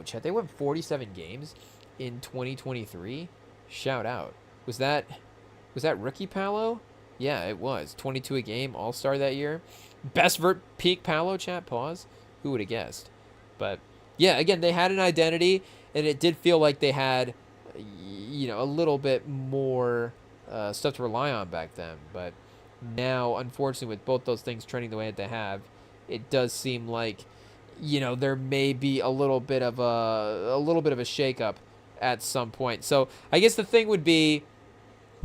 S2: Chet, they won 47 games in 2023. Shout out. Was that rookie Paolo? Yeah, it was. 22 a game, All-Star that year. Best peak Paolo, chat, pause. Who would have guessed? But yeah, again, they had an identity, and it did feel like they had, a little bit more stuff to rely on back then. But now, unfortunately, with both those things trending the way that they have, it does seem like, there may be a little bit of a shakeup at some point. So I guess the thing would be,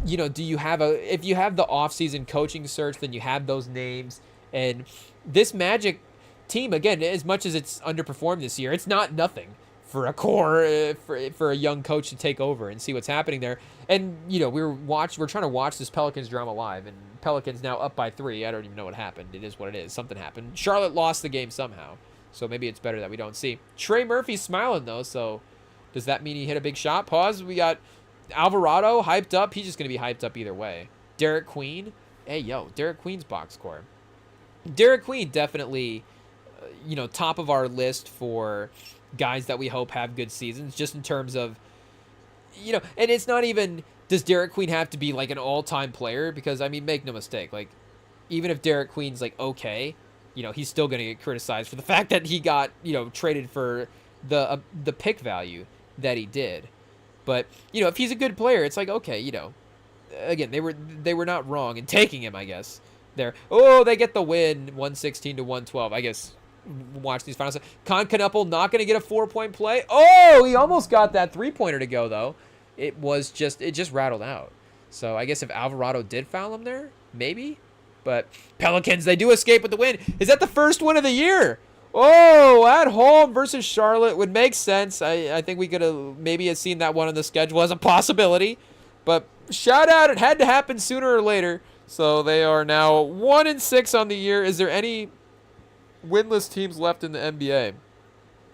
S2: do you have if you have the offseason coaching search, then you have those names, and this Magic team, again, as much as it's underperformed this year, it's not nothing for a core, for a young coach to take over and see what's happening there. And, we're trying to watch this Pelicans drama live, and Pelicans now up by 3. I don't even know what happened. It is what it is. Something happened. Charlotte lost the game somehow, so maybe it's better that we don't see. Trey Murphy's smiling, though, so does that mean he hit a big shot? Pause. We got Alvarado hyped up. He's just going to be hyped up either way. Derek Queen. Derek Queen's box score. Derek Queen definitely, top of our list for guys that we hope have good seasons, just in terms of, and it's not even, does Derek Queen have to be like an all-time player? Because, I mean, make no mistake, like, even if Derek Queen's like okay, he's still going to get criticized for the fact that he got, traded for the pick value that he did. But, if he's a good player, it's like, okay, again, they were not wrong in taking him, I guess. They get the win, 116 to 112. I guess watch these finals. Con Knuppel not going to get a 4-point play. Oh, he almost got that 3-pointer to go, though. It just rattled out. So I guess if Alvarado did foul him there, maybe. But Pelicans, they do escape with the win. Is that the first win of the year? Oh, at home versus Charlotte would make sense. I think we could have maybe seen that one on the schedule as a possibility. But shout out, it had to happen sooner or later. So they are now 1-6 on the year. Is there any winless teams left in the NBA?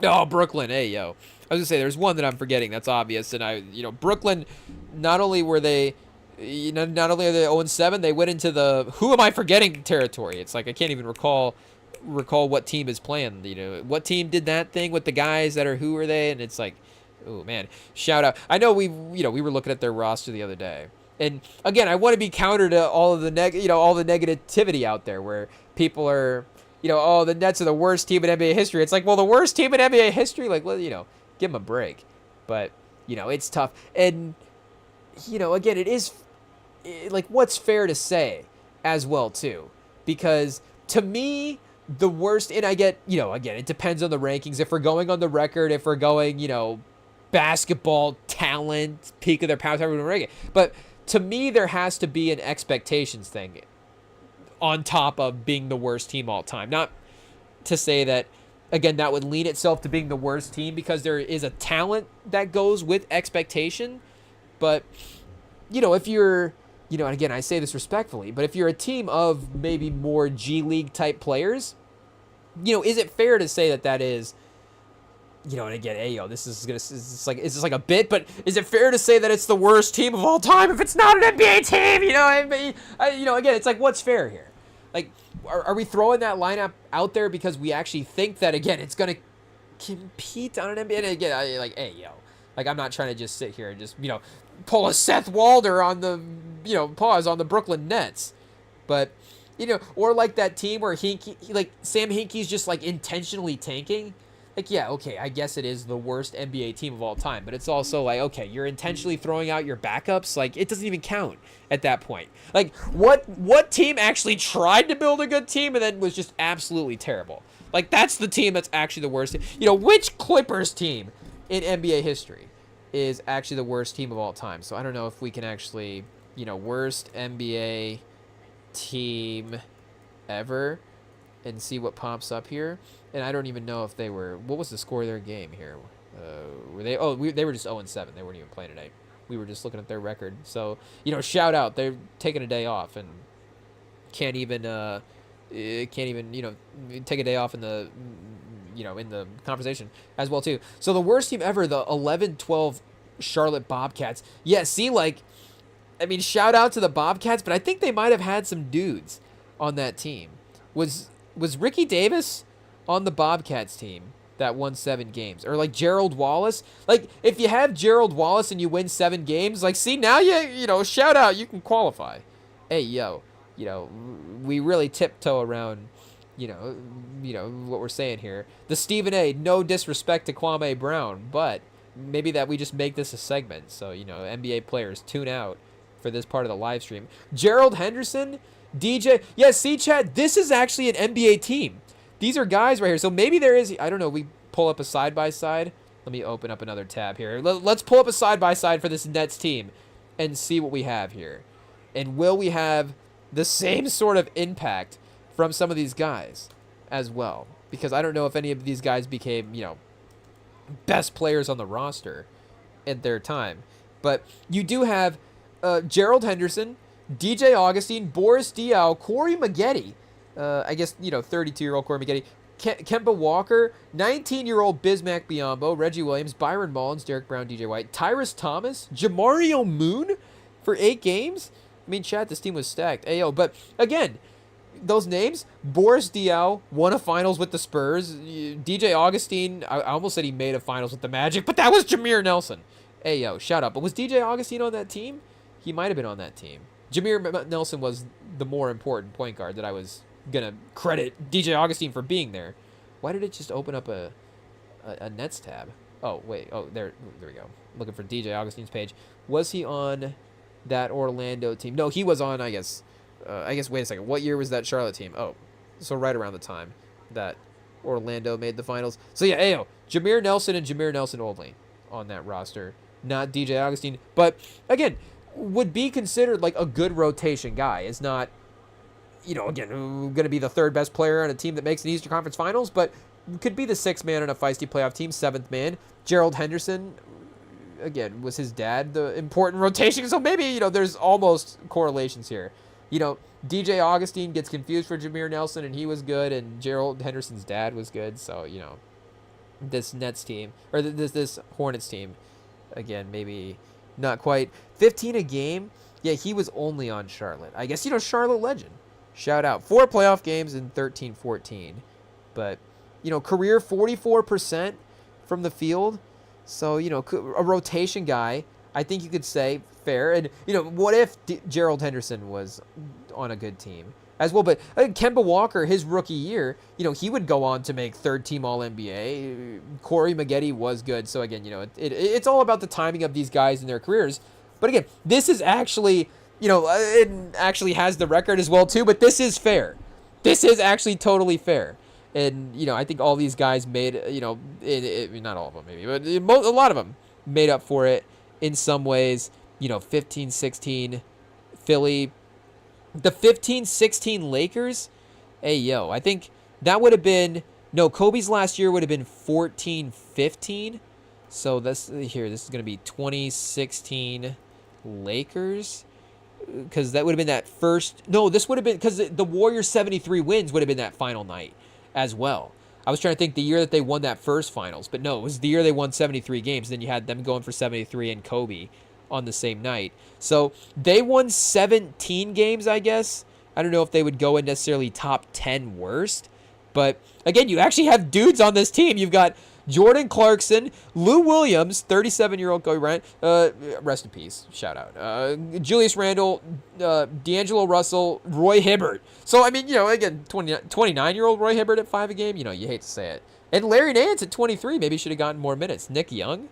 S2: Oh, Brooklyn. I was going to say, there's one that I'm forgetting. That's obvious. And Brooklyn, not only are they 0-7, they went into the who am I forgetting territory. It's like I can't even recall what team is playing. What team did that thing with the guys that are who are they? And it's like, oh man, shout out. I know we were looking at their roster the other day. And again, I want to be counter to all of the all the negativity out there where people are, oh, the Nets are the worst team in NBA history. It's like, well, the worst team in NBA history, like, well, give them a break. But, it's tough. And again, it is like what's fair to say as well too, because to me the worst, and I get, again, it depends on the rankings. If we're going on the record, if we're going, basketball talent, peak of their powers, however we rank it. But to me, there has to be an expectations thing on top of being the worst team all time. Not to say that, again, that would lean itself to being the worst team, because there is a talent that goes with expectation. But, if you're, and again, I say this respectfully, but if you're a team of maybe more G League type players, is it fair to say that is, and again, hey, this is like a bit, but is it fair to say that it's the worst team of all time if it's not an NBA team? Again, it's like, what's fair here? Like, are we throwing that lineup out there because we actually think that, again, it's going to compete on an NBA? And again, I'm not trying to just sit here and just, pull a Seth Walder on the, pause on the Brooklyn Nets. But, or like that team where Sam Hinkie's just like intentionally tanking. Like, yeah, okay, I guess it is the worst NBA team of all time, but it's also like, okay, you're intentionally throwing out your backups. Like, it doesn't even count at that point. Like, what team actually tried to build a good team and then was just absolutely terrible? Like, that's the team that's actually the worst. Which Clippers team in NBA history is actually the worst team of all time? So I don't know if we can actually, worst NBA team ever and see what pops up here. And I don't even know if they were, what was the score of their game here? Were they, they were just 0-7. They weren't even playing tonight. We were just looking at their record. So, shout out. They're taking a day off and can't even, take a day off in the, in the conversation as well too. So the worst team ever, the 11-12 Charlotte Bobcats. Yeah, see, shout out to the Bobcats, but I think they might have had some dudes on that team. Was Ricky Davis on the Bobcats team that won 7 games? Or like Gerald Wallace? Like, if you have Gerald Wallace and you win 7 games, like, see, now shout out, you can qualify. Hey, we really tiptoe around, what we're saying here. The Stephen A, no disrespect to Kwame Brown, but maybe that we just make this a segment. So, NBA players, tune out for this part of the live stream. Gerald Henderson, DJ. Yeah, see, Chad, this is actually an NBA team. These are guys right here. So maybe there is, I don't know, we pull up a side-by-side. Let me open up another tab here. Let's pull up a side-by-side for this Nets team and see what we have here. And will we have the same sort of impact from some of these guys as well? Because I don't know if any of these guys became, best players on the roster at their time. But you do have Gerald Henderson, DJ Augustine, Boris Diaw, Corey Maggette, I guess, 32-year-old Corey Maggette, Kemba Walker, 19-year-old Bismack Biyombo, Reggie Williams, Byron Mullins, Derek Brown, DJ White, Tyrus Thomas, Jamario Moon for 8 games. Chat, this team was stacked. Ayo, but again, those names, Boris Diaw won a finals with the Spurs. DJ Augustine, I almost said he made a finals with the Magic, but that was Jameer Nelson. Ayo, shout out. But was DJ Augustine on that team? He might have been on that team. Jameer Nelson was the more important point guard that I was going to credit DJ Augustine for being there. Why did it just open up a Nets tab? Oh, wait. Oh, there we go. Looking for DJ Augustine's page. Was he on that Orlando team? No, he was on, I guess, wait a second. What year was that Charlotte team? Oh, so right around the time that Orlando made the finals. So yeah, ayo, Jameer Nelson and Jameer Nelson only on that roster. Not DJ Augustine. But, again, would be considered like a good rotation guy. Is not, again, going to be the 3rd best player on a team that makes an Eastern Conference Finals, but could be the 6th man on a feisty playoff team, 7th man. Gerald Henderson, again, was his dad the important rotation? So maybe, there's almost correlations here. DJ Augustine gets confused for Jameer Nelson, and he was good, and Gerald Henderson's dad was good. So, this Nets team, or this Hornets team, again, maybe not quite. 15 a game. Yeah, he was only on Charlotte. I guess, Charlotte legend. Shout out. 4 playoff games in 13-14. But, career 44% from the field. So, a rotation guy, I think you could say fair. And, what if Gerald Henderson was on a good team as well? But Kemba Walker, his rookie year, he would go on to make 3rd-team All-NBA. Corey Maggette was good. So, again, it's all about the timing of these guys in their careers. But again, this is actually, it actually has the record as well too, but this is fair. This is actually totally fair. And, I think all these guys made, not all of them maybe, but a lot of them made up for it in some ways. 15-16 Philly. The 15-16 Lakers, I think that would have been, no, Kobe's last year would have been 14-15. So this is going to be 2016 Lakers. Because that would have been that first, no, this would have been, because the Warriors 73 wins would have been that final night as well. I was trying to think the year that they won that first finals, but no, it was the year they won 73 games. Then you had them going for 73 and Kobe on the same night. So they won 17 games, I guess. I don't know if they would go in necessarily top 10 worst. But again, you actually have dudes on this team. You've got Jordan Clarkson, Lou Williams, 37-year-old Kobe Bryant, rest in peace, shout out. Julius Randle, D'Angelo Russell, Roy Hibbert. So, I mean, again, 29-year-old Roy Hibbert at 5 a game, you hate to say it. And Larry Nance at 23 maybe should have gotten more minutes. Nick Young,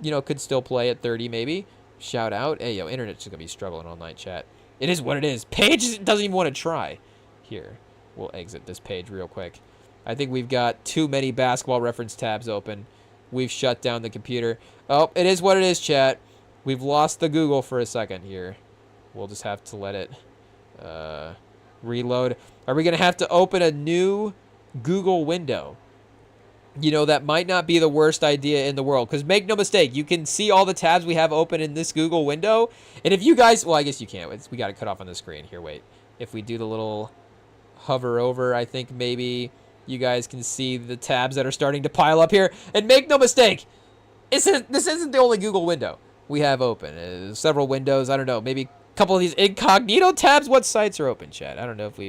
S2: could still play at 30 maybe. Shout out. Hey, internet's just going to be struggling all night, chat. It is what it is. Paige doesn't even want to try. Here, we'll exit this page real quick. I think we've got too many basketball reference tabs open. We've shut down the computer. Oh, it is what it is, chat. We've lost the Google for a second here. We'll just have to let it reload. Are we going to have to open a new Google window? That might not be the worst idea in the world. Because make no mistake, you can see all the tabs we have open in this Google window. And if you guys... Well, I guess you can't. We got to cut off on the screen. Here, wait. If we do the little hover over, I think maybe... You guys can see the tabs that are starting to pile up here. And make no mistake, this isn't the only Google window we have open. Several windows. I don't know. Maybe a couple of these incognito tabs. What sites are open, chat? I don't know if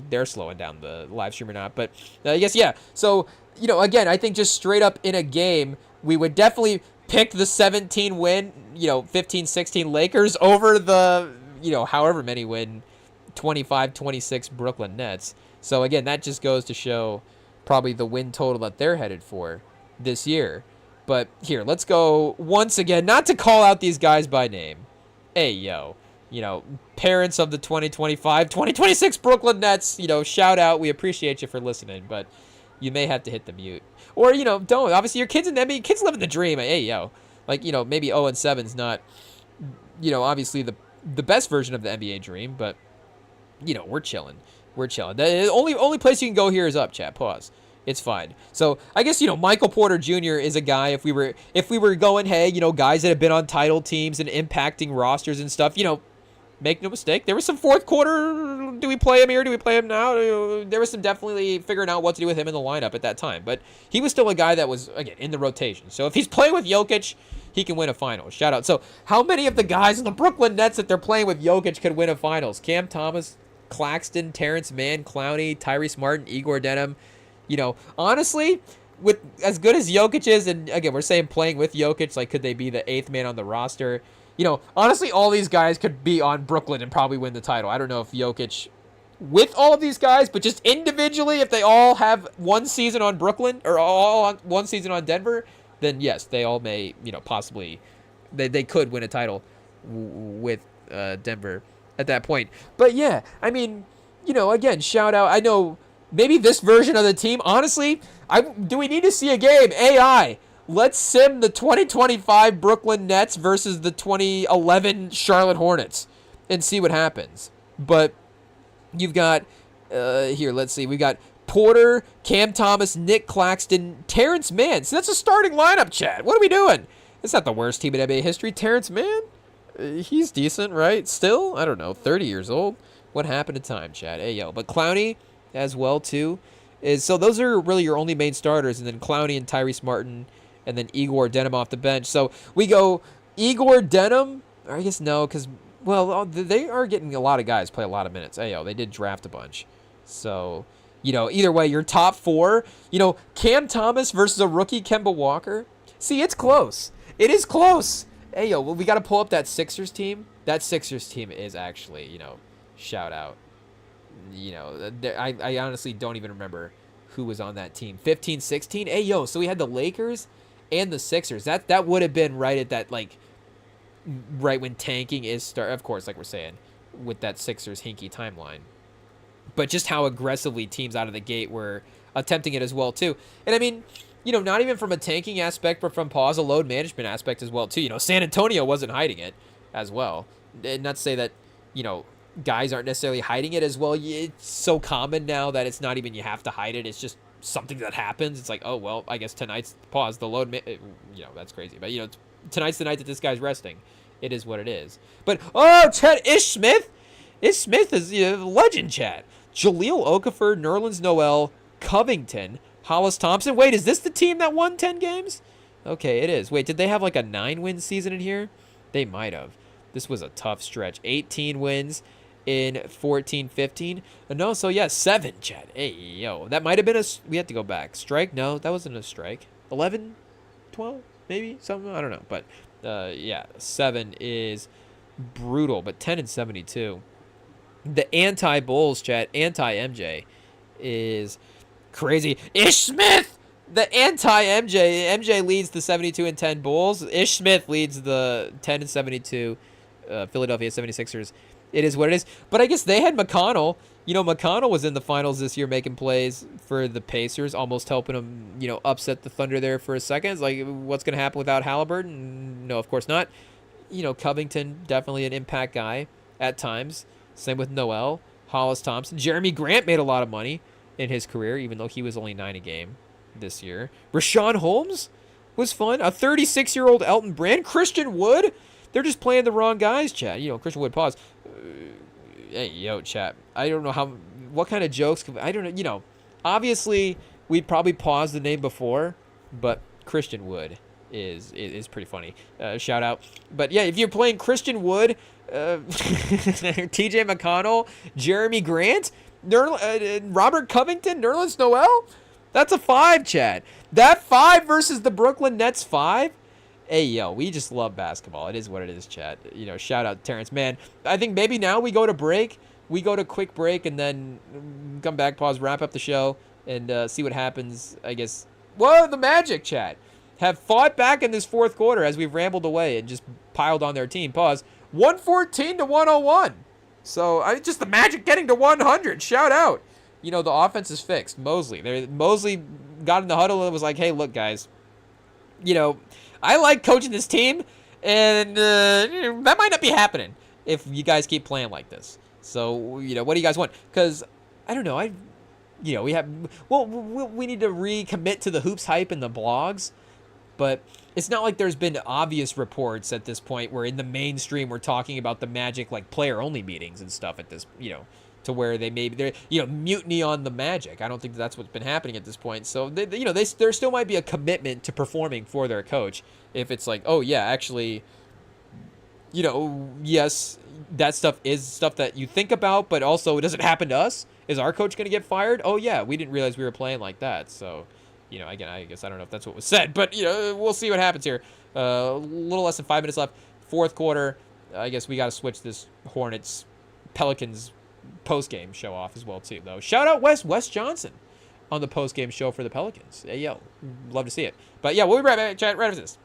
S2: they're slowing down the live stream or not. But I guess, yeah. So, again, I think just straight up in a game, we would definitely pick the 17 win, 15-16 Lakers over the, however many win 25-26 Brooklyn Nets. So, again, that just goes to show probably the win total that they're headed for this year. But here, let's go once again, not to call out these guys by name. Parents of the 2025-2026 Brooklyn Nets, shout out. We appreciate you for listening, but you may have to hit the mute. Or, don't. Obviously, your kids in the NBA, kids living the dream. Maybe 0-7's not, obviously the best version of the NBA dream, but, we're chilling. We're chilling. The only place you can go here is up, chat. Pause. It's fine. So I guess Michael Porter Jr. is a guy. If we were going, hey, guys that have been on title teams and impacting rosters and stuff. Make no mistake. There was some fourth quarter. Do we play him here? Do we play him now? There was some definitely figuring out what to do with him in the lineup at that time. But he was still a guy that was again in the rotation. So if he's playing with Jokic, he can win a finals. Shout out. So how many of the guys in the Brooklyn Nets that they're playing with Jokic could win a finals? Cam Thomas, Claxton, Terrence Mann, Clowney, Tyrese Martin, Igor Denham. Honestly, with as good as Jokic is, and again, we're saying playing with Jokic, like could they be the 8th man on the roster? Honestly, all these guys could be on Brooklyn and probably win the title. I don't know if Jokic with all of these guys, but just individually, if they all have one season on Brooklyn or all on one season on Denver, then yes, they all may, possibly, they could win a title with Denver at that point. But yeah, I mean, again, shout out. I know maybe this version of the team, honestly, do we need to see a game? AI, let's sim the 2025 Brooklyn Nets versus the 2011 Charlotte Hornets and see what happens. But you've got, here, let's see, we've got Porter, Cam Thomas, Nick Claxton, Terrence Mann. So that's a starting lineup, chat. What are we doing? It's not the worst team in NBA history. Terrence Mann? He's decent, right? Still, I don't know, 30 years old. What happened to time, chat? But Clowney as well, too. So those are really your only main starters. And then Clowney and Tyrese Martin and then Igor Denham off the bench. So we go Igor Denham. I guess no, because, well, they are getting a lot of guys play a lot of minutes. They did draft a bunch. So, either way, your top 4, Cam Thomas versus a rookie Kemba Walker. See, it's close. It is close. We got to pull up that Sixers team. That Sixers team is actually, shout out. I honestly don't even remember who was on that team. 15-16? So we had the Lakers and the Sixers. That would have been right at that, right when tanking is start. Of course, like we're saying, with that Sixers hinky timeline, but just how aggressively teams out of the gate were attempting it as well too. And I mean, not even from a tanking aspect, but from a load management aspect as well too. San Antonio wasn't hiding it as well. And not to say that guys aren't necessarily hiding it as well. It's so common now that it's not even you have to hide it. It's just something that happens. It's like, oh well, I guess tonight's the load. That's crazy. But tonight's the night that this guy's resting. It is what it is. But Chad Ish Smith is legend. Chad Jahlil Okafor, Nerlens Noel, Covington, Hollis Thompson. Wait, is this the team that won 10 games? Okay, it is. Wait, did they have like a 9-win season in here? They might have. This was a tough stretch. 18 wins in 14-15. No, so yeah, 7, Chad. Hey, yo. That might have been we had to go back. Strike? No, that wasn't a strike. 11? 12? Maybe? Something? I don't know. But, yeah, 7 is brutal. But 10-72. The anti-Bulls, Chad, anti-MJ is crazy. Ish Smith! The anti-MJ. MJ leads the 72-10 Bulls. Ish Smith leads the 10-72 Philadelphia 76ers. It is what it is. But I guess they had McConnell. McConnell was in the finals this year making plays for the Pacers, almost helping them, upset the Thunder there for a second. It's like, what's going to happen without Halliburton? No, of course not. Covington, definitely an impact guy at times. Same with Noel, Hollis Thompson. Jeremy Grant made a lot of money in his career, even though he was only 9 a game this year. Rashawn Holmes was fun. A 36-year-old Elton Brand. Christian Wood. They're just playing the wrong guys, chat. Christian Wood, pause. Hey, yo, chat. I don't know what kind of jokes. I don't know. Obviously, we'd probably paused the name before, but Christian Wood is pretty funny. Shout out. But yeah, if you're playing Christian Wood, TJ McConnell, Jeremy Grant, Robert Covington, Nerlens Noel, that's a 5, Chad. That 5 versus the Brooklyn Nets 5. Hey, yo, we just love basketball. It is what it is, Chad. Shout out Terrence. Man, I think maybe now we go to break. We go to quick break and then come back, pause, wrap up the show, and see what happens, I guess. Whoa, the Magic, Chad, have fought back in this fourth quarter as we've rambled away and just piled on their team. Pause. 114-101. So, just the Magic getting to 100. Shout out. The offense is fixed. Mosley got in the huddle and was like, hey, look, guys, I like coaching this team, and that might not be happening if you guys keep playing like this. So, what do you guys want? Because, I don't know, we need to recommit to the hoops hype and the blogs, but it's not like there's been obvious reports at this point where in the mainstream we're talking about the Magic, like, player-only meetings and stuff at this, to where they maybe mutiny on the Magic. I don't think that's what's been happening at this point. So there still might be a commitment to performing for their coach if it's like, oh yeah, actually, yes, that stuff is stuff that you think about, but also does it happen to us? Is our coach going to get fired? Oh yeah, we didn't realize we were playing like that. So again, I guess I don't know if that's what was said, but we'll see what happens here. A little less than 5 minutes left, fourth quarter. I guess we got to switch this Hornets Pelicans post-game show off as well too, though. Shout out Wes Johnson on the post-game show for the Pelicans. Hey, yo, love to see it. But yeah, we'll be right back, chat, right after this.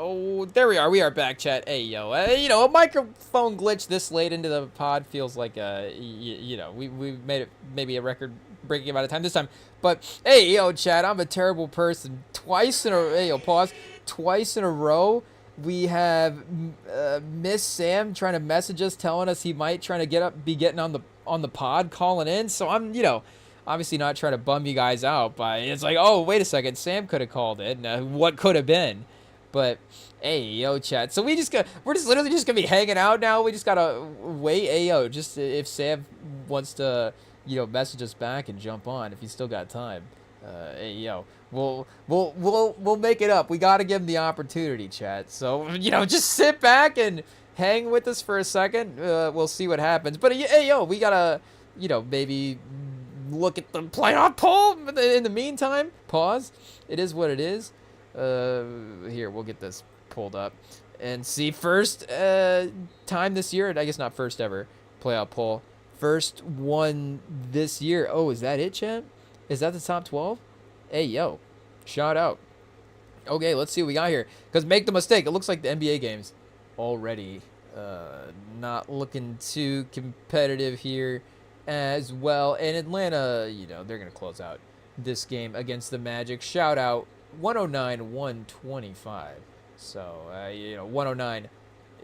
S1: Oh, there we are. We are back, chat. Hey, yo. A microphone glitch this late into the pod feels like, we made it maybe a record-breaking amount of time this time. But, hey, yo, chat, I'm a terrible person. Twice in a row, we have Miss Sam trying to message us, telling us he might trying to be getting on the pod, calling in. So I'm, obviously not trying to bum you guys out by, it's like, oh, wait a second, Sam could have called in. What could have been? But hey, yo, chat. So we're just literally just gonna be hanging out now. We just gotta wait. Hey, yo, just if Sam wants to, message us back and jump on if he's still got time. Hey, yo, we'll make it up. We gotta give him the opportunity, chat. So just sit back and hang with us for a second. We'll see what happens. But hey, yo, we gotta, maybe look at the playoff poll in the meantime. Pause. It is what it is. Here, we'll get this pulled up and see first time this year. I guess not first ever playoff poll. First one this year. Oh, is that it, champ? Is that the top 12? Hey, yo, shout out. Okay, let's see what we got here. Because make the mistake, it looks like the NBA games already not looking too competitive here as well. And Atlanta, they're going to close out this game against the Magic. Shout out. 109-125. So, 109,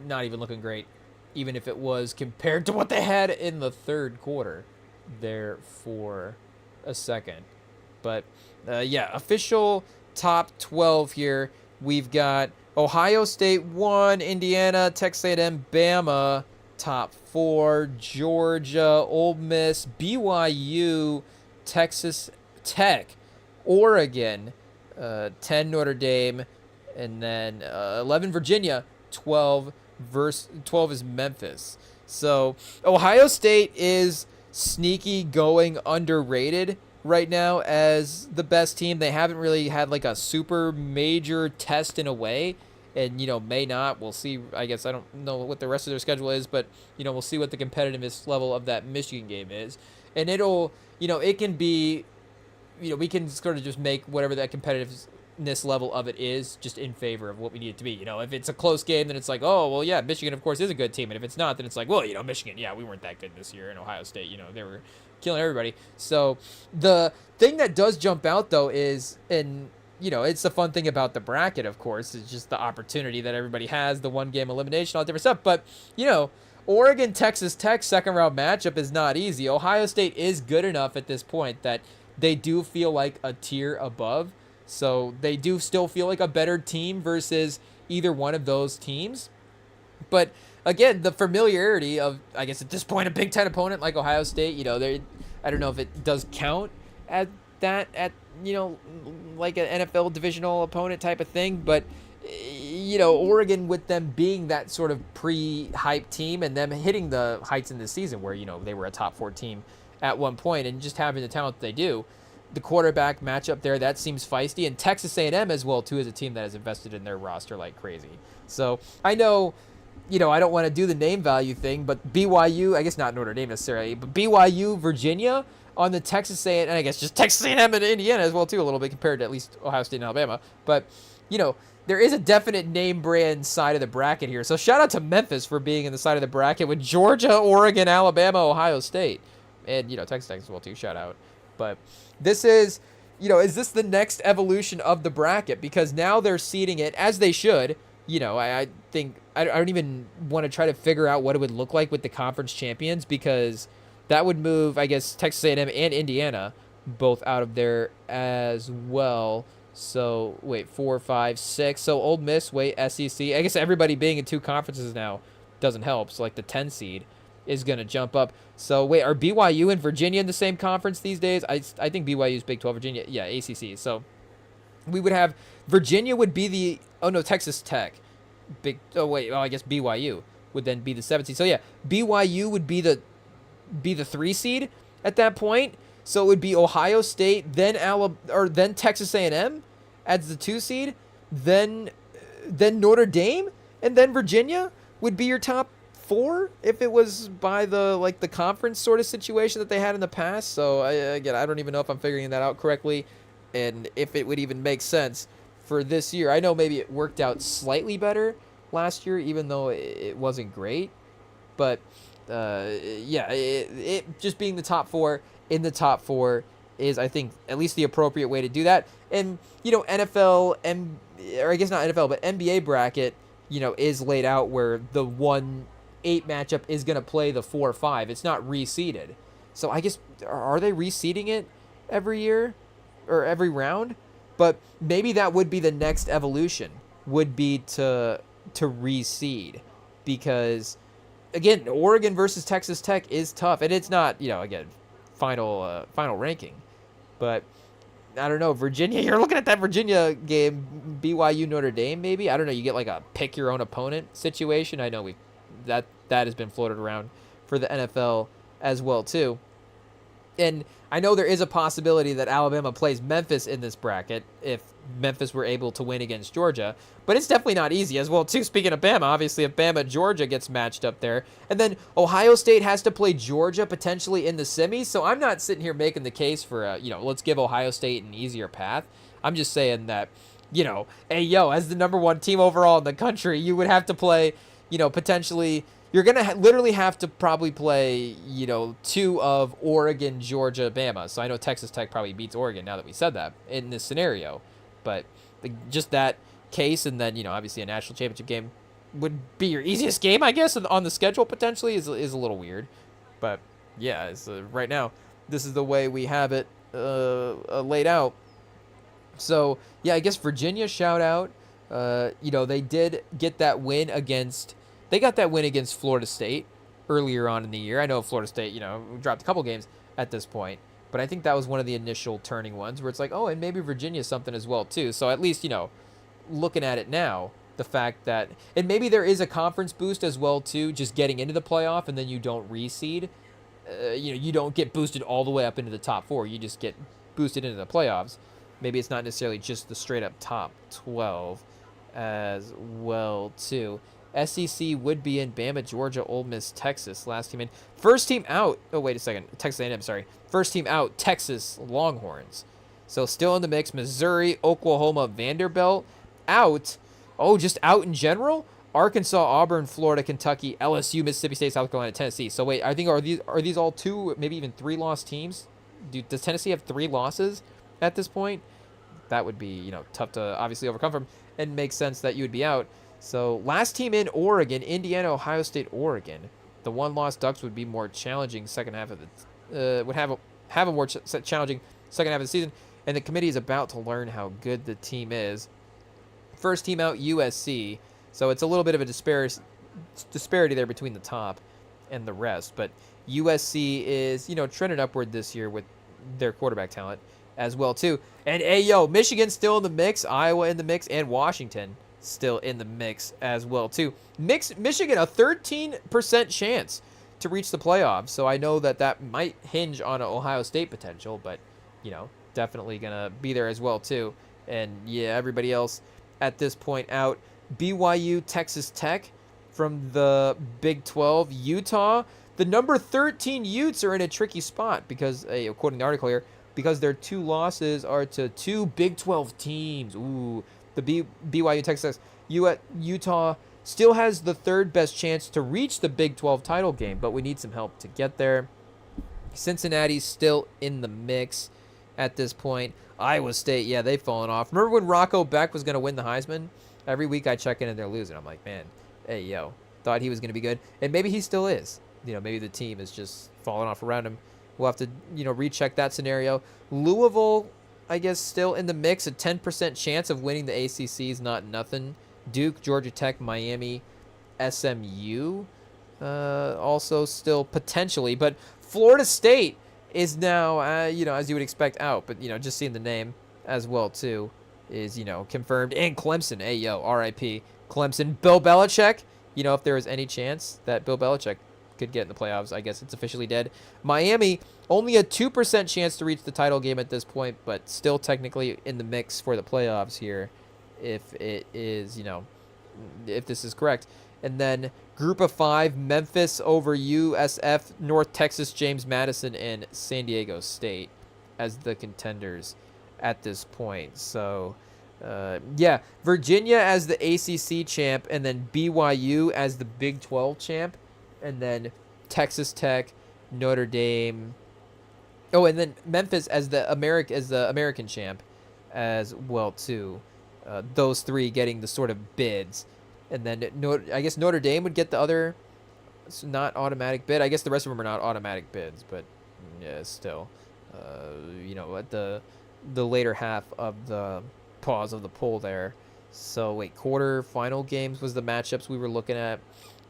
S1: not even looking great, even if it was compared to what they had in the third quarter there for a second. But, official top 12 here. We've got Ohio State 1, Indiana, Texas A&M, Bama, top 4, Georgia, Ole Miss, BYU, Texas Tech, Oregon, 10 Notre Dame, and then 11 Virginia, 12 is Memphis. So Ohio State is sneaky going underrated right now as the best team. They haven't really had like a super major test in a way, and may not. We'll see. I guess I don't know what the rest of their schedule is, but we'll see what the competitiveness level of that Michigan game is, and it'll it can be. We can sort of just make whatever that competitiveness level of it is just in favor of what we need it to be. If it's a close game, then it's like, oh, well, yeah, Michigan, of course, is a good team. And if it's not, then it's like, well, Michigan, yeah, we weren't that good this year. And Ohio State, they were killing everybody. So the thing that does jump out, though, is, and, it's the fun thing about the bracket, of course, is just the opportunity that everybody has, the one-game elimination, all that different stuff. But, Oregon, Texas Tech second-round matchup is not easy. Ohio State is good enough at this point that they do feel like a tier above. So they do still feel like a better team versus either one of those teams. But again, the familiarity of, I guess at this point, a Big Ten opponent like Ohio State, I don't know if it does count at that, like an NFL divisional opponent type of thing. But, Oregon with them being that sort of pre-hype team and them hitting the heights in this season where, they were a top 4 team at one point, and just having the talent that they do, the quarterback matchup there, that seems feisty, and Texas A&M as well too is a team that has invested in their roster like crazy. So I know, I don't want to do the name value thing, but BYU, I guess not Notre Dame necessarily, but BYU, Virginia on the Texas A&M, and I guess just Texas A&M and Indiana as well too, a little bit compared to at least Ohio State and Alabama. But there is a definite name brand side of the bracket here. So shout out to Memphis for being in the side of the bracket with Georgia, Oregon, Alabama, Ohio State. And, Texas Tech as well, too. Shout out. But this is, is this the next evolution of the bracket? Because now they're seeding it, as they should. I think, I don't even want to try to figure out what it would look like with the conference champions, because that would move, I guess, Texas A&M and Indiana both out of there as well. So, wait, 4, 5, 6. So, Ole Miss, SEC. I guess everybody being in 2 conferences now doesn't help. So, like the 10 seed is going to jump up. So, wait, are BYU and Virginia in the same conference these days? I think BYU is Big 12, Virginia. Yeah, ACC. So, we would have Virginia would be the... Oh, no, Texas Tech. I guess BYU would then be the 7th seed. So, yeah, BYU would be the 3 seed at that point. So, it would be Ohio State, then Texas A&M as the 2 seed, then Notre Dame, and then Virginia would be your top 4 if it was by the conference sort of situation that they had in the past. So I don't even know if I'm figuring that out correctly and if it would even make sense
S2: for this year. I know maybe it worked out slightly better last year, even though it wasn't great. But yeah, it just being the top four in the top four is, I think, at least the appropriate way to do that. And NFL, or I guess not NFL, but NBA bracket, is laid out where the 1-8 matchup is going to play the 4-5. It's not reseeded. So I guess, are they reseeding it every year or every round? But maybe that would be the next evolution, would be to reseed, because again, Oregon versus Texas Tech is tough, and it's not, again, final ranking, but I don't know, Virginia. You're looking at that Virginia game, BYU Notre Dame, maybe. I don't know. You get like a pick your own opponent situation. I know that has been floated around for the NFL as well too. And I know there is a possibility that Alabama plays Memphis in this bracket if Memphis were able to win against Georgia. But it's definitely not easy as well, too. Speaking of Bama, obviously, if Bama-Georgia gets matched up there. And then Ohio State has to play Georgia potentially in the semis. So I'm not sitting here making the case for, let's give Ohio State an easier path. I'm just saying that, hey, as the number one team overall in the country, you would have to play, potentially... You're going to literally have to probably play, 2 of Oregon, Georgia, Bama. So I know Texas Tech probably beats Oregon now that we said that in this scenario. But just that case, and then, obviously a national championship game would be your easiest game, I guess, on the schedule potentially is a little weird. But, yeah, right now, this is the way we have it laid out. So, yeah, I guess Virginia, shout out. They did get that win against... They got that win against Florida State earlier on in the year. I know Florida State, dropped a couple games at this point, but I think that was one of the initial turning ones where it's like, oh, and maybe Virginia's something as well too. So at least, looking at it now, the fact that, and maybe there is a conference boost as well too, just getting into the playoff, and then you don't reseed. You don't get boosted all the way up into the top 4. You just get boosted into the playoffs. Maybe it's not necessarily just the straight up top 12 as well too. SEC would be in Bama, Georgia, Ole Miss, Texas. Last team in. First team out. Oh, wait a second. Texas A&M, sorry. First team out, Texas Longhorns. So still in the mix. Missouri, Oklahoma, Vanderbilt. Out. Oh, just out in general? Arkansas, Auburn, Florida, Kentucky, LSU, Mississippi State, South Carolina, Tennessee. So wait, I think are these all 2, maybe even 3 loss teams? Does Tennessee have 3 losses at this point? That would be, tough to obviously overcome from, and makes sense that you would be out. So last team in, Oregon, Indiana, Ohio State, Oregon. The 1-loss Ducks would be more challenging second half of the would have a more challenging second half of the season, and the committee is about to learn how good the team is. First team out, USC. So it's a little bit of a disparity there between the top and the rest, but USC is trending upward this year with their quarterback talent as well too. And Michigan's still in the mix, Iowa in the mix, and Washington still in the mix as well too. Michigan, a 13% chance to reach the playoffs. So I know that might hinge on an Ohio State potential, but definitely gonna be there as well too. And yeah, everybody else at this point out. BYU, Texas Tech from the Big 12, Utah. The number 13 Utes are in a tricky spot because, according to the article here, because their 2 losses are to 2 Big 12 teams. Ooh. The BYU, Texas, Utah still has the 3rd best chance to reach the Big 12 title game, but we need some help to get there. Cincinnati's still in the mix at this point. Iowa State, yeah, they've fallen off. Remember when Rocco Beck was going to win the Heisman? Every week I check in and they're losing. I'm like, man, thought he was going to be good. And maybe he still is. Maybe the team is just falling off around him. We'll have to, recheck that scenario. Louisville, I guess, still in the mix. A 10% chance of winning the ACC is not nothing. Duke, Georgia Tech, Miami, SMU also still potentially. But Florida State is now, as you would expect, out. But, just seeing the name as well, too, is, confirmed. And Clemson, RIP. Clemson. Bill Belichick, if there is any chance that Bill Belichick could get in the playoffs, I guess it's officially dead. Miami, only a 2% chance to reach the title game at this point, but still technically in the mix for the playoffs here, if it is, if this is correct. And then Group of 5, Memphis over USF, North Texas, James Madison, and San Diego State as the contenders at this point. So Yeah, Virginia as the ACC champ, and then BYU as the Big 12 champ, and then Texas Tech, Notre Dame. Oh, and then Memphis as the American champ, as well too. Those three getting the sort of bids, and then I guess Notre Dame would get the other. It's not automatic bid. I guess the rest of them are not automatic bids, but yeah, still, at the later half of the pause of the poll there. So wait, quarter final games was the matchups we were looking at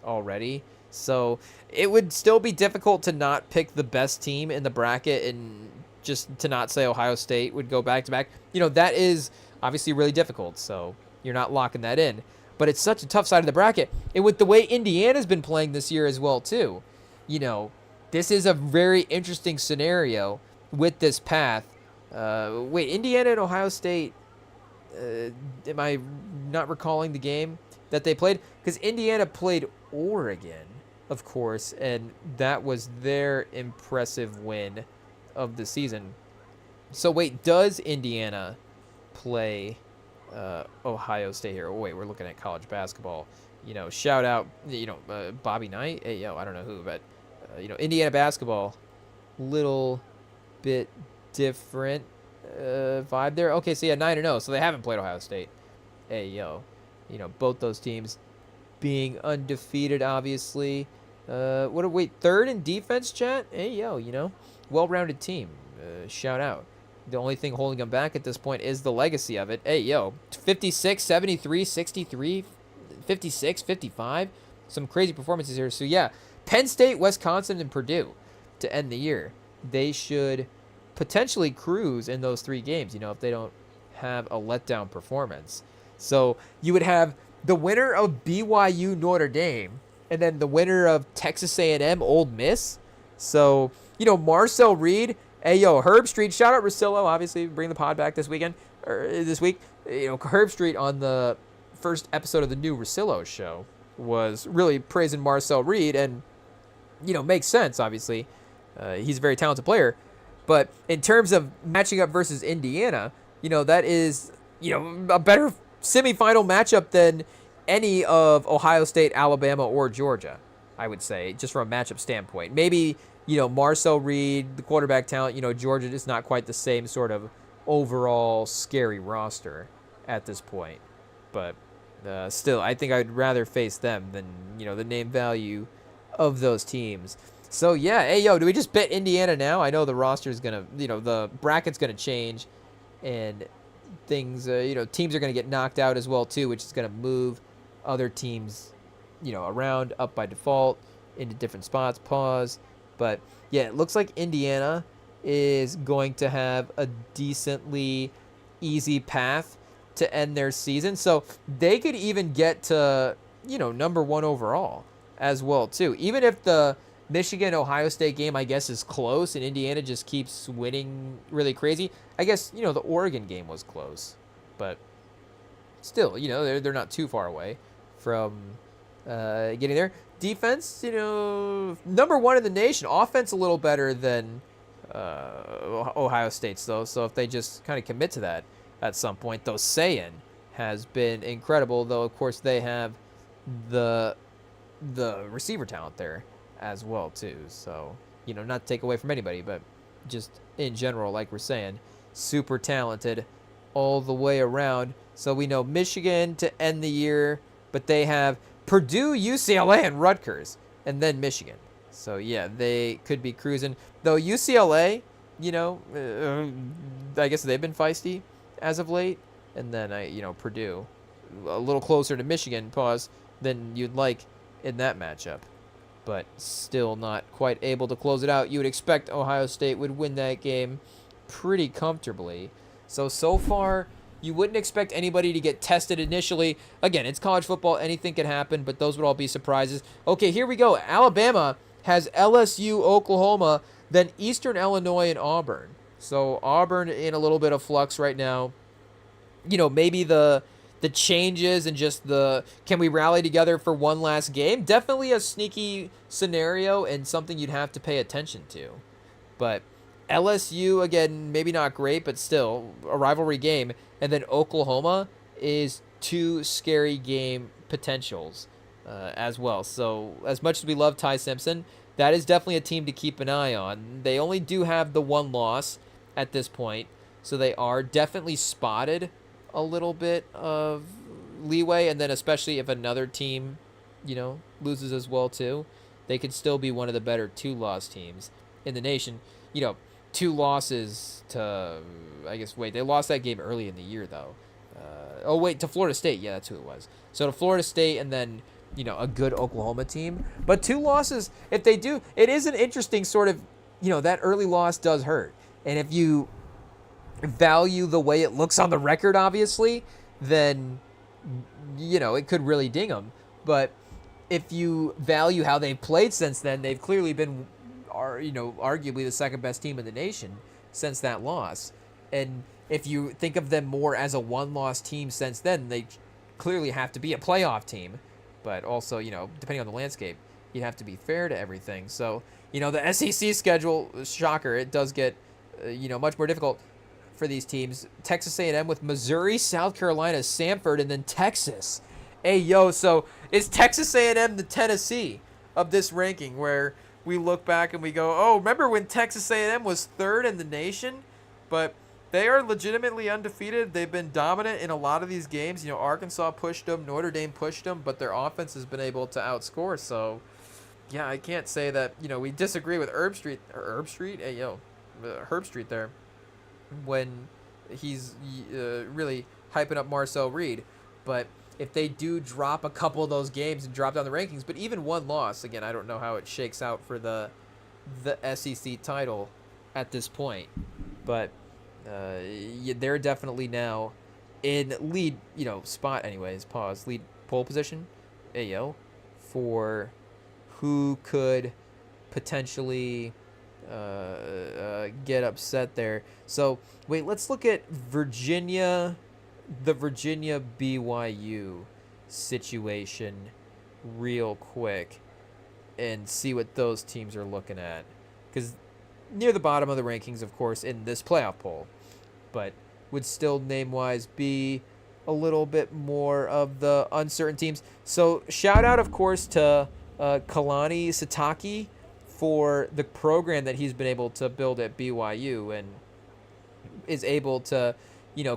S2: already. So it would still be difficult to not pick the best team in the bracket and just to not say Ohio State would go back to back. That is obviously really difficult. So you're not locking that in. But it's such a tough side of the bracket. And with the way Indiana's been playing this year as well, too, this is a very interesting scenario with this path. Wait, Indiana and Ohio State, am I not recalling the game that they played? Because Indiana played Oregon, of course, and that was their impressive win of the season. So wait, does Indiana play Ohio State here? Oh, wait, we're looking at college basketball. Shout out, Bobby Knight. Hey, I don't know who, but Indiana basketball, little bit different vibe there. Okay, so yeah, 9-0, so they haven't played Ohio State. Hey, both those teams being undefeated, obviously. Third in defense, chat? Hey, well-rounded team. Shout out. The only thing holding them back at this point is the legacy of it. Hey, 56, 73, 63, 56, 55. Some crazy performances here. So, yeah, Penn State, Wisconsin, and Purdue to end the year. They should potentially cruise in those three games, if they don't have a letdown performance. So, you would have the winner of BYU Notre Dame and then the winner of Texas A&M Ole Miss. So, Marcel Reed. Hey, Herb Street, shout out Rosillo, obviously, bring the pod back this week. Herb Street on the first episode of the new Rosillo show was really praising Marcel Reed, and, makes sense, obviously. He's a very talented player. But in terms of matching up versus Indiana, that is, a better semifinal matchup than any of Ohio State, Alabama, or Georgia, I would say, just from a matchup standpoint. Maybe Marcel Reed, the quarterback talent, Georgia is not quite the same sort of overall scary roster at this point. But still, I think I'd rather face them than, the name value of those teams. So, yeah, hey, do we just bet Indiana now? I know the roster is going to, the bracket's going to change, and things, teams are going to get knocked out as well, too, which is going to move other teams, around, up by default, into different spots, pause. But, yeah, it looks like Indiana is going to have a decently easy path to end their season. So they could even get to, number one overall as well, too. Even if the Michigan-Ohio State game, I guess, is close and Indiana just keeps winning really crazy. I guess, the Oregon game was close. But still, they're not too far away from getting there. Defense, number one in the nation. Offense a little better than Ohio State's, though. So if they just kind of commit to that at some point, though, Sayin has been incredible. Though of course they have the receiver talent there as well too. So not to take away from anybody, but just in general, like we're saying, super talented all the way around. So we know Michigan to end the year, but they have Purdue, UCLA, and Rutgers, and then Michigan. So, yeah, they could be cruising. Though UCLA, I guess they've been feisty as of late. And then, Purdue, a little closer to Michigan, than you'd like in that matchup. But still not quite able to close it out. You would expect Ohio State would win that game pretty comfortably. So far, you wouldn't expect anybody to get tested initially. Again, it's college football. Anything can happen, but those would all be surprises. Okay, here we go. Alabama has LSU, Oklahoma, then Eastern Illinois and Auburn. So Auburn in a little bit of flux right now. Maybe the changes and just can we rally together for one last game? Definitely a sneaky scenario and something you'd have to pay attention to. But LSU, again, maybe not great, but still a rivalry game. And then Oklahoma is two scary game potentials as well. So as much as we love Ty Simpson, that is definitely a team to keep an eye on. They only do have the one loss at this point, so they are definitely spotted a little bit of leeway. And then especially if another team, loses as well too, they could still be one of the better two-loss teams in the nation. Two losses to, I guess, wait, they lost that game early in the year, though. To Florida State. Yeah, that's who it was. So to Florida State and then, a good Oklahoma team. But two losses, if they do, it is an interesting sort of, that early loss does hurt. And if you value the way it looks on the record, obviously, then, it could really ding them. But if you value how they've played since then, they've clearly been arguably the second best team in the nation since that loss. And if you think of them more as a one-loss team since then, they clearly have to be a playoff team. But also, depending on the landscape, you have to be fair to everything. So, the SEC schedule, shocker, it does get, much more difficult for these teams. Texas A&M with Missouri, South Carolina, Samford, and then Texas. So is Texas A&M the Tennessee of this ranking, where we look back and we go, oh, remember when Texas A&M was third in the nation? But they are legitimately undefeated. They've been dominant in a lot of these games. Arkansas pushed them, Notre Dame pushed them, but their offense has been able to outscore. So, yeah, I can't say that, we disagree with Herb Street there when he's really hyping up Marcel Reed. But if they do drop a couple of those games and drop down the rankings, but even one loss, again, I don't know how it shakes out for the SEC title at this point. But they're definitely now in lead, spot anyways, lead pole position, for who could potentially get upset there. So, wait, let's look at the Virginia BYU situation real quick and see what those teams are looking at. Because near the bottom of the rankings, of course, in this playoff poll, but would still name-wise be a little bit more of the uncertain teams. So shout out, of course, to Kalani Sitake for the program that he's been able to build at BYU and is able to,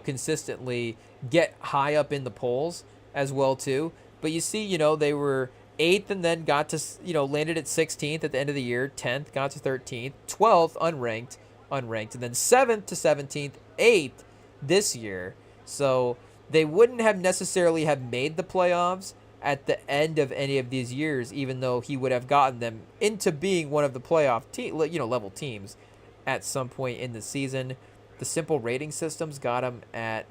S2: consistently get high up in the polls as well too. But you see, they were 8th and then got to, landed at 16th at the end of the year, 10th, got to 13th, 12th, unranked, and then 7th to 17th, 8th this year. So they wouldn't have necessarily have made the playoffs at the end of any of these years, even though he would have gotten them into being one of the playoff level teams at some point in the season. The simple rating systems got him at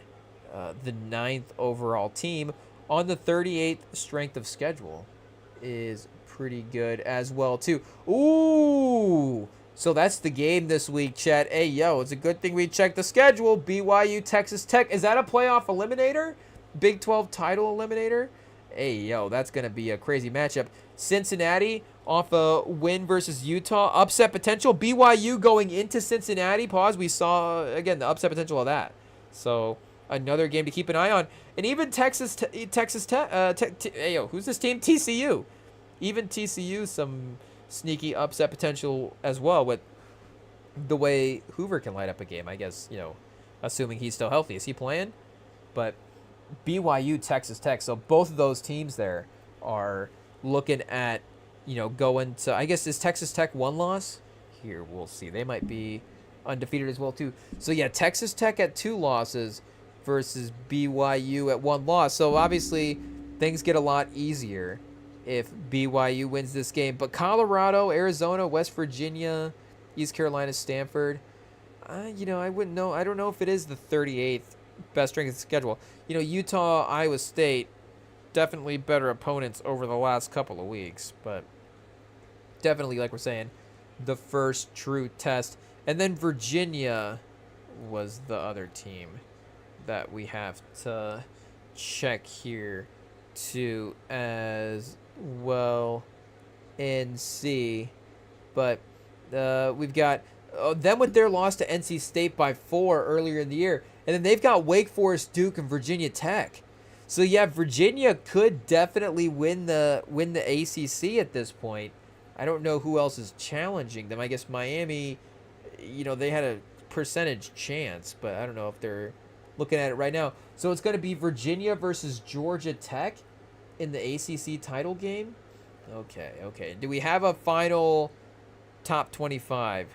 S2: the 9th overall team on the 38th strength of schedule. Is pretty good as well too. Ooh, so that's the game this week, Chet. It's a good thing we checked the schedule. BYU, Texas Tech. Is that a playoff eliminator? Big 12 title eliminator? That's going to be a crazy matchup. Cincinnati off a win versus Utah. Upset potential. BYU going into Cincinnati. We saw, again, the upset potential of that. So another game to keep an eye on. And even Texas Tech. Who's this team? TCU. Even TCU, some sneaky upset potential as well with the way Hoover can light up a game. I guess, assuming he's still healthy. Is he playing? But BYU, Texas Tech. So both of those teams there are looking at, going to, I guess, is Texas Tech one loss? Here, we'll see. They might be undefeated as well, too. So, yeah, Texas Tech at 2 losses versus BYU at 1 loss. So, obviously, things get a lot easier if BYU wins this game. But Colorado, Arizona, West Virginia, East Carolina, Stanford, I wouldn't know. I don't know if it is the 38th best strength of schedule. Utah, Iowa State, definitely better opponents over the last couple of weeks. But definitely, like we're saying, the first true test. And then Virginia was the other team that we have to check here too as well and see. But we've got them with their loss to NC State by 4 earlier in the year, and then they've got Wake Forest, Duke, and Virginia Tech. So yeah, Virginia could definitely win the ACC at this point. I don't know who else is challenging them. I guess Miami, they had a percentage chance, but I don't know if they're looking at it right now. So it's going to be Virginia versus Georgia Tech in the ACC title game. Okay. Do we have a final top 25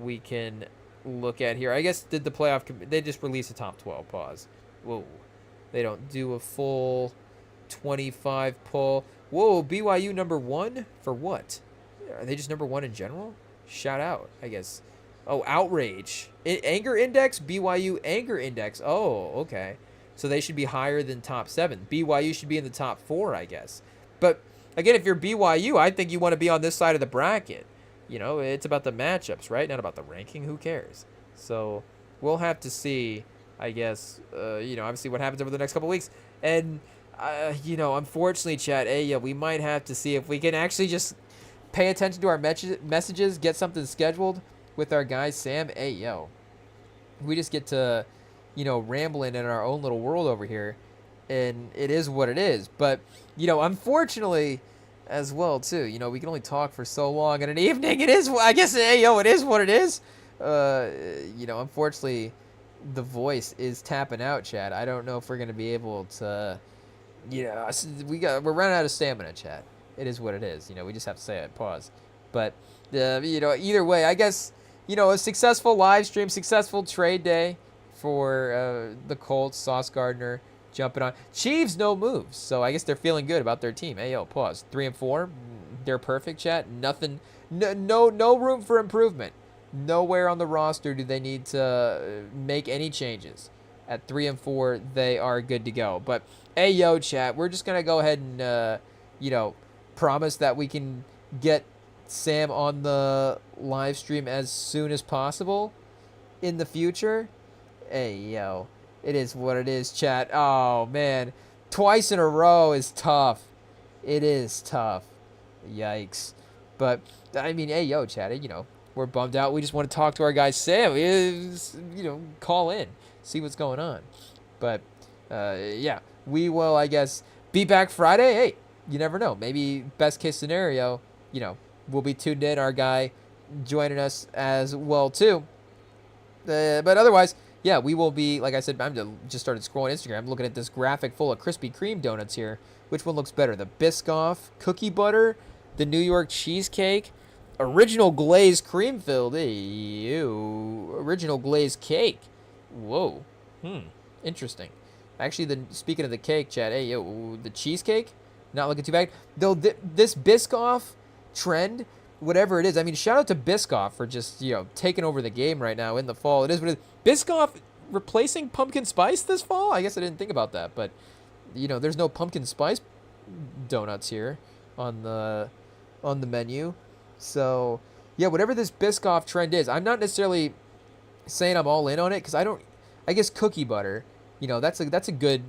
S2: we can look at here? I guess did the playoff they just released a top 12 pause. Whoa. They don't do a full 25 poll. Whoa, BYU number 1 for what? Are they just number 1 in general? Shout out, I guess. Oh, outrage. Anger index, BYU anger index. Oh, okay. So they should be higher than top 7. BYU should be in the top 4, I guess. But again, if you're BYU, I think you want to be on this side of the bracket. It's about the matchups, right? Not about the ranking. Who cares? So we'll have to see, I guess, obviously what happens over the next couple weeks. And, unfortunately, chat, we might have to see if we can actually just pay attention to our messages, get something scheduled with our guy Sam. We just get to, rambling in our own little world over here, and it is what it is. But, unfortunately, as well, too, we can only talk for so long in an evening. It is, I guess, it is what it is. Unfortunately, the voice is tapping out, Chad. I don't know if we're going to be able to, we're running out of stamina, Chad. It is what it is. We just have to say it. Pause. But, either way, I guess, a successful live stream, successful trade day for the Colts, Sauce Gardner jumping on. Chiefs, no moves. So I guess they're feeling good about their team. Pause. 3-4. They're perfect, chat. Nothing, no room for improvement. Nowhere on the roster do they need to make any changes. At 3-4, they are good to go. But, chat, we're just going to go ahead and, promise that we can get Sam on the live stream as soon as possible in the future. It is what it is, chat. Oh, man. Twice in a row is tough. It is tough. Yikes. But, I mean, chat, we're bummed out. We just want to talk to our guy Sam. Call in, see what's going on. But, we will, I guess, be back Friday. Hey, you never know. Maybe best case scenario, we'll be tuned in. Our guy joining us as well, too. But otherwise, we will be, like I said, just started scrolling Instagram, looking at this graphic full of Krispy Kreme donuts here. Which one looks better? The Biscoff cookie butter, the New York cheesecake, original glazed cream filled. Original glazed cake. Whoa. Interesting. Actually, speaking of the cake, chat, the cheesecake, not looking too bad. Though this Biscoff trend, whatever it is, I mean, shout out to Biscoff for just, taking over the game right now in the fall. It is what it is. Biscoff replacing pumpkin spice this fall? I guess I didn't think about that, but, there's no pumpkin spice donuts here on the menu. So, whatever this Biscoff trend is, I'm not necessarily saying I'm all in on it, because I guess cookie butter, that's a good,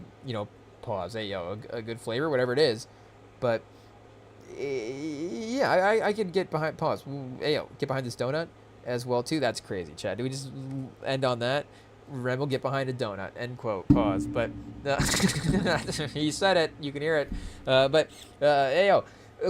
S2: pause, a good flavor, whatever it is. But, I could get behind, pause, get behind this donut as well, too. That's crazy, Chad. Do we just end on that? Rem will get behind a donut, end quote, pause. But, he said it, you can hear it.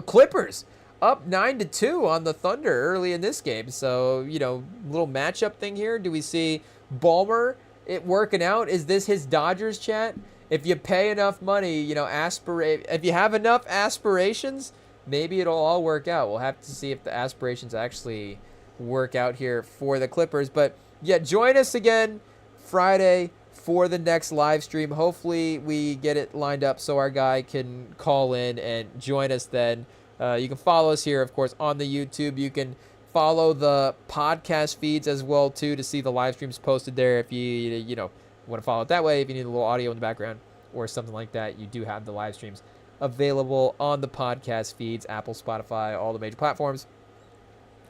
S2: Clippers up 9-2 on the Thunder early in this game. So, little matchup thing here. Do we see Ballmer it working out? Is this his Dodgers, chat? If you pay enough money, if you have enough aspirations, maybe it'll all work out. We'll have to see if the aspirations actually work out here for the Clippers. But, join us again Friday for the next live stream. Hopefully we get it lined up so our guy can call in and join us then. You can follow us here, of course, on the YouTube. You can follow the podcast feeds as well, too, to see the live streams posted there. If you want to follow it that way, if you need a little audio in the background or something like that, you do have the live streams available on the podcast feeds, Apple, Spotify, all the major platforms.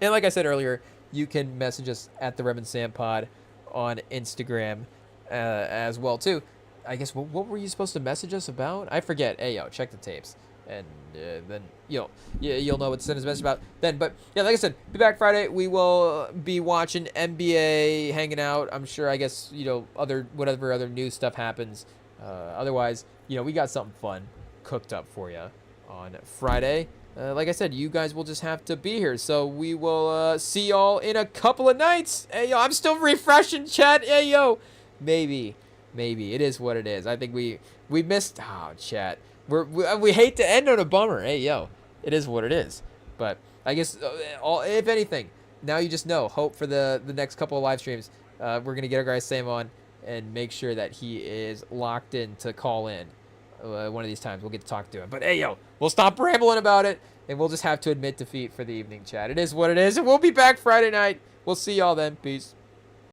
S2: And like I said earlier, you can message us at the Rem and Sam Pod on Instagram as well, too. I guess, what were you supposed to message us about? I forget. Check the tapes. and then you'll know what Cinna's best about then. But yeah, like I said, be back Friday. We will be watching NBA, hanging out. I'm sure. I guess whatever other news stuff happens. Otherwise, we got something fun cooked up for you on Friday. Like I said, you guys will just have to be here. So we will see y'all in a couple of nights. Hey, yo, I'm still refreshing chat. Hey, yo. Maybe. It is what it is. I think we missed. Oh, chat. We hate to end on a bummer. Hey, yo. It is what it is. But I guess, if anything, now you just know. Hope for the next couple of live streams. We're going to get our guy Sam on and make sure that he is locked in to call in. One of these times we'll get to talk to him. But hey, yo, we'll stop rambling about it, and we'll just have to admit defeat for the evening, chat. It is what it is, and we'll be back Friday night. We'll see y'all then. Peace.